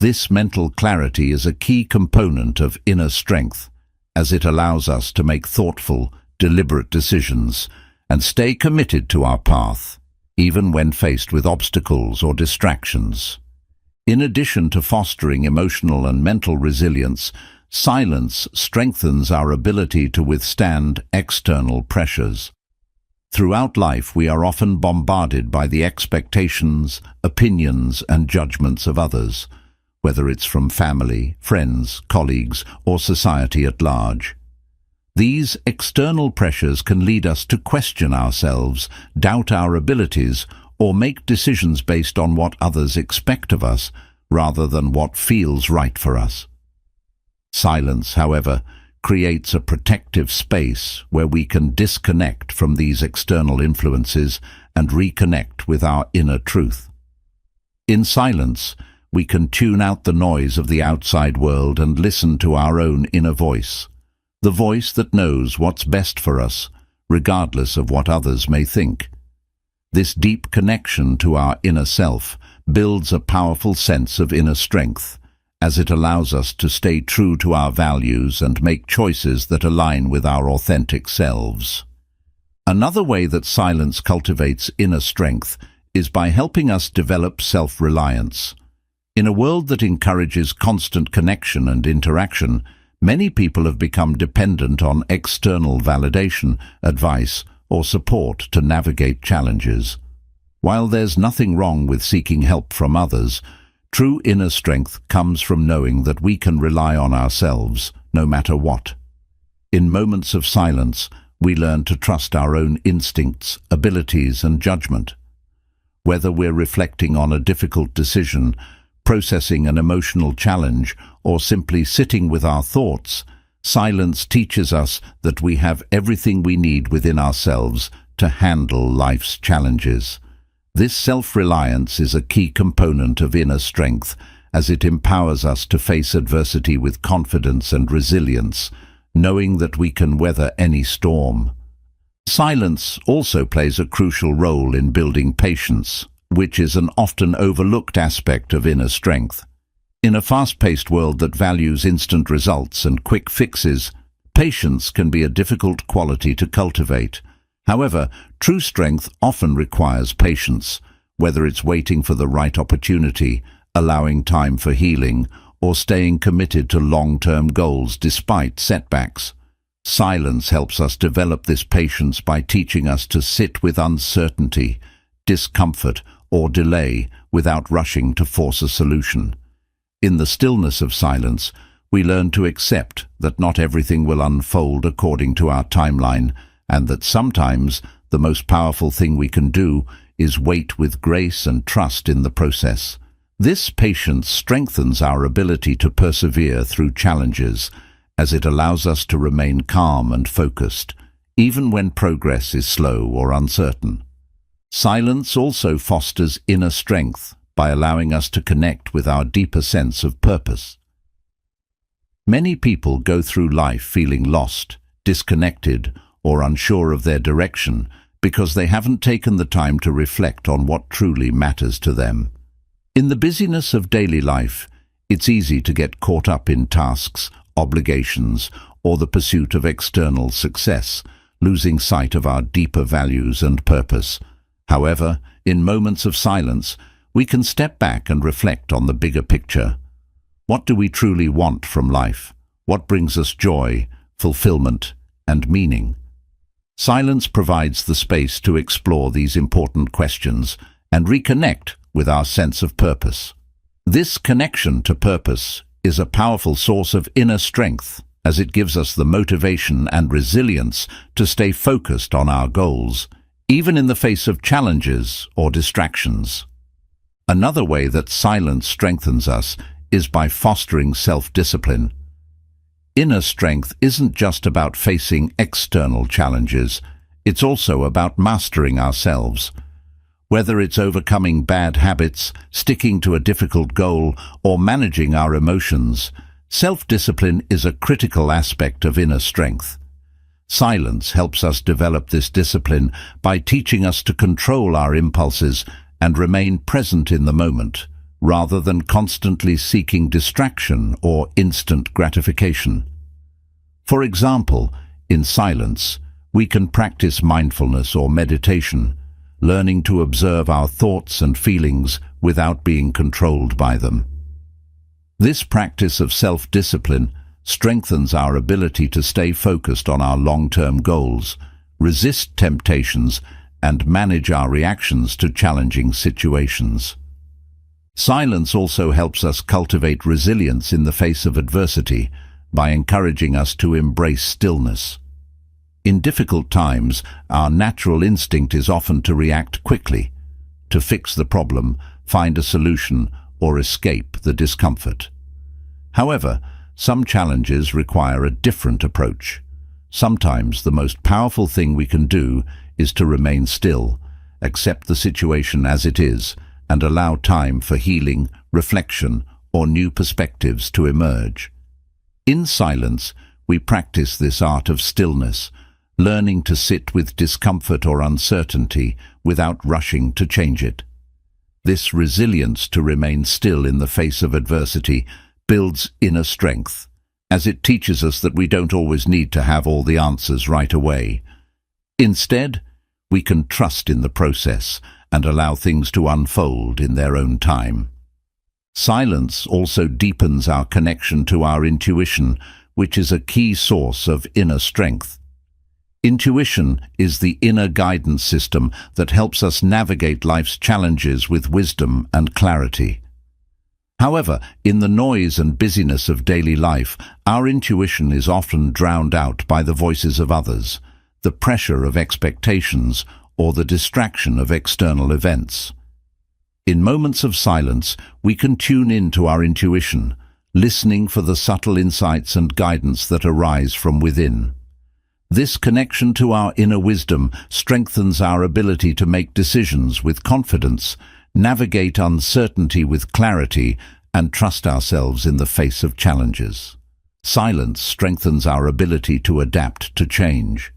This mental clarity is a key component of inner strength, as it allows us to make thoughtful, deliberate decisions and stay committed to our path, even when faced with obstacles or distractions. In addition to fostering emotional and mental resilience, silence strengthens our ability to withstand external pressures. Throughout life, we are often bombarded by the expectations, opinions, and judgments of others, whether it's from family, friends, colleagues, or society at large. These external pressures can lead us to question ourselves, doubt our abilities, or make decisions based on what others expect of us, rather than what feels right for us. Silence, however, creates a protective space where we can disconnect from these external influences and reconnect with our inner truth. In silence, we can tune out the noise of the outside world and listen to our own inner voice, the voice that knows what's best for us, regardless of what others may think. This deep connection to our inner self builds a powerful sense of inner strength, as it allows us to stay true to our values and make choices that align with our authentic selves. Another way that silence cultivates inner strength is by helping us develop self-reliance. In a world that encourages constant connection and interaction, many people have become dependent on external validation, advice, or support to navigate challenges. While there's nothing wrong with seeking help from others, true inner strength comes from knowing that we can rely on ourselves, no matter what. In moments of silence, we learn to trust our own instincts, abilities, and judgment. Whether we're reflecting on a difficult decision, processing an emotional challenge, or simply sitting with our thoughts, silence teaches us that we have everything we need within ourselves to handle life's challenges. This self-reliance is a key component of inner strength, as it empowers us to face adversity with confidence and resilience, knowing that we can weather any storm. Silence also plays a crucial role in building patience, which is an often overlooked aspect of inner strength. In a fast-paced world that values instant results and quick fixes, patience can be a difficult quality to cultivate. However, true strength often requires patience, whether it's waiting for the right opportunity, allowing time for healing, or staying committed to long-term goals despite setbacks. Silence helps us develop this patience by teaching us to sit with uncertainty, discomfort, or delay without rushing to force a solution. In the stillness of silence, we learn to accept that not everything will unfold according to our timeline, and that sometimes the most powerful thing we can do is wait with grace and trust in the process. This patience strengthens our ability to persevere through challenges, as it allows us to remain calm and focused, even when progress is slow or uncertain. Silence also fosters inner strength by allowing us to connect with our deeper sense of purpose. Many people go through life feeling lost, disconnected, or unsure of their direction because they haven't taken the time to reflect on what truly matters to them. In the busyness of daily life, it's easy to get caught up in tasks, obligations, or the pursuit of external success, losing sight of our deeper values and purpose. However, in moments of silence, we can step back and reflect on the bigger picture. What do we truly want from life? What brings us joy, fulfillment, and meaning? Silence provides the space to explore these important questions and reconnect with our sense of purpose. This connection to purpose is a powerful source of inner strength, as it gives us the motivation and resilience to stay focused on our goals, even in the face of challenges or distractions. Another way that silence strengthens us is by fostering self-discipline. Inner strength isn't just about facing external challenges, it's also about mastering ourselves. Whether it's overcoming bad habits, sticking to a difficult goal, or managing our emotions, self-discipline is a critical aspect of inner strength. Silence helps us develop this discipline by teaching us to control our impulses and remain present in the moment, rather than constantly seeking distraction or instant gratification. For example, in silence, we can practice mindfulness or meditation, learning to observe our thoughts and feelings without being controlled by them. This practice of self-discipline strengthens our ability to stay focused on our long-term goals, resist temptations, and manage our reactions to challenging situations. Silence also helps us cultivate resilience in the face of adversity by encouraging us to embrace stillness. In difficult times, our natural instinct is often to react quickly, to fix the problem, find a solution, or escape the discomfort. However, some challenges require a different approach. Sometimes the most powerful thing we can do is to remain still, accept the situation as it is, and allow time for healing, reflection, or new perspectives to emerge. In silence, we practice this art of stillness, learning to sit with discomfort or uncertainty without rushing to change it. This resilience to remain still in the face of adversity builds inner strength, as it teaches us that we don't always need to have all the answers right away. Instead, we can trust in the process and allow things to unfold in their own time. Silence also deepens our connection to our intuition, which is a key source of inner strength. Intuition is the inner guidance system that helps us navigate life's challenges with wisdom and clarity. However, in the noise and busyness of daily life, our intuition is often drowned out by the voices of others, the pressure of expectations, or the distraction of external events. In moments of silence, we can tune in to our intuition, listening for the subtle insights and guidance that arise from within. This connection to our inner wisdom strengthens our ability to make decisions with confidence, navigate uncertainty with clarity, and trust ourselves in the face of challenges. Silence strengthens our ability to adapt to change.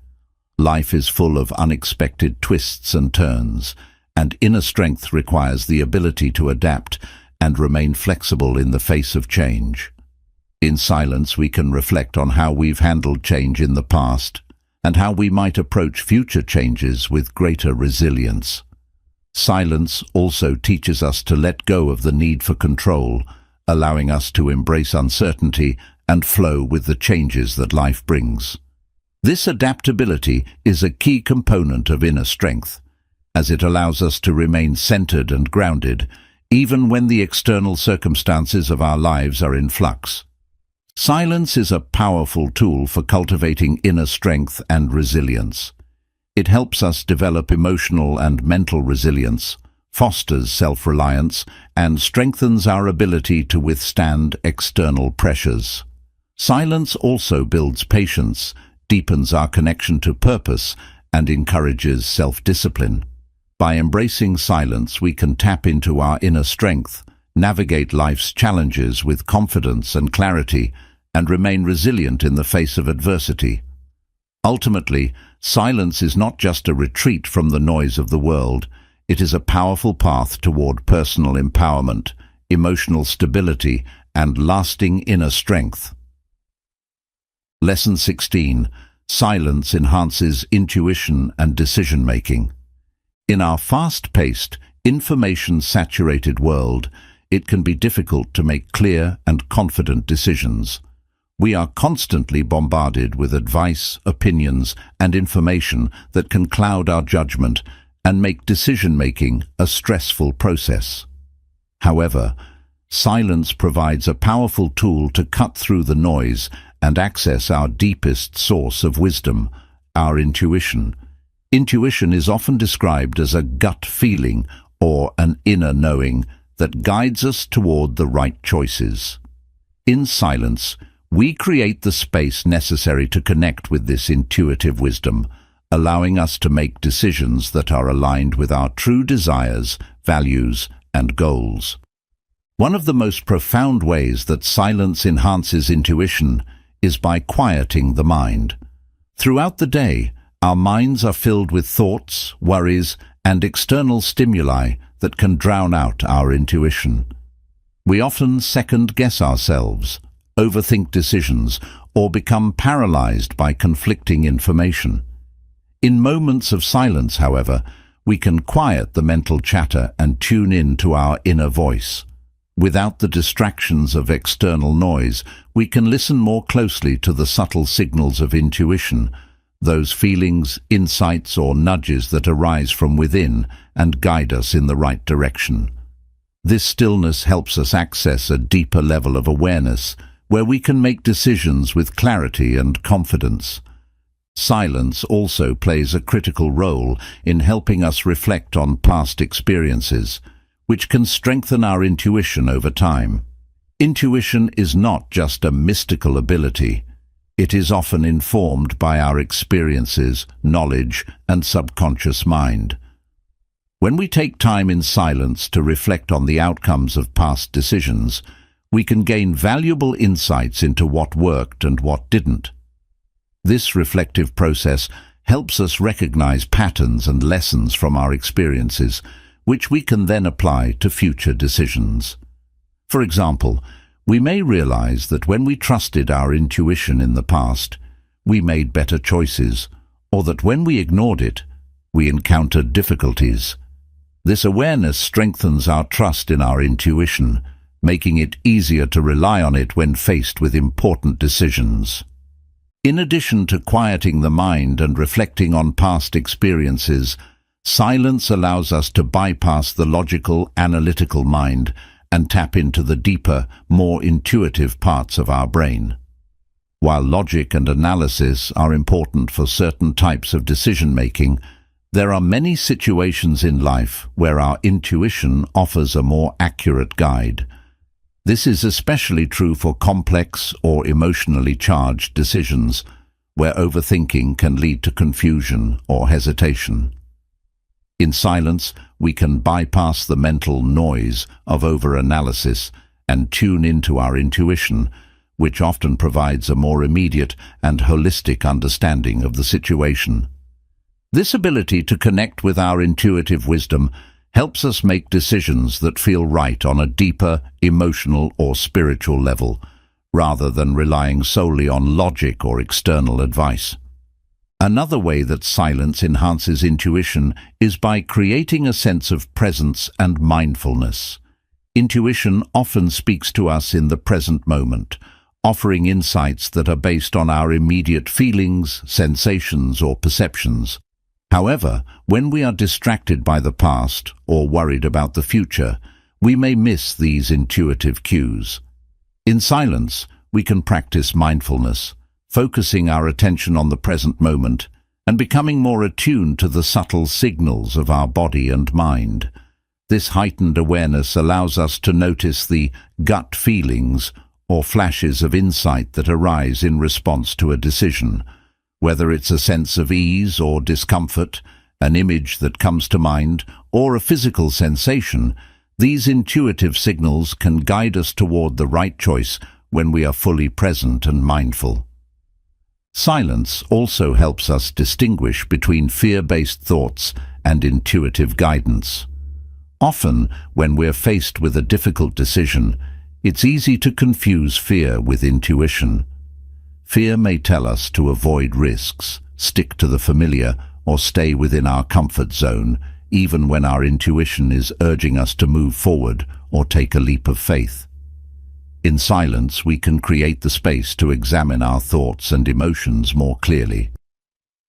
Life is full of unexpected twists and turns, and inner strength requires the ability to adapt and remain flexible in the face of change. In silence, we can reflect on how we've handled change in the past and how we might approach future changes with greater resilience. Silence also teaches us to let go of the need for control, allowing us to embrace uncertainty and flow with the changes that life brings. This adaptability is a key component of inner strength, as it allows us to remain centered and grounded, even when the external circumstances of our lives are in flux. Silence is a powerful tool for cultivating inner strength and resilience. It helps us develop emotional and mental resilience, fosters self-reliance, and strengthens our ability to withstand external pressures. Silence also builds patience, deepens our connection to purpose, and encourages self-discipline. By embracing silence, we can tap into our inner strength, navigate life's challenges with confidence and clarity, and remain resilient in the face of adversity. Ultimately, silence is not just a retreat from the noise of the world. It is a powerful path toward personal empowerment, emotional stability, and lasting inner strength. Lesson 16. Silence enhances intuition and decision-making. In our fast-paced, information-saturated world, it can be difficult to make clear and confident decisions. We are constantly bombarded with advice, opinions, and information that can cloud our judgment and make decision-making a stressful process. However, silence provides a powerful tool to cut through the noise and access our deepest source of wisdom, our intuition. Intuition is often described as a gut feeling or an inner knowing that guides us toward the right choices. In silence, we create the space necessary to connect with this intuitive wisdom, allowing us to make decisions that are aligned with our true desires, values, and goals. One of the most profound ways that silence enhances intuition is by quieting the mind. Throughout the day, our minds are filled with thoughts, worries, and external stimuli that can drown out our intuition. We often second-guess ourselves, overthink decisions, or become paralyzed by conflicting information. In moments of silence, however, we can quiet the mental chatter and tune in to our inner voice. Without the distractions of external noise, we can listen more closely to the subtle signals of intuition, those feelings, insights, or nudges that arise from within and guide us in the right direction. This stillness helps us access a deeper level of awareness, where we can make decisions with clarity and confidence. Silence also plays a critical role in helping us reflect on past experiences, which can strengthen our intuition over time. Intuition is not just a mystical ability. It is often informed by our experiences, knowledge, and subconscious mind. When we take time in silence to reflect on the outcomes of past decisions, we can gain valuable insights into what worked and what didn't. This reflective process helps us recognize patterns and lessons from our experiences, which we can then apply to future decisions. For example, we may realize that when we trusted our intuition in the past, we made better choices, or that when we ignored it, we encountered difficulties. This awareness strengthens our trust in our intuition, making it easier to rely on it when faced with important decisions. In addition to quieting the mind and reflecting on past experiences, silence allows us to bypass the logical, analytical mind and tap into the deeper, more intuitive parts of our brain. While logic and analysis are important for certain types of decision-making, there are many situations in life where our intuition offers a more accurate guide. This is especially true for complex or emotionally charged decisions, where overthinking can lead to confusion or hesitation. In silence, we can bypass the mental noise of overanalysis and tune into our intuition, which often provides a more immediate and holistic understanding of the situation. This ability to connect with our intuitive wisdom helps us make decisions that feel right on a deeper, emotional or spiritual level, rather than relying solely on logic or external advice. Another way that silence enhances intuition is by creating a sense of presence and mindfulness. Intuition often speaks to us in the present moment, offering insights that are based on our immediate feelings, sensations, or perceptions. However, when we are distracted by the past or worried about the future, we may miss these intuitive cues. In silence, we can practice mindfulness, focusing our attention on the present moment and becoming more attuned to the subtle signals of our body and mind. This heightened awareness allows us to notice the gut feelings or flashes of insight that arise in response to a decision. Whether it's a sense of ease or discomfort, an image that comes to mind, or a physical sensation, these intuitive signals can guide us toward the right choice when we are fully present and mindful. Silence also helps us distinguish between fear-based thoughts and intuitive guidance. Often, when we're faced with a difficult decision, it's easy to confuse fear with intuition. Fear may tell us to avoid risks, stick to the familiar, or stay within our comfort zone, even when our intuition is urging us to move forward or take a leap of faith. In silence, we can create the space to examine our thoughts and emotions more clearly.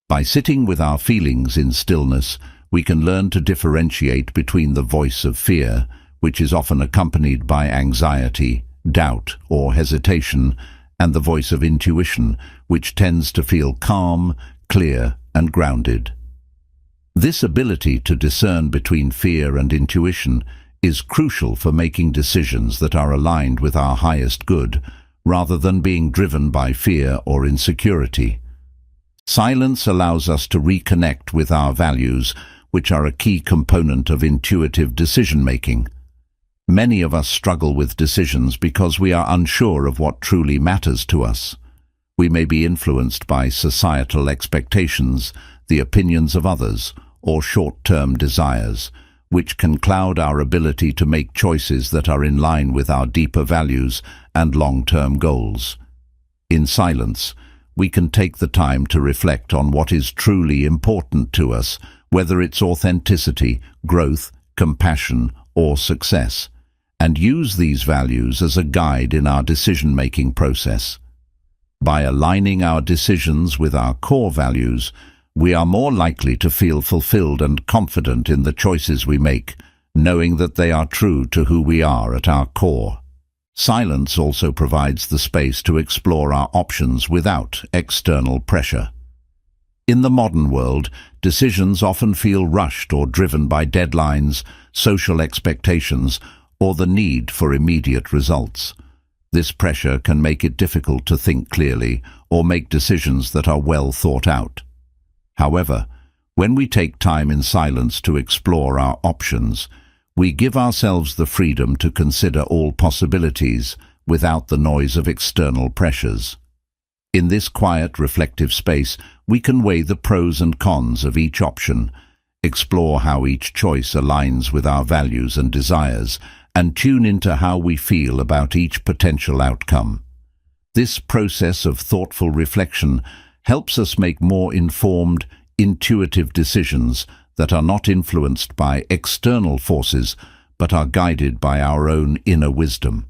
By sitting with our feelings in stillness, we can learn to differentiate between the voice of fear, which is often accompanied by anxiety, doubt, or hesitation, and the voice of intuition, which tends to feel calm, clear, and grounded. This ability to discern between fear and intuition is crucial for making decisions that are aligned with our highest good, rather than being driven by fear or insecurity. Silence allows us to reconnect with our values, which are a key component of intuitive decision-making. Many of us struggle with decisions because we are unsure of what truly matters to us. We may be influenced by societal expectations, the opinions of others, or short-term desires, which can cloud our ability to make choices that are in line with our deeper values and long-term goals. In silence, we can take the time to reflect on what is truly important to us, whether it's authenticity, growth, compassion, or success, and use these values as a guide in our decision-making process. By aligning our decisions with our core values, we are more likely to feel fulfilled and confident in the choices we make, knowing that they are true to who we are at our core. Silence also provides the space to explore our options without external pressure. In the modern world, decisions often feel rushed or driven by deadlines, social expectations, or the need for immediate results. This pressure can make it difficult to think clearly or make decisions that are well thought out. However, when we take time in silence to explore our options, we give ourselves the freedom to consider all possibilities without the noise of external pressures. In this quiet, reflective space, we can weigh the pros and cons of each option, explore how each choice aligns with our values and desires, and tune into how we feel about each potential outcome. This process of thoughtful reflection helps us make more informed, intuitive decisions that are not influenced by external forces but are guided by our own inner wisdom.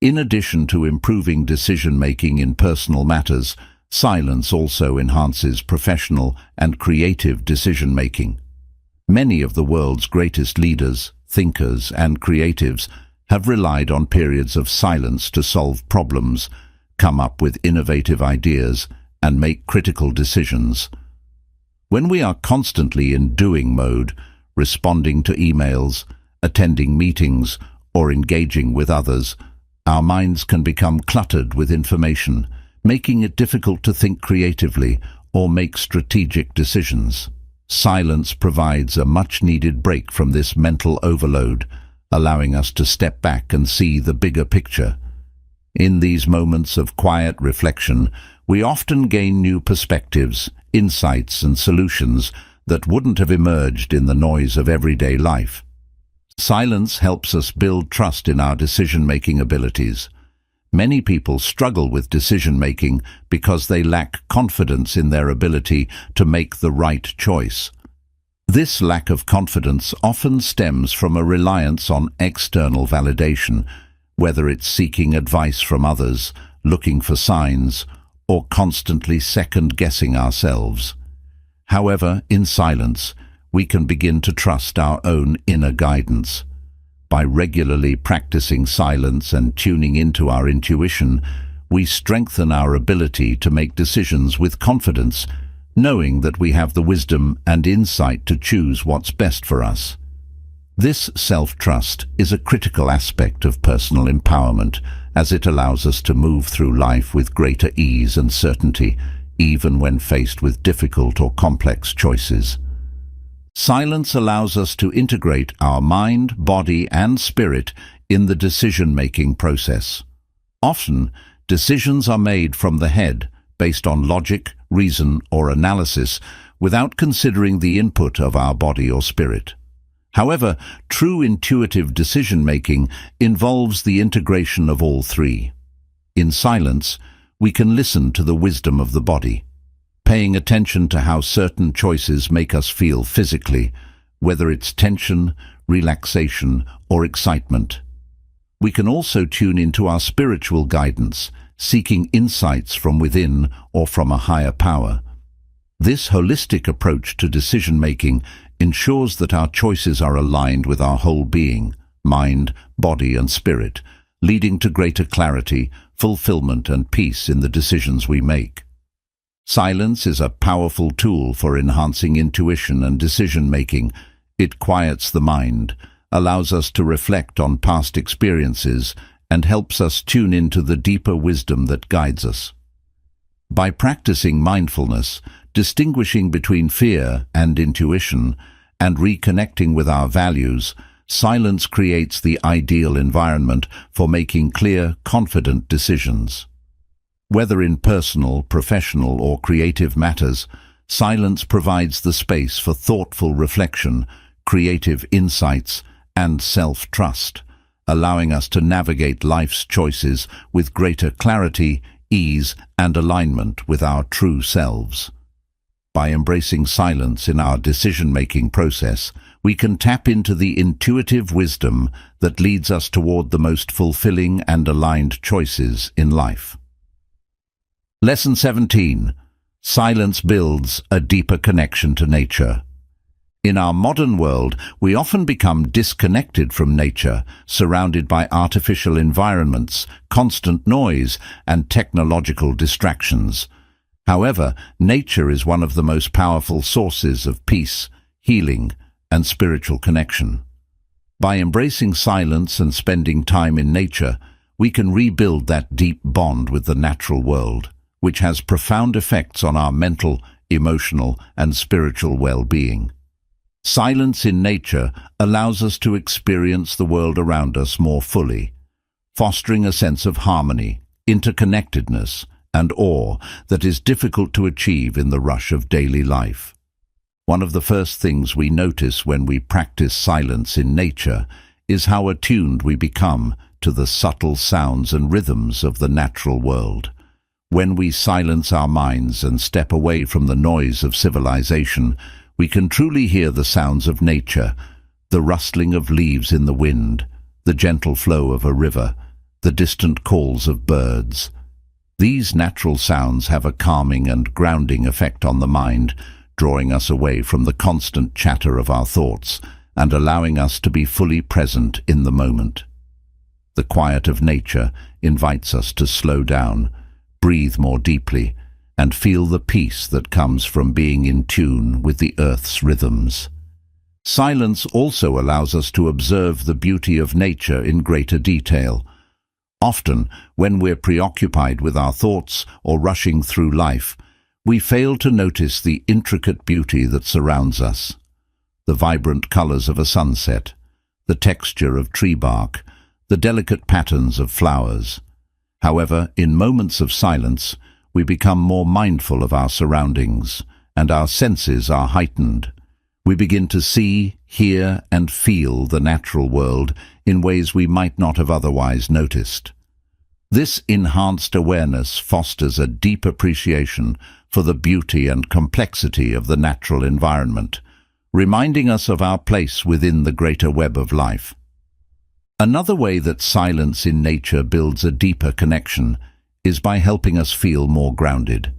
In addition to improving decision-making in personal matters, silence also enhances professional and creative decision-making. Many of the world's greatest leaders, thinkers, and creatives have relied on periods of silence to solve problems, come up with innovative ideas, and make critical decisions. When we are constantly in doing mode, responding to emails, attending meetings, or engaging with others, our minds can become cluttered with information, making it difficult to think creatively or make strategic decisions. Silence provides a much-needed break from this mental overload, allowing us to step back and see the bigger picture. In these moments of quiet reflection, we often gain new perspectives, insights, and solutions that wouldn't have emerged in the noise of everyday life. Silence helps us build trust in our decision-making abilities. Many people struggle with decision-making because they lack confidence in their ability to make the right choice. This lack of confidence often stems from a reliance on external validation, whether it's seeking advice from others, looking for signs, or constantly second-guessing ourselves. However, in silence, we can begin to trust our own inner guidance. By regularly practicing silence and tuning into our intuition, we strengthen our ability to make decisions with confidence, knowing that we have the wisdom and insight to choose what's best for us. This self-trust is a critical aspect of personal empowerment, as it allows us to move through life with greater ease and certainty, even when faced with difficult or complex choices. Silence allows us to integrate our mind, body, and spirit in the decision-making process. Often, decisions are made from the head, based on logic, reason, or analysis, without considering the input of our body or spirit. However, true intuitive decision-making involves the integration of all three. In silence, we can listen to the wisdom of the body, paying attention to how certain choices make us feel physically, whether it's tension, relaxation, or excitement. We can also tune into our spiritual guidance, seeking insights from within or from a higher power. This holistic approach to decision-making ensures that our choices are aligned with our whole being, mind, body, and spirit, leading to greater clarity, fulfillment, and peace in the decisions we make. Silence is a powerful tool for enhancing intuition and decision-making. It quiets the mind, allows us to reflect on past experiences, and helps us tune into the deeper wisdom that guides us. By practicing mindfulness, distinguishing between fear and intuition, and reconnecting with our values, silence creates the ideal environment for making clear, confident decisions. Whether in personal, professional, or creative matters, silence provides the space for thoughtful reflection, creative insights, and self-trust, allowing us to navigate life's choices with greater clarity, ease, and alignment with our true selves. By embracing silence in our decision-making process, we can tap into the intuitive wisdom that leads us toward the most fulfilling and aligned choices in life. Lesson 17. Silence builds a deeper connection to nature. In our modern world, we often become disconnected from nature, surrounded by artificial environments, constant noise, and technological distractions. However, nature is one of the most powerful sources of peace, healing, and spiritual connection. By embracing silence and spending time in nature, we can rebuild that deep bond with the natural world, which has profound effects on our mental, emotional, and spiritual well-being. Silence in nature allows us to experience the world around us more fully, fostering a sense of harmony, interconnectedness, and awe that is difficult to achieve in the rush of daily life. One of the first things we notice when we practice silence in nature is how attuned we become to the subtle sounds and rhythms of the natural world. When we silence our minds and step away from the noise of civilization, we can truly hear the sounds of nature, the rustling of leaves in the wind, the gentle flow of a river, the distant calls of birds. These natural sounds have a calming and grounding effect on the mind, drawing us away from the constant chatter of our thoughts and allowing us to be fully present in the moment. The quiet of nature invites us to slow down, breathe more deeply, and feel the peace that comes from being in tune with the earth's rhythms. Silence also allows us to observe the beauty of nature in greater detail. Often, when we're preoccupied with our thoughts or rushing through life, we fail to notice the intricate beauty that surrounds us. The vibrant colors of a sunset, the texture of tree bark, the delicate patterns of flowers. However, in moments of silence, we become more mindful of our surroundings, and our senses are heightened. We begin to see, hear, and feel the natural world in ways we might not have otherwise noticed. This enhanced awareness fosters a deep appreciation for the beauty and complexity of the natural environment, reminding us of our place within the greater web of life. Another way that silence in nature builds a deeper connection is by helping us feel more grounded.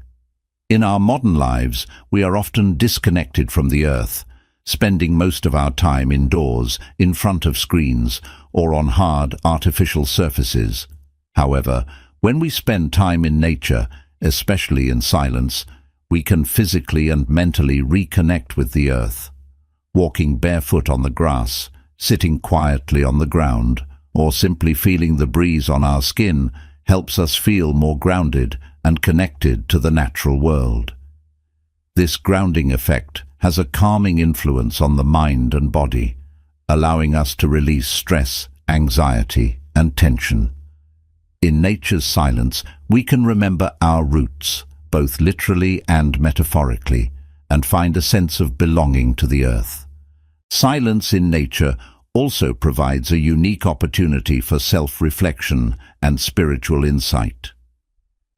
In our modern lives, we are often disconnected from the earth, spending most of our time indoors, in front of screens, or on hard, artificial surfaces. However, when we spend time in nature, especially in silence, we can physically and mentally reconnect with the earth. Walking barefoot on the grass, sitting quietly on the ground, or simply feeling the breeze on our skin helps us feel more grounded and connected to the natural world. This grounding effect has a calming influence on the mind and body, allowing us to release stress, anxiety, and tension. In nature's silence, we can remember our roots, both literally and metaphorically, and find a sense of belonging to the earth. Silence in nature also provides a unique opportunity for self-reflection and spiritual insight.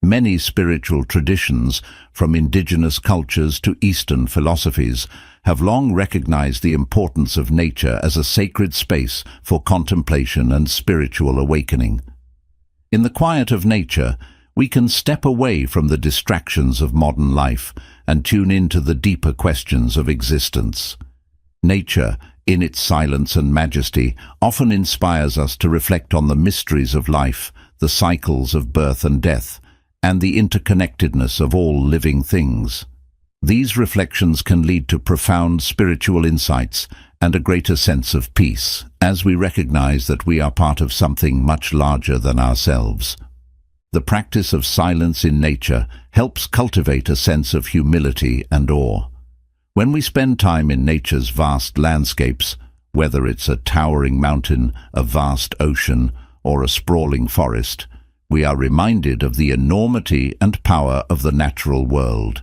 Many spiritual traditions, from indigenous cultures to Eastern philosophies, have long recognized the importance of nature as a sacred space for contemplation and spiritual awakening. In the quiet of nature, we can step away from the distractions of modern life and tune into the deeper questions of existence. Nature, in its silence and majesty, often inspires us to reflect on the mysteries of life, the cycles of birth and death, and the interconnectedness of all living things. These reflections can lead to profound spiritual insights and a greater sense of peace, as we recognize that we are part of something much larger than ourselves. The practice of silence in nature helps cultivate a sense of humility and awe. When we spend time in nature's vast landscapes, whether it's a towering mountain, a vast ocean, or a sprawling forest, we are reminded of the enormity and power of the natural world.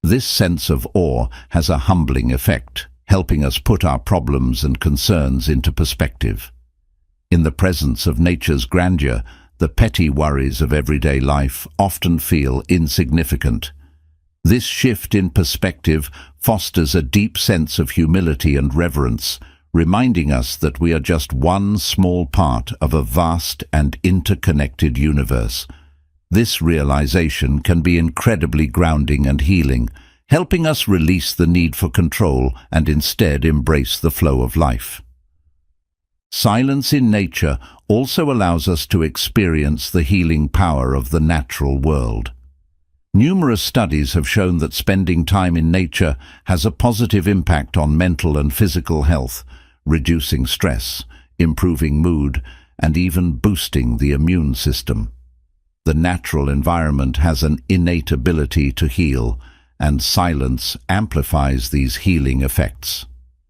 This sense of awe has a humbling effect, helping us put our problems and concerns into perspective. In the presence of nature's grandeur, the petty worries of everyday life often feel insignificant. This shift in perspective fosters a deep sense of humility and reverence, reminding us that we are just one small part of a vast and interconnected universe. This realization can be incredibly grounding and healing, helping us release the need for control and instead embrace the flow of life. Silence in nature also allows us to experience the healing power of the natural world. Numerous studies have shown that spending time in nature has a positive impact on mental and physical health, reducing stress, improving mood, and even boosting the immune system. The natural environment has an innate ability to heal, and silence amplifies these healing effects.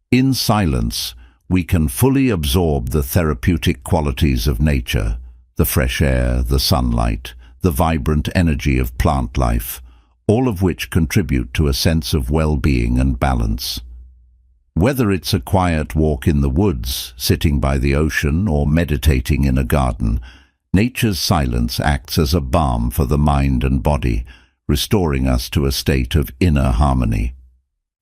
In silence, we can fully absorb the therapeutic qualities of nature, the fresh air, the sunlight, the vibrant energy of plant life, all of which contribute to a sense of well-being and balance. Whether it's a quiet walk in the woods, sitting by the ocean, or meditating in a garden, nature's silence acts as a balm for the mind and body, restoring us to a state of inner harmony.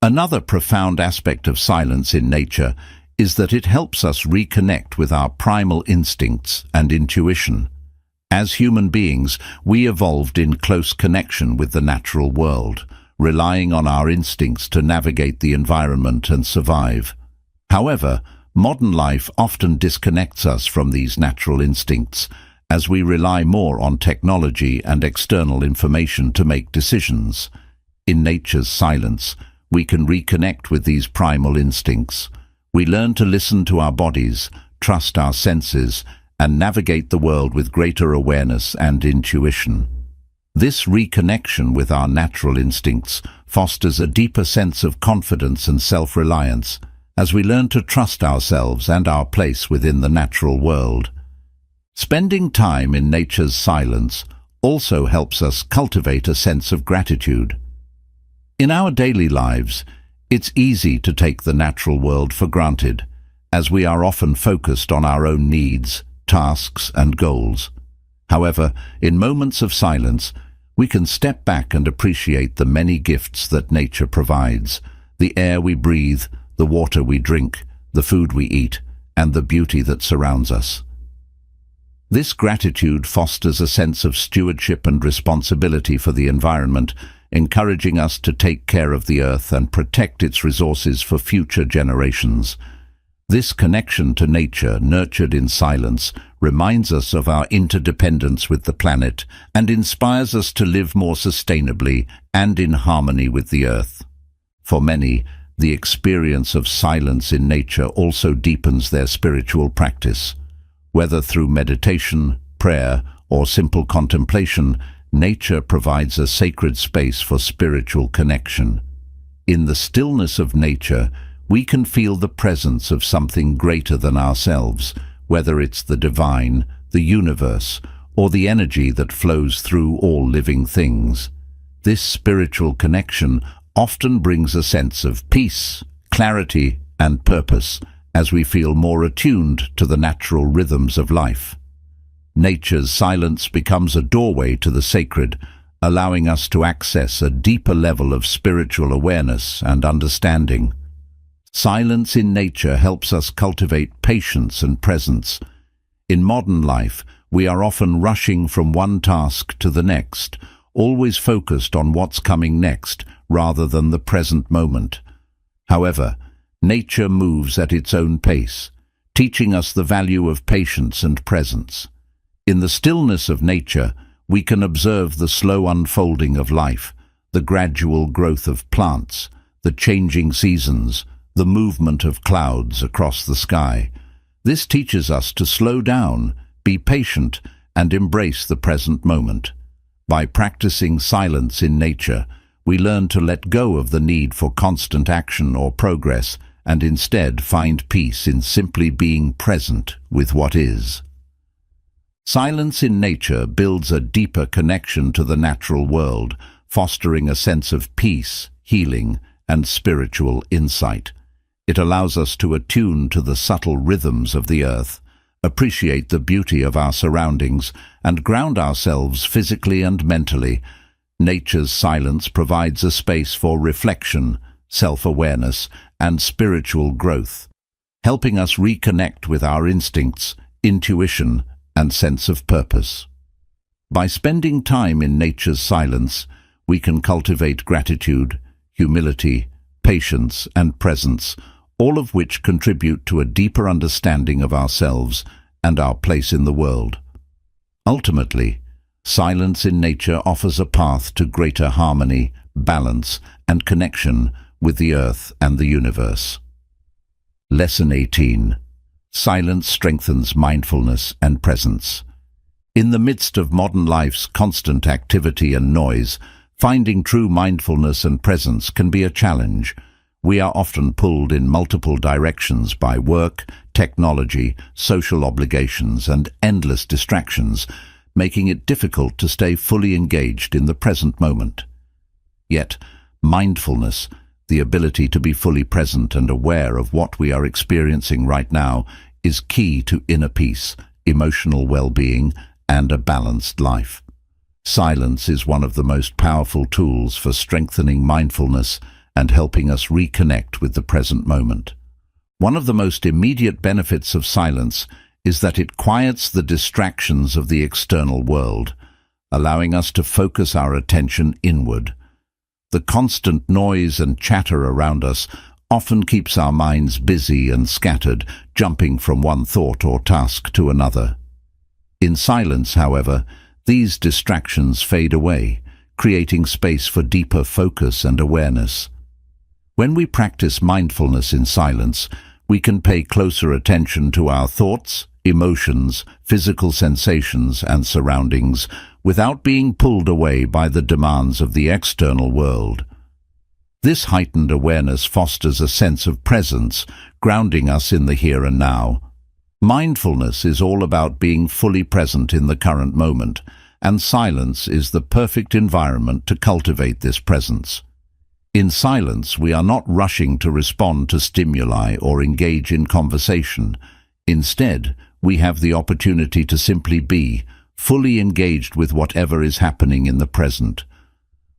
Another profound aspect of silence in nature is that it helps us reconnect with our primal instincts and intuition. As human beings, we evolved in close connection with the natural world, relying on our instincts to navigate the environment and survive. However, modern life often disconnects us from these natural instincts, as we rely more on technology and external information to make decisions. In nature's silence, we can reconnect with these primal instincts. We learn to listen to our bodies, trust our senses, and navigate the world with greater awareness and intuition. This reconnection with our natural instincts fosters a deeper sense of confidence and self-reliance, as we learn to trust ourselves and our place within the natural world. Spending time in nature's silence also helps us cultivate a sense of gratitude. In our daily lives, it's easy to take the natural world for granted, as we are often focused on our own needs, tasks, and goals. However, in moments of silence, we can step back and appreciate the many gifts that nature provides: the air we breathe, the water we drink, the food we eat, and the beauty that surrounds us. This gratitude fosters a sense of stewardship and responsibility for the environment, encouraging us to take care of the earth and protect its resources for future generations. This connection to nature, nurtured in silence, reminds us of our interdependence with the planet and inspires us to live more sustainably and in harmony with the earth. For many, the experience of silence in nature also deepens their spiritual practice. Whether through meditation, prayer, or simple contemplation, nature provides a sacred space for spiritual connection. In the stillness of nature, we can feel the presence of something greater than ourselves, whether it's the divine, the universe, or the energy that flows through all living things. This spiritual connection often brings a sense of peace, clarity, and purpose as we feel more attuned to the natural rhythms of life. Nature's silence becomes a doorway to the sacred, allowing us to access a deeper level of spiritual awareness and understanding. Silence in nature helps us cultivate patience and presence. In modern life, we are often rushing from one task to the next, always focused on what's coming next rather than the present moment. However, nature moves at its own pace, teaching us the value of patience and presence. In the stillness of nature, we can observe the slow unfolding of life, the gradual growth of plants, the changing seasons, the movement of clouds across the sky. This teaches us to slow down, be patient, and embrace the present moment. By practicing silence in nature, we learn to let go of the need for constant action or progress and instead find peace in simply being present with what is. Silence in nature builds a deeper connection to the natural world, fostering a sense of peace, healing, and spiritual insight. It allows us to attune to the subtle rhythms of the earth, appreciate the beauty of our surroundings, and ground ourselves physically and mentally. Nature's silence provides a space for reflection, self-awareness, and spiritual growth, helping us reconnect with our instincts, intuition, and sense of purpose. By spending time in nature's silence, we can cultivate gratitude, humility, patience, and presence, all of which contribute to a deeper understanding of ourselves and our place in the world. Ultimately, silence in nature offers a path to greater harmony, balance, and connection with the earth and the universe. Lesson 18. Silence strengthens mindfulness and presence. In the midst of modern life's constant activity and noise, finding true mindfulness and presence can be a challenge. We are often pulled in multiple directions by work, technology, social obligations, and endless distractions, making it difficult to stay fully engaged in the present moment. Yet, mindfulness, the ability to be fully present and aware of what we are experiencing right now, is key to inner peace, emotional well-being, and a balanced life. Silence is one of the most powerful tools for strengthening mindfulness and helping us reconnect with the present moment. One of the most immediate benefits of silence is that it quiets the distractions of the external world, allowing us to focus our attention inward. The constant noise and chatter around us often keeps our minds busy and scattered, jumping from one thought or task to another. In silence, however, these distractions fade away, creating space for deeper focus and awareness. When we practice mindfulness in silence, we can pay closer attention to our thoughts, emotions, physical sensations, and surroundings without being pulled away by the demands of the external world. This heightened awareness fosters a sense of presence, grounding us in the here and now. Mindfulness is all about being fully present in the current moment, and silence is the perfect environment to cultivate this presence. In silence, we are not rushing to respond to stimuli or engage in conversation. Instead, we have the opportunity to simply be, fully engaged with whatever is happening in the present.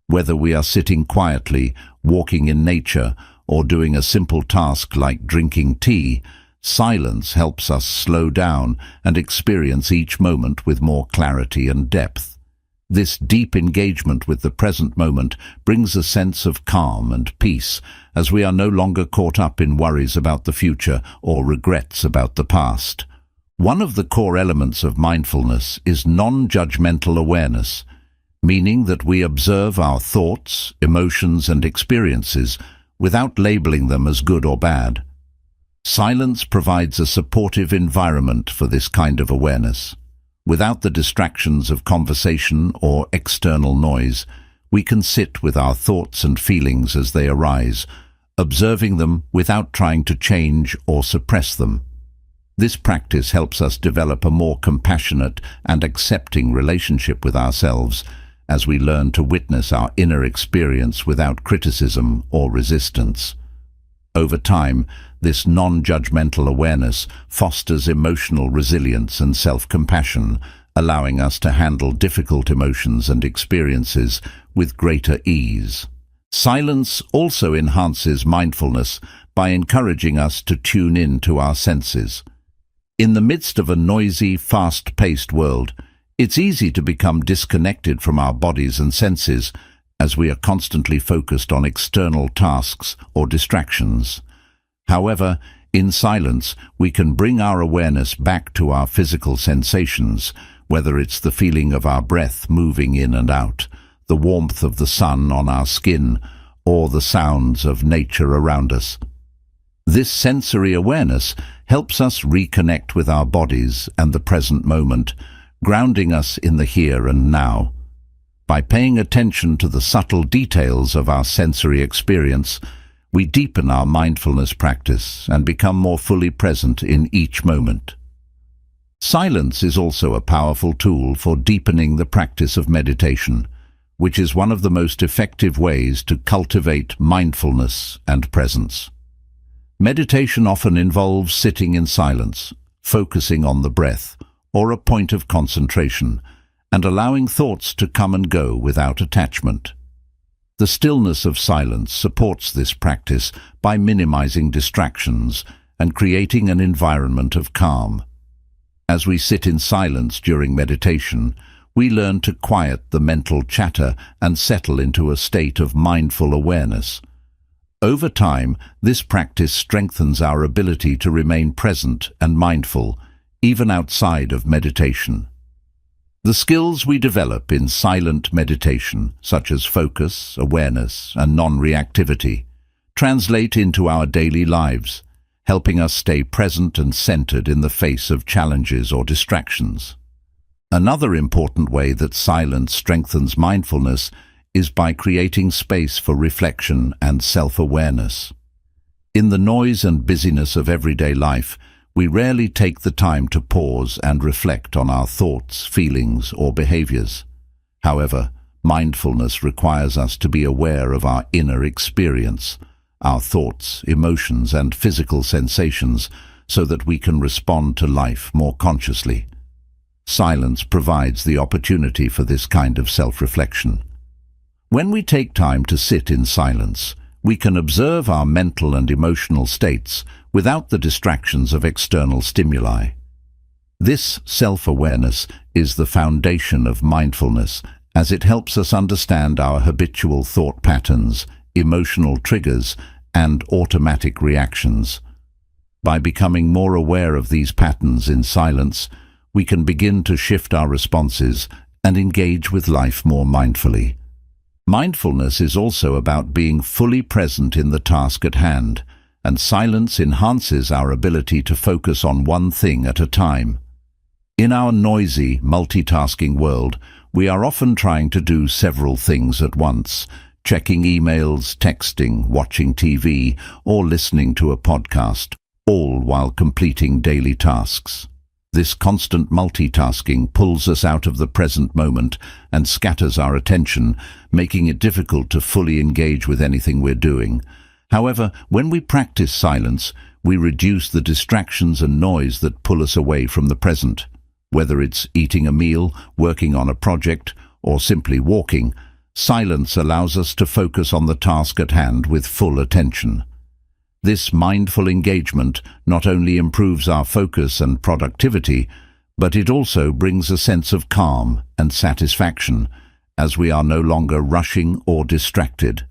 Whether we are sitting quietly, walking in nature, or doing a simple task like drinking tea, silence helps us slow down and experience each moment with more clarity and depth. This deep engagement with the present moment brings a sense of calm and peace, as we are no longer caught up in worries about the future or regrets about the past. One of the core elements of mindfulness is non-judgmental awareness, meaning that we observe our thoughts, emotions, and experiences without labeling them as good or bad. Silence provides a supportive environment for this kind of awareness. Without the distractions of conversation or external noise, we can sit with our thoughts and feelings as they arise, observing them without trying to change or suppress them. This practice helps us develop a more compassionate and accepting relationship with ourselves as we learn to witness our inner experience without criticism or resistance. Over time, this non-judgmental awareness fosters emotional resilience and self-compassion, allowing us to handle difficult emotions and experiences with greater ease. Silence also enhances mindfulness by encouraging us to tune in to our senses. In the midst of a noisy, fast-paced world, it's easy to become disconnected from our bodies and senses as we are constantly focused on external tasks or distractions. However, in silence, we can bring our awareness back to our physical sensations, whether it's the feeling of our breath moving in and out, the warmth of the sun on our skin, or the sounds of nature around us. This sensory awareness helps us reconnect with our bodies and the present moment, grounding us in the here and now. By paying attention to the subtle details of our sensory experience, we deepen our mindfulness practice and become more fully present in each moment. Silence is also a powerful tool for deepening the practice of meditation, which is one of the most effective ways to cultivate mindfulness and presence. Meditation often involves sitting in silence, focusing on the breath or a point of concentration, and allowing thoughts to come and go without attachment. The stillness of silence supports this practice by minimizing distractions and creating an environment of calm. As we sit in silence during meditation, we learn to quiet the mental chatter and settle into a state of mindful awareness. Over time, this practice strengthens our ability to remain present and mindful, even outside of meditation. The skills we develop in silent meditation, such as focus, awareness, and non-reactivity, translate into our daily lives, helping us stay present and centered in the face of challenges or distractions. Another important way that silence strengthens mindfulness is by creating space for reflection and self-awareness. In the noise and busyness of everyday life, we rarely take the time to pause and reflect on our thoughts, feelings, or behaviors. However, mindfulness requires us to be aware of our inner experience, our thoughts, emotions, and physical sensations, so that we can respond to life more consciously. Silence provides the opportunity for this kind of self-reflection. When we take time to sit in silence, we can observe our mental and emotional states without the distractions of external stimuli. This self-awareness is the foundation of mindfulness, as it helps us understand our habitual thought patterns, emotional triggers, and automatic reactions. By becoming more aware of these patterns in silence, we can begin to shift our responses and engage with life more mindfully. Mindfulness is also about being fully present in the task at hand, and silence enhances our ability to focus on one thing at a time. In our noisy, multitasking world, we are often trying to do several things at once, checking emails, texting, watching TV, or listening to a podcast, all while completing daily tasks. This constant multitasking pulls us out of the present moment and scatters our attention, making it difficult to fully engage with anything we're doing. However, when we practice silence, we reduce the distractions and noise that pull us away from the present. Whether it's eating a meal, working on a project, or simply walking, silence allows us to focus on the task at hand with full attention. This mindful engagement not only improves our focus and productivity, but it also brings a sense of calm and satisfaction, as we are no longer rushing or distracted.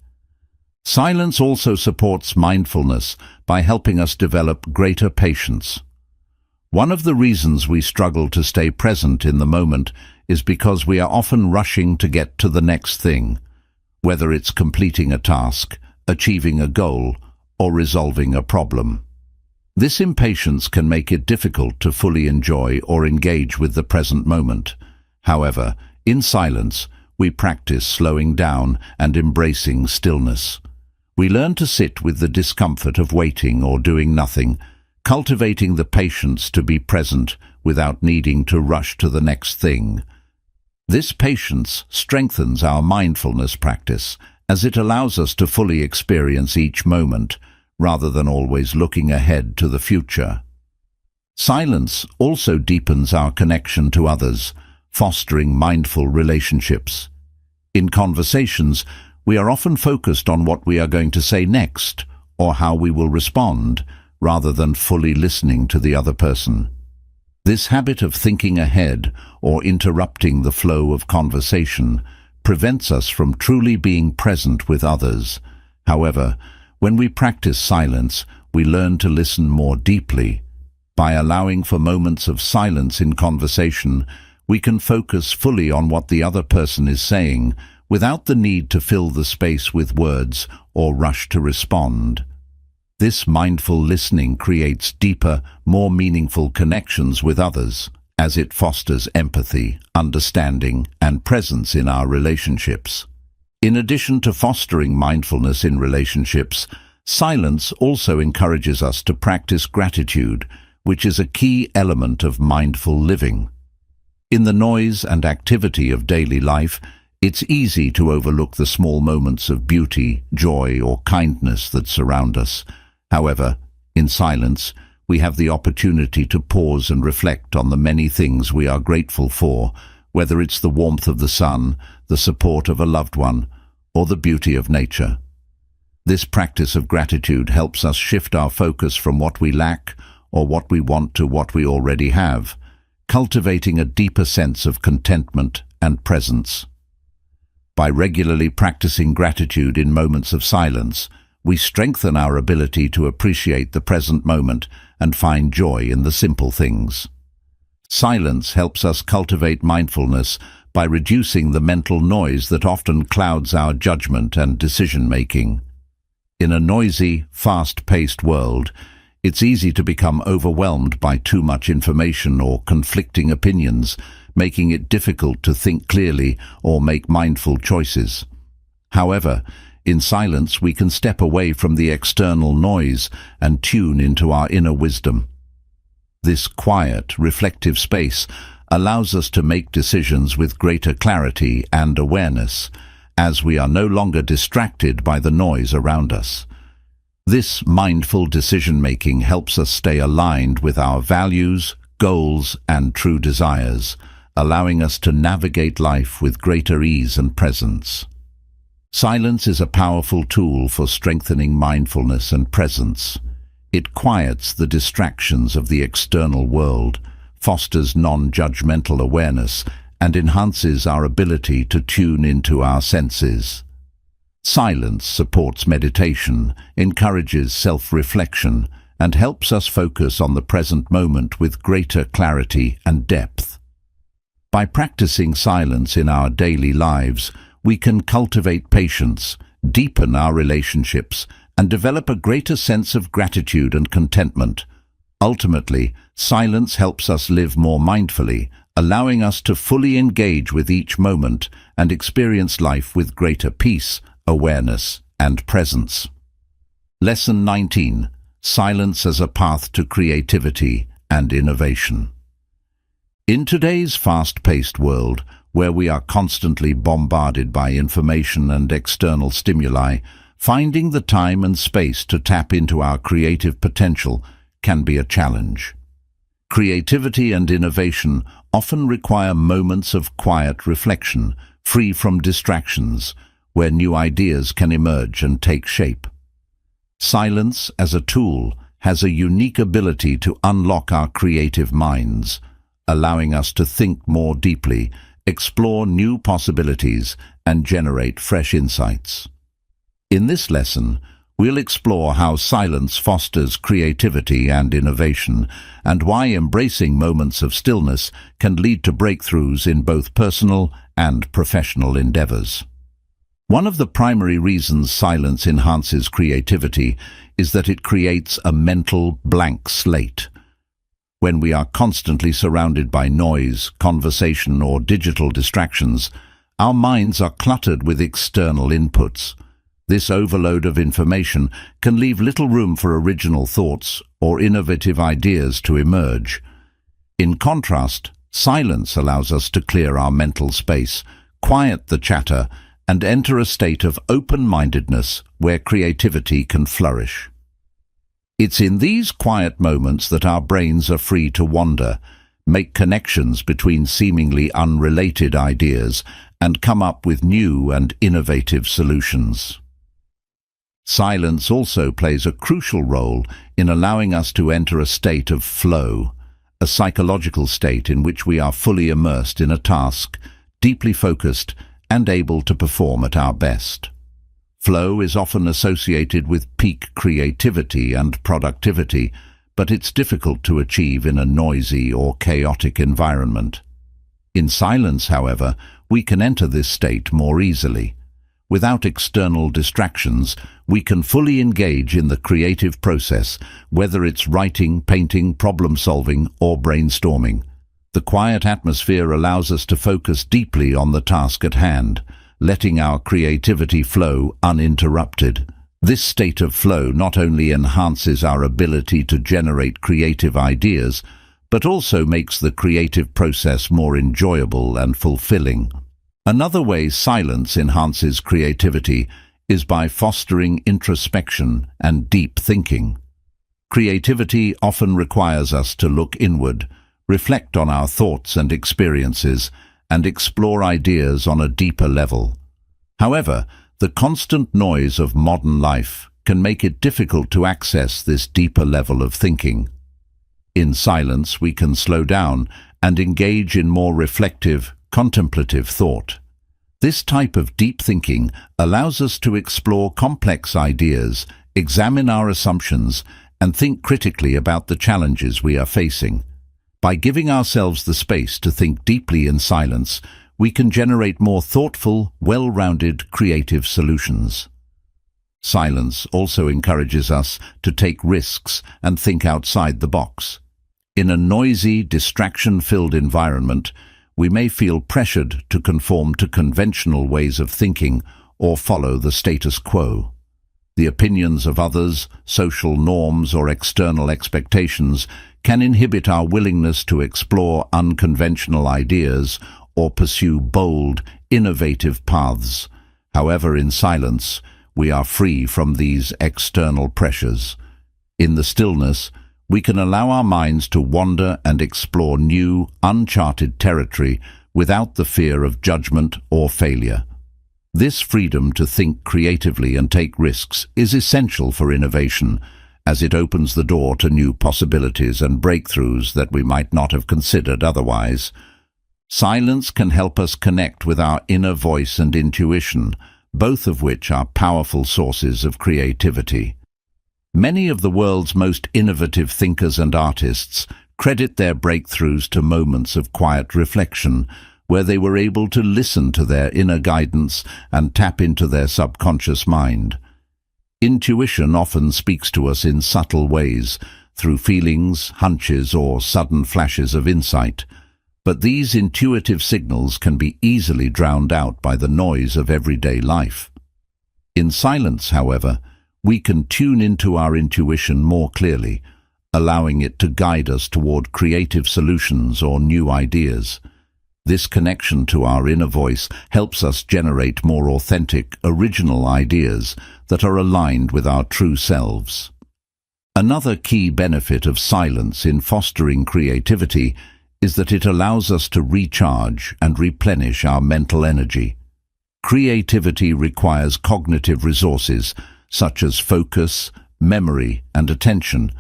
Silence also supports mindfulness by helping us develop greater patience. One of the reasons we struggle to stay present in the moment is because we are often rushing to get to the next thing, whether it's completing a task, achieving a goal, or resolving a problem. This impatience can make it difficult to fully enjoy or engage with the present moment. However, in silence, we practice slowing down and embracing stillness. We learn to sit with the discomfort of waiting or doing nothing, cultivating the patience to be present without needing to rush to the next thing. This patience strengthens our mindfulness practice, as it allows us to fully experience each moment, rather than always looking ahead to the future. Silence also deepens our connection to others, fostering mindful relationships. In conversations, we are often focused on what we are going to say next, or how we will respond, rather than fully listening to the other person. This habit of thinking ahead or interrupting the flow of conversation prevents us from truly being present with others. However, when we practice silence, we learn to listen more deeply. By allowing for moments of silence in conversation, we can focus fully on what the other person is saying, without the need to fill the space with words or rush to respond. This mindful listening creates deeper, more meaningful connections with others, as it fosters empathy, understanding, and presence in our relationships. In addition to fostering mindfulness in relationships, silence also encourages us to practice gratitude, which is a key element of mindful living. In the noise and activity of daily life, it's easy to overlook the small moments of beauty, joy, or kindness that surround us. However, in silence, we have the opportunity to pause and reflect on the many things we are grateful for, whether it's the warmth of the sun, the support of a loved one, or the beauty of nature. This practice of gratitude helps us shift our focus from what we lack or what we want to what we already have, cultivating a deeper sense of contentment and presence. By regularly practicing gratitude in moments of silence, we strengthen our ability to appreciate the present moment and find joy in the simple things. Silence helps us cultivate mindfulness by reducing the mental noise that often clouds our judgment and decision-making. In a noisy, fast-paced world, it's easy to become overwhelmed by too much information or conflicting opinions, making it difficult to think clearly or make mindful choices. However, in silence, we can step away from the external noise and tune into our inner wisdom. This quiet, reflective space allows us to make decisions with greater clarity and awareness, as we are no longer distracted by the noise around us. This mindful decision-making helps us stay aligned with our values, goals, and true desires, allowing us to navigate life with greater ease and presence. Silence is a powerful tool for strengthening mindfulness and presence. It quiets the distractions of the external world, fosters non-judgmental awareness, and enhances our ability to tune into our senses. Silence supports meditation, encourages self-reflection, and helps us focus on the present moment with greater clarity and depth. By practicing silence in our daily lives, we can cultivate patience, deepen our relationships, and develop a greater sense of gratitude and contentment. Ultimately, silence helps us live more mindfully, allowing us to fully engage with each moment and experience life with greater peace, awareness, and presence. Lesson 19. Silence as a path to creativity and innovation. In today's fast-paced world, where we are constantly bombarded by information and external stimuli, finding the time and space to tap into our creative potential can be a challenge. Creativity and innovation often require moments of quiet reflection, free from distractions, where new ideas can emerge and take shape. Silence, as a tool, has a unique ability to unlock our creative minds, allowing us to think more deeply, explore new possibilities, and generate fresh insights. In this lesson, we'll explore how silence fosters creativity and innovation, and why embracing moments of stillness can lead to breakthroughs in both personal and professional endeavors. One of the primary reasons silence enhances creativity is that it creates a mental blank slate. When we are constantly surrounded by noise, conversation, or digital distractions, our minds are cluttered with external inputs. This overload of information can leave little room for original thoughts or innovative ideas to emerge. In contrast, silence allows us to clear our mental space, quiet the chatter, and enter a state of open-mindedness where creativity can flourish. It's in these quiet moments that our brains are free to wander, make connections between seemingly unrelated ideas, and come up with new and innovative solutions. Silence also plays a crucial role in allowing us to enter a state of flow, a psychological state in which we are fully immersed in a task, deeply focused, and able to perform at our best. Flow is often associated with peak creativity and productivity, but it's difficult to achieve in a noisy or chaotic environment. In silence, however, we can enter this state more easily. Without external distractions, we can fully engage in the creative process, whether it's writing, painting, problem-solving, or brainstorming. The quiet atmosphere allows us to focus deeply on the task at hand, letting our creativity flow uninterrupted. This state of flow not only enhances our ability to generate creative ideas, but also makes the creative process more enjoyable and fulfilling. Another way silence enhances creativity is by fostering introspection and deep thinking. Creativity often requires us to look inward, reflect on our thoughts and experiences, and explore ideas on a deeper level. However, the constant noise of modern life can make it difficult to access this deeper level of thinking. In silence, we can slow down and engage in more reflective, contemplative thought. This type of deep thinking allows us to explore complex ideas, examine our assumptions, and think critically about the challenges we are facing. By giving ourselves the space to think deeply in silence, we can generate more thoughtful, well-rounded, creative solutions. Silence also encourages us to take risks and think outside the box. In a noisy, distraction-filled environment, we may feel pressured to conform to conventional ways of thinking or follow the status quo. The opinions of others, social norms, or external expectations can inhibit our willingness to explore unconventional ideas or pursue bold, innovative paths. However, in silence, we are free from these external pressures. In the stillness, we can allow our minds to wander and explore new, uncharted territory without the fear of judgment or failure. This freedom to think creatively and take risks is essential for innovation, as it opens the door to new possibilities and breakthroughs that we might not have considered otherwise. Silence can help us connect with our inner voice and intuition, both of which are powerful sources of creativity. Many of the world's most innovative thinkers and artists credit their breakthroughs to moments of quiet reflection, where they were able to listen to their inner guidance and tap into their subconscious mind. Intuition often speaks to us in subtle ways, through feelings, hunches, or sudden flashes of insight. But these intuitive signals can be easily drowned out by the noise of everyday life. In silence, however, we can tune into our intuition more clearly, allowing it to guide us toward creative solutions or new ideas. This connection to our inner voice helps us generate more authentic, original ideas that are aligned with our true selves. Another key benefit of silence in fostering creativity is that it allows us to recharge and replenish our mental energy. Creativity requires cognitive resources such as focus, memory, and attention,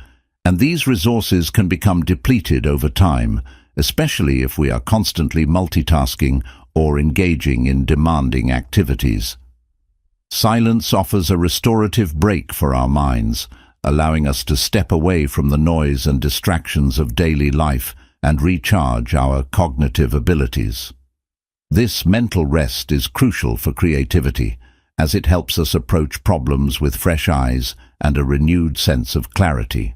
and these resources can become depleted over time, especially if we are constantly multitasking or engaging in demanding activities. Silence offers a restorative break for our minds, allowing us to step away from the noise and distractions of daily life and recharge our cognitive abilities. This mental rest is crucial for creativity, as it helps us approach problems with fresh eyes and a renewed sense of clarity.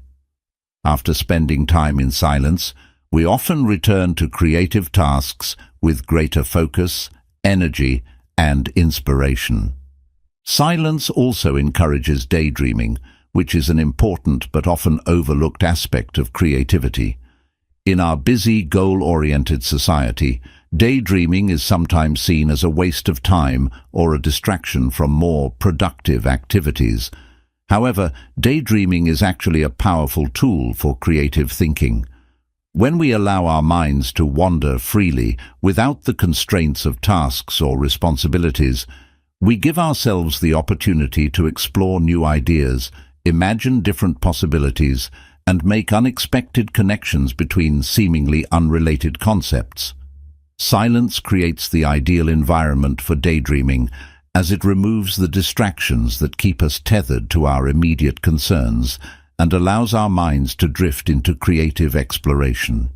After spending time in silence, we often return to creative tasks with greater focus, energy, and inspiration. Silence also encourages daydreaming, which is an important but often overlooked aspect of creativity. In our busy, goal-oriented society, daydreaming is sometimes seen as a waste of time or a distraction from more productive activities. However, daydreaming is actually a powerful tool for creative thinking. When we allow our minds to wander freely without the constraints of tasks or responsibilities, we give ourselves the opportunity to explore new ideas, imagine different possibilities, and make unexpected connections between seemingly unrelated concepts. Silence creates the ideal environment for daydreaming, as it removes the distractions that keep us tethered to our immediate concerns and allows our minds to drift into creative exploration.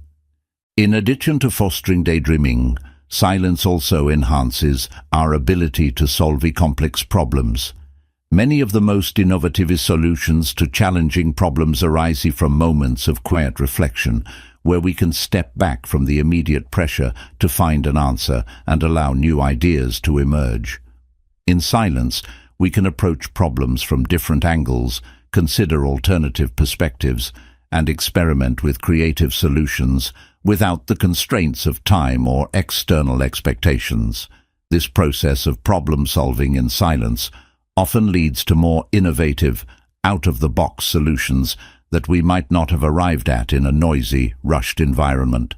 In addition to fostering daydreaming, silence also enhances our ability to solve complex problems. Many of the most innovative solutions to challenging problems arise from moments of quiet reflection, where we can step back from the immediate pressure to find an answer and allow new ideas to emerge. In silence, we can approach problems from different angles, consider alternative perspectives, and experiment with creative solutions without the constraints of time or external expectations. This process of problem-solving in silence often leads to more innovative, out-of-the-box solutions that we might not have arrived at in a noisy, rushed environment.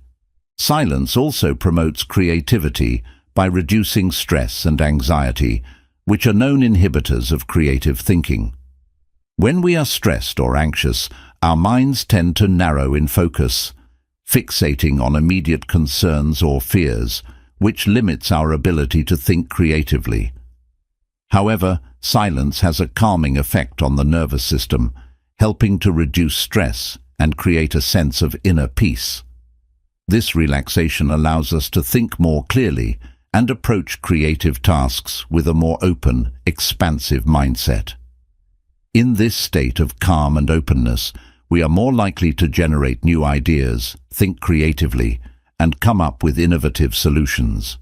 Silence also promotes creativity by reducing stress and anxiety, which are known inhibitors of creative thinking. When we are stressed or anxious, our minds tend to narrow in focus, fixating on immediate concerns or fears, which limits our ability to think creatively. However, silence has a calming effect on the nervous system, helping to reduce stress and create a sense of inner peace. This relaxation allows us to think more clearly and approach creative tasks with a more open, expansive mindset. In this state of calm and openness, we are more likely to generate new ideas, think creatively, and come up with innovative solutions.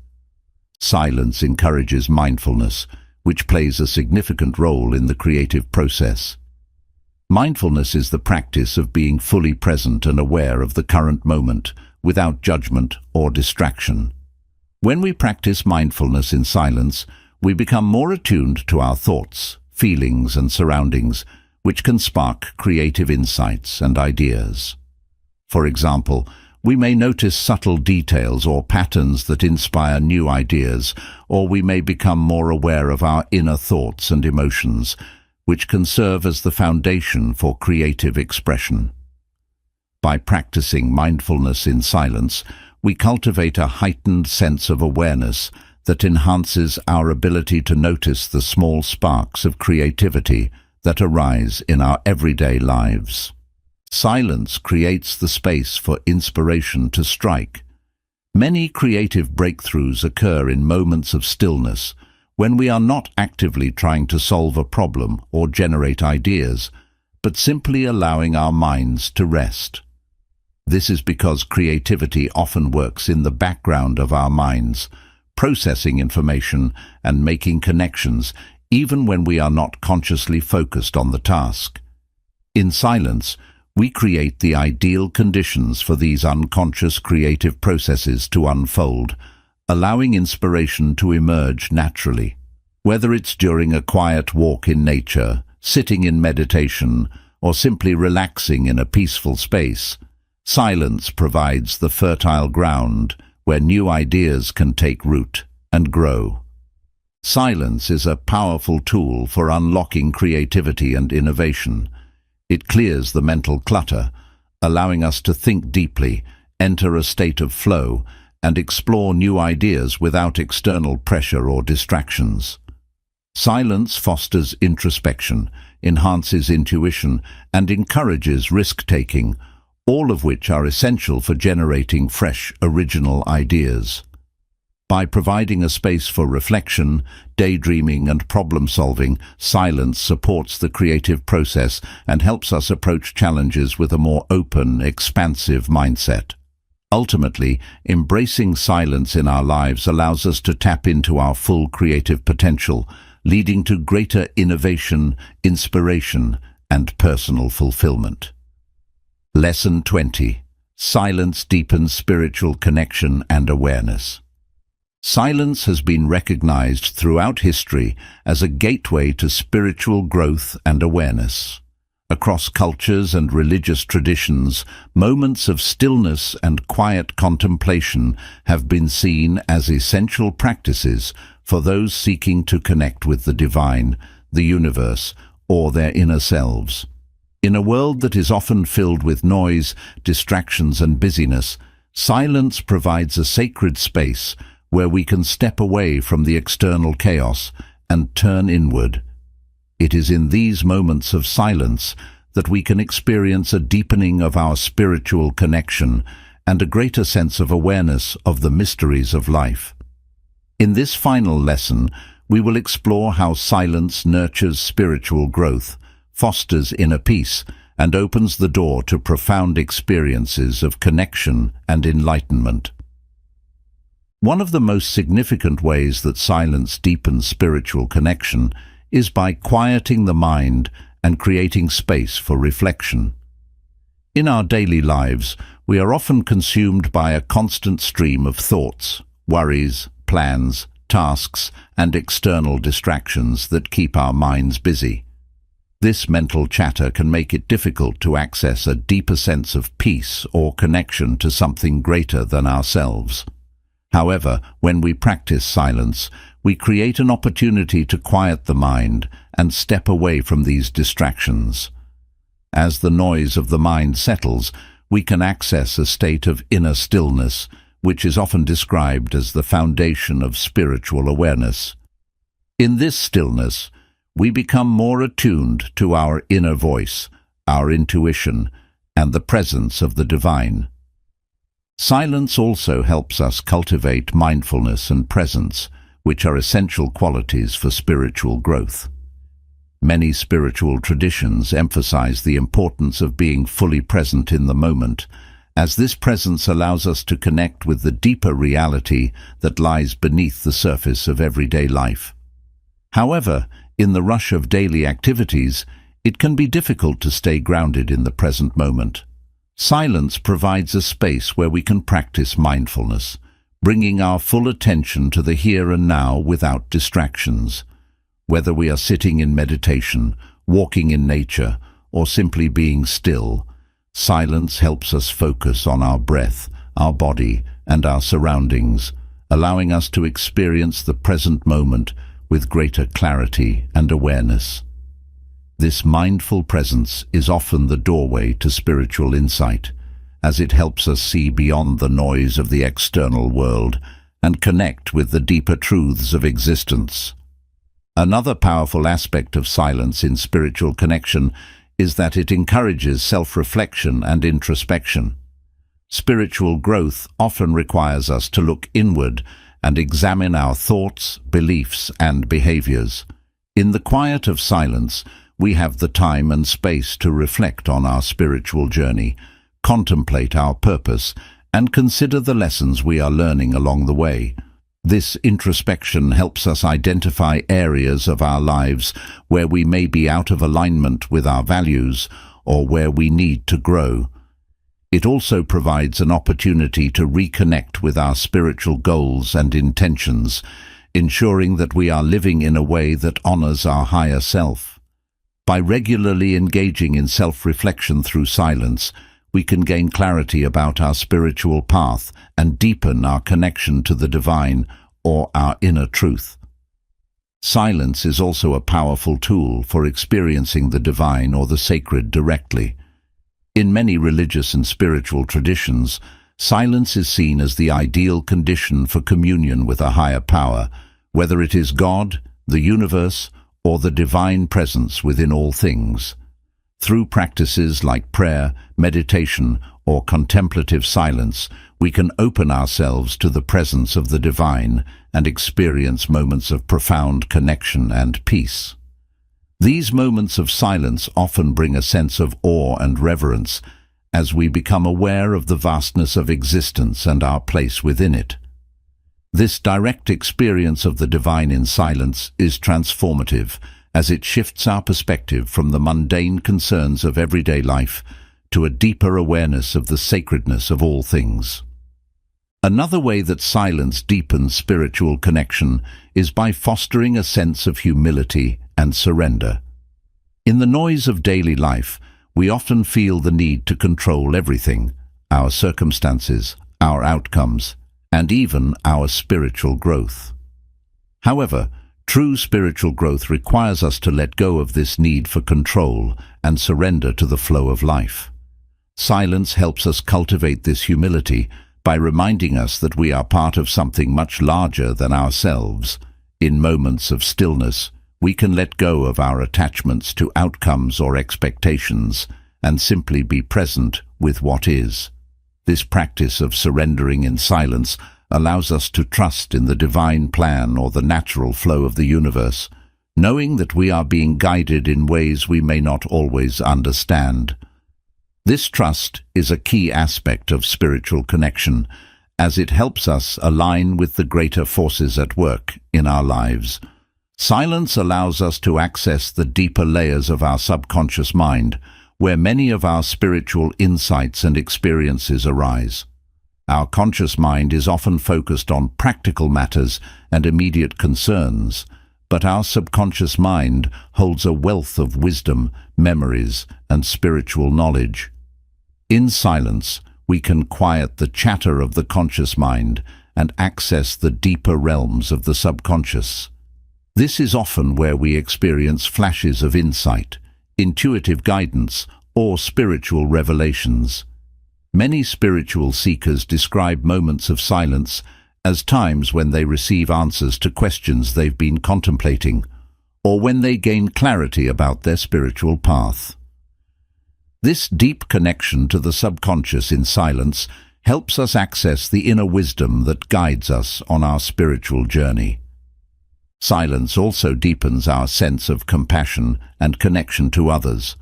Silence encourages mindfulness, which plays a significant role in the creative process. Mindfulness is the practice of being fully present and aware of the current moment, without judgment or distraction. When we practice mindfulness in silence, we become more attuned to our thoughts, feelings, and surroundings, which can spark creative insights and ideas. For example, we may notice subtle details or patterns that inspire new ideas, or we may become more aware of our inner thoughts and emotions, which can serve as the foundation for creative expression. By practicing mindfulness in silence, we cultivate a heightened sense of awareness that enhances our ability to notice the small sparks of creativity that arise in our everyday lives. Silence creates the space for inspiration to strike. Many creative breakthroughs occur in moments of stillness, when we are not actively trying to solve a problem or generate ideas, but simply allowing our minds to rest. This is because creativity often works in the background of our minds, processing information and making connections, even when we are not consciously focused on the task. In silence, we create the ideal conditions for these unconscious creative processes to unfold, allowing inspiration to emerge naturally. Whether it's during a quiet walk in nature, sitting in meditation, or simply relaxing in a peaceful space, silence provides the fertile ground where new ideas can take root and grow. Silence is a powerful tool for unlocking creativity and innovation. It clears the mental clutter, allowing us to think deeply, enter a state of flow, and explore new ideas without external pressure or distractions. Silence fosters introspection, enhances intuition, and encourages risk-taking, all of which are essential for generating fresh, original ideas. By providing a space for reflection, daydreaming, and problem-solving, silence supports the creative process and helps us approach challenges with a more open, expansive mindset. Ultimately, embracing silence in our lives allows us to tap into our full creative potential, leading to greater innovation, inspiration, and personal fulfillment. Lesson 20. Silence deepens spiritual connection and awareness. Silence has been recognized throughout history as a gateway to spiritual growth and awareness. Across cultures and religious traditions, moments of stillness and quiet contemplation have been seen as essential practices for those seeking to connect with the divine, the universe, or their inner selves. In a world that is often filled with noise, distractions, and busyness, silence provides a sacred space where we can step away from the external chaos and turn inward. It is in these moments of silence that we can experience a deepening of our spiritual connection and a greater sense of awareness of the mysteries of life. In this final lesson, we will explore how silence nurtures spiritual growth, fosters inner peace, and opens the door to profound experiences of connection and enlightenment. One of the most significant ways that silence deepens spiritual connection is by quieting the mind and creating space for reflection. In our daily lives, we are often consumed by a constant stream of thoughts, worries, plans, tasks, and external distractions that keep our minds busy. This mental chatter can make it difficult to access a deeper sense of peace or connection to something greater than ourselves. However, when we practice silence, we create an opportunity to quiet the mind and step away from these distractions. As the noise of the mind settles, we can access a state of inner stillness, which is often described as the foundation of spiritual awareness. In this stillness, we become more attuned to our inner voice, our intuition, and the presence of the divine. Silence also helps us cultivate mindfulness and presence, which are essential qualities for spiritual growth. Many spiritual traditions emphasize the importance of being fully present in the moment, as this presence allows us to connect with the deeper reality that lies beneath the surface of everyday life. However, in the rush of daily activities, it can be difficult to stay grounded in the present moment. Silence provides a space where we can practice mindfulness, bringing our full attention to the here and now without distractions. Whether we are sitting in meditation, walking in nature, or simply being still, silence helps us focus on our breath, our body, and our surroundings, allowing us to experience the present moment with greater clarity and awareness. This mindful presence is often the doorway to spiritual insight, as it helps us see beyond the noise of the external world and connect with the deeper truths of existence. Another powerful aspect of silence in spiritual connection is that it encourages self-reflection and introspection. Spiritual growth often requires us to look inward and examine our thoughts, beliefs, and behaviors. In the quiet of silence, we have the time and space to reflect on our spiritual journey, contemplate our purpose, and consider the lessons we are learning along the way. This introspection helps us identify areas of our lives where we may be out of alignment with our values or where we need to grow. It also provides an opportunity to reconnect with our spiritual goals and intentions, ensuring that we are living in a way that honors our higher self. By regularly engaging in self-reflection through silence, we can gain clarity about our spiritual path and deepen our connection to the divine or our inner truth. Silence is also a powerful tool for experiencing the divine or the sacred directly. In many religious and spiritual traditions, silence is seen as the ideal condition for communion with a higher power, whether it is God, the universe, or the divine presence within all things. Through practices like prayer, meditation, or contemplative silence, we can open ourselves to the presence of the divine and experience moments of profound connection and peace. These moments of silence often bring a sense of awe and reverence as we become aware of the vastness of existence and our place within it. This direct experience of the divine in silence is transformative, as it shifts our perspective from the mundane concerns of everyday life to a deeper awareness of the sacredness of all things. Another way that silence deepens spiritual connection is by fostering a sense of humility and surrender. In the noise of daily life, we often feel the need to control everything: our circumstances, our outcomes, and even our spiritual growth. However, true spiritual growth requires us to let go of this need for control and surrender to the flow of life. Silence helps us cultivate this humility by reminding us that we are part of something much larger than ourselves. In moments of stillness, we can let go of our attachments to outcomes or expectations and simply be present with what is. This practice of surrendering in silence allows us to trust in the divine plan or the natural flow of the universe, knowing that we are being guided in ways we may not always understand. This trust is a key aspect of spiritual connection, as it helps us align with the greater forces at work in our lives. Silence allows us to access the deeper layers of our subconscious mind, where many of our spiritual insights and experiences arise. Our conscious mind is often focused on practical matters and immediate concerns, but our subconscious mind holds a wealth of wisdom, memories, and spiritual knowledge. In silence, we can quiet the chatter of the conscious mind and access the deeper realms of the subconscious. This is often where we experience flashes of insight, intuitive guidance, or spiritual revelations. Many spiritual seekers describe moments of silence as times when they receive answers to questions they've been contemplating, or when they gain clarity about their spiritual path. This deep connection to the subconscious in silence helps us access the inner wisdom that guides us on our spiritual journey. Silence also deepens our sense of compassion and connection to others.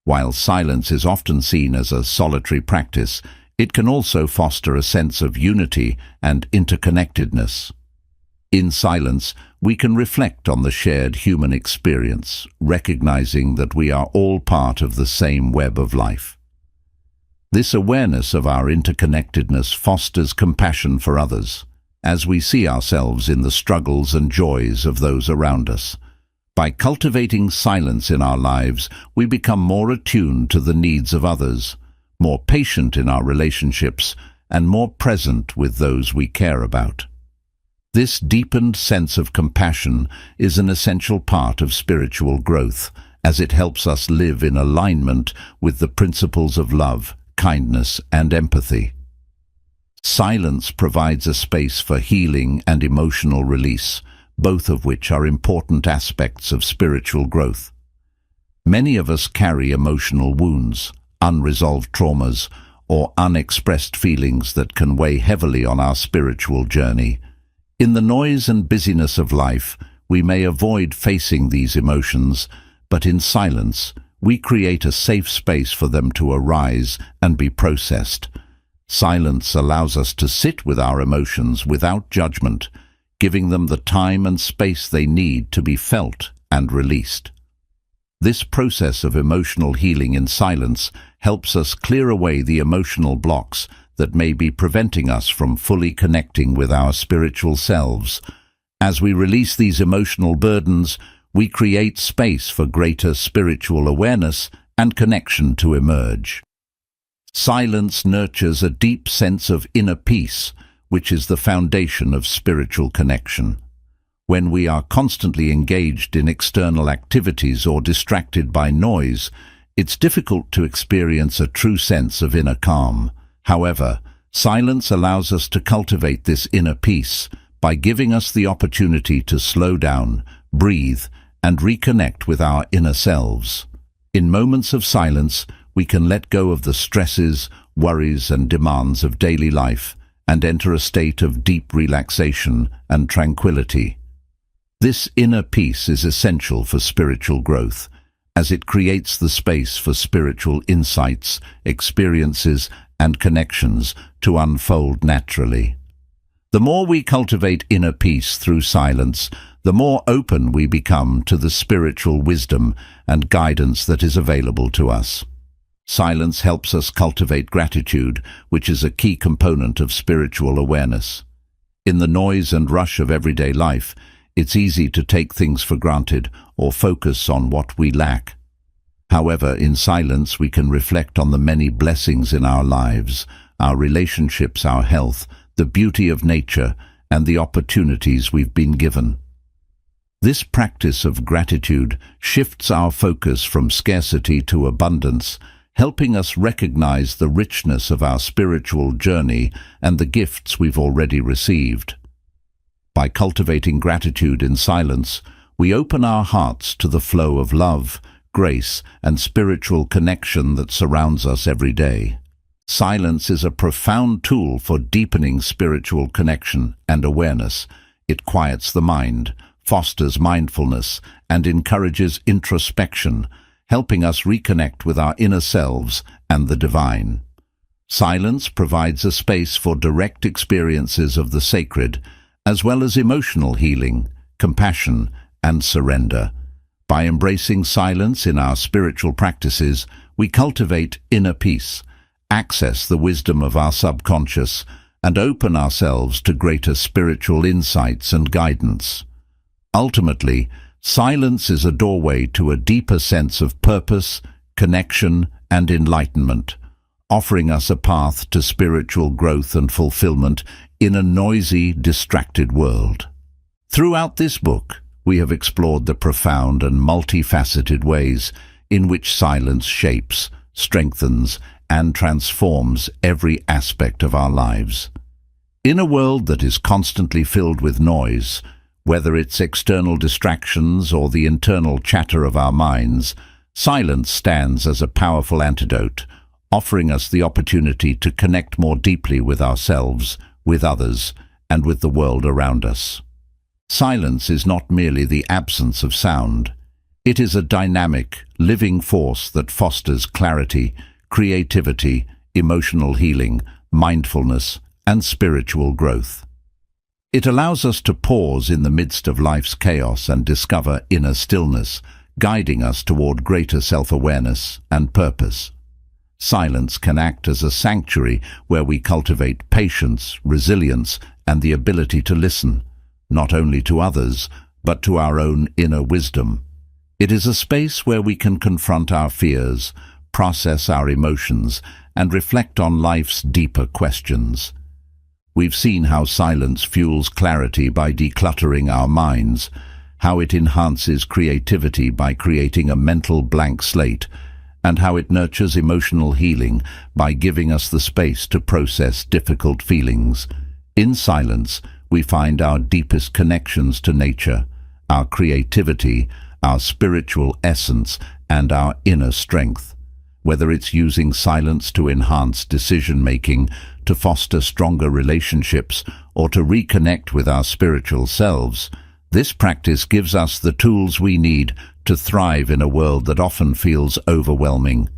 While silence is often seen as a solitary practice, it can also foster a sense of unity and interconnectedness. In silence, we can reflect on the shared human experience, recognizing that we are all part of the same web of life. This awareness of our interconnectedness fosters compassion for others, as we see ourselves in the struggles and joys of those around us. By cultivating silence in our lives, we become more attuned to the needs of others, more patient in our relationships, and more present with those we care about. This deepened sense of compassion is an essential part of spiritual growth, as it helps us live in alignment with the principles of love, kindness, and empathy. Silence provides a space for healing and emotional release, both of which are important aspects of spiritual growth. Many of us carry emotional wounds, unresolved traumas, or unexpressed feelings that can weigh heavily on our spiritual journey. In the noise and busyness of life, we may avoid facing these emotions, but in silence, we create a safe space for them to arise and be processed. Silence allows us to sit with our emotions without judgment, giving them the time and space they need to be felt and released. This process of emotional healing in silence helps us clear away the emotional blocks that may be preventing us from fully connecting with our spiritual selves. As we release these emotional burdens, we create space for greater spiritual awareness and connection to emerge. Silence nurtures a deep sense of inner peace, which is the foundation of spiritual connection. When we are constantly engaged in external activities or distracted by noise, it's difficult to experience a true sense of inner calm. However, silence allows us to cultivate this inner peace by giving us the opportunity to slow down, breathe, and reconnect with our inner selves. In moments of silence, we can let go of the stresses, worries, and demands of daily life and enter a state of deep relaxation and tranquility. This inner peace is essential for spiritual growth, as it creates the space for spiritual insights, experiences, and connections to unfold naturally. The more we cultivate inner peace through silence, the more open we become to the spiritual wisdom and guidance that is available to us. Silence helps us cultivate gratitude, which is a key component of spiritual awareness. In the noise and rush of everyday life, it's easy to take things for granted or focus on what we lack. However, in silence we can reflect on the many blessings in our lives, our relationships, our health, the beauty of nature, and the opportunities we've been given. This practice of gratitude shifts our focus from scarcity to abundance, helping us recognize the richness of our spiritual journey and the gifts we've already received. By cultivating gratitude in silence, we open our hearts to the flow of love, grace, and spiritual connection that surrounds us every day. Silence is a profound tool for deepening spiritual connection and awareness. It quiets the mind, fosters mindfulness, and encourages introspection, helping us reconnect with our inner selves and the divine. Silence provides a space for direct experiences of the sacred, as well as emotional healing, compassion, and surrender. By embracing silence in our spiritual practices, we cultivate inner peace, access the wisdom of our subconscious, and open ourselves to greater spiritual insights and guidance. Ultimately, silence is a doorway to a deeper sense of purpose, connection, and enlightenment, offering us a path to spiritual growth and fulfillment in a noisy, distracted world. Throughout this book, we have explored the profound and multifaceted ways in which silence shapes, strengthens, and transforms every aspect of our lives. In a world that is constantly filled with noise, whether it's external distractions or the internal chatter of our minds, silence stands as a powerful antidote, offering us the opportunity to connect more deeply with ourselves, with others, and with the world around us. Silence is not merely the absence of sound. It is a dynamic, living force that fosters clarity, creativity, emotional healing, mindfulness, and spiritual growth. It allows us to pause in the midst of life's chaos and discover inner stillness, guiding us toward greater self-awareness and purpose. Silence can act as a sanctuary where we cultivate patience, resilience, and the ability to listen, not only to others, but to our own inner wisdom. It is a space where we can confront our fears, process our emotions, and reflect on life's deeper questions. We've seen how silence fuels clarity by decluttering our minds, how it enhances creativity by creating a mental blank slate, and how it nurtures emotional healing by giving us the space to process difficult feelings. In silence, we find our deepest connections to nature, our creativity, our spiritual essence, and our inner strength. Whether it's using silence to enhance decision-making, to foster stronger relationships, or to reconnect with our spiritual selves, this practice gives us the tools we need to thrive in a world that often feels overwhelming.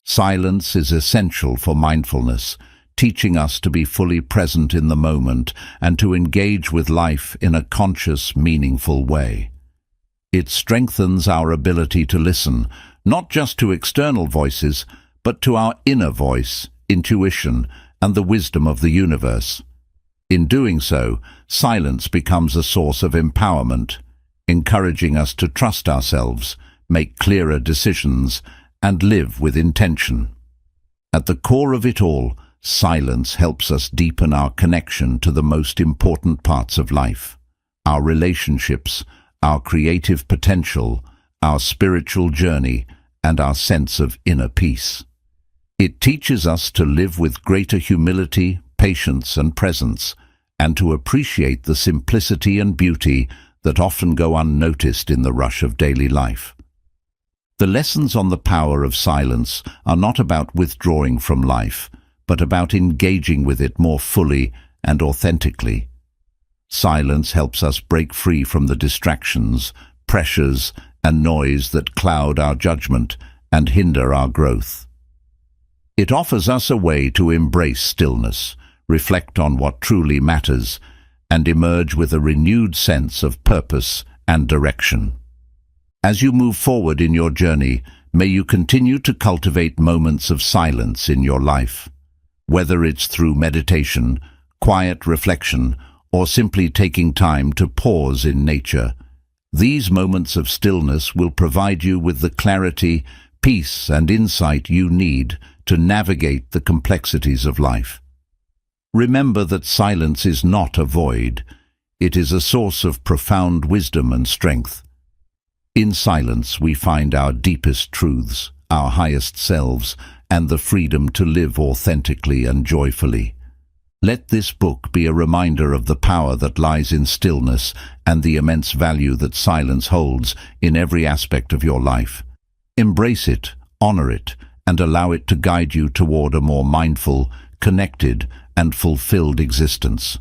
Silence is essential for mindfulness, teaching us to be fully present in the moment and to engage with life in a conscious, meaningful way. It strengthens our ability to listen, not just to external voices, but to our inner voice, intuition, and the wisdom of the universe. In doing so, silence becomes a source of empowerment. encouraging us to trust ourselves, make clearer decisions, and live with intention. At the core of it all, silence helps us deepen our connection to the most important parts of life: our relationships, our creative potential, our spiritual journey, and our sense of inner peace. It teaches us to live with greater humility, patience, and presence, and to appreciate the simplicity and beauty that often go unnoticed in the rush of daily life. The lessons on the power of silence are not about withdrawing from life, but about engaging with it more fully and authentically. Silence helps us break free from the distractions, pressures, and noise that cloud our judgment and hinder our growth. It offers us a way to embrace stillness, reflect on what truly matters, and emerge with a renewed sense of purpose and direction. As you move forward in your journey, may you continue to cultivate moments of silence in your life. Whether it's through meditation, quiet reflection, or simply taking time to pause in nature, these moments of stillness will provide you with the clarity, peace, and insight you need to navigate the complexities of life. Remember that silence is not a void. It is a source of profound wisdom and strength. In silence we find our deepest truths, our highest selves, and the freedom to live authentically and joyfully. Let this book be a reminder of the power that lies in stillness and the immense value that silence holds in every aspect of your life. Embrace it, honor it, and allow it to guide you toward a more mindful, connected, and fulfilled existence.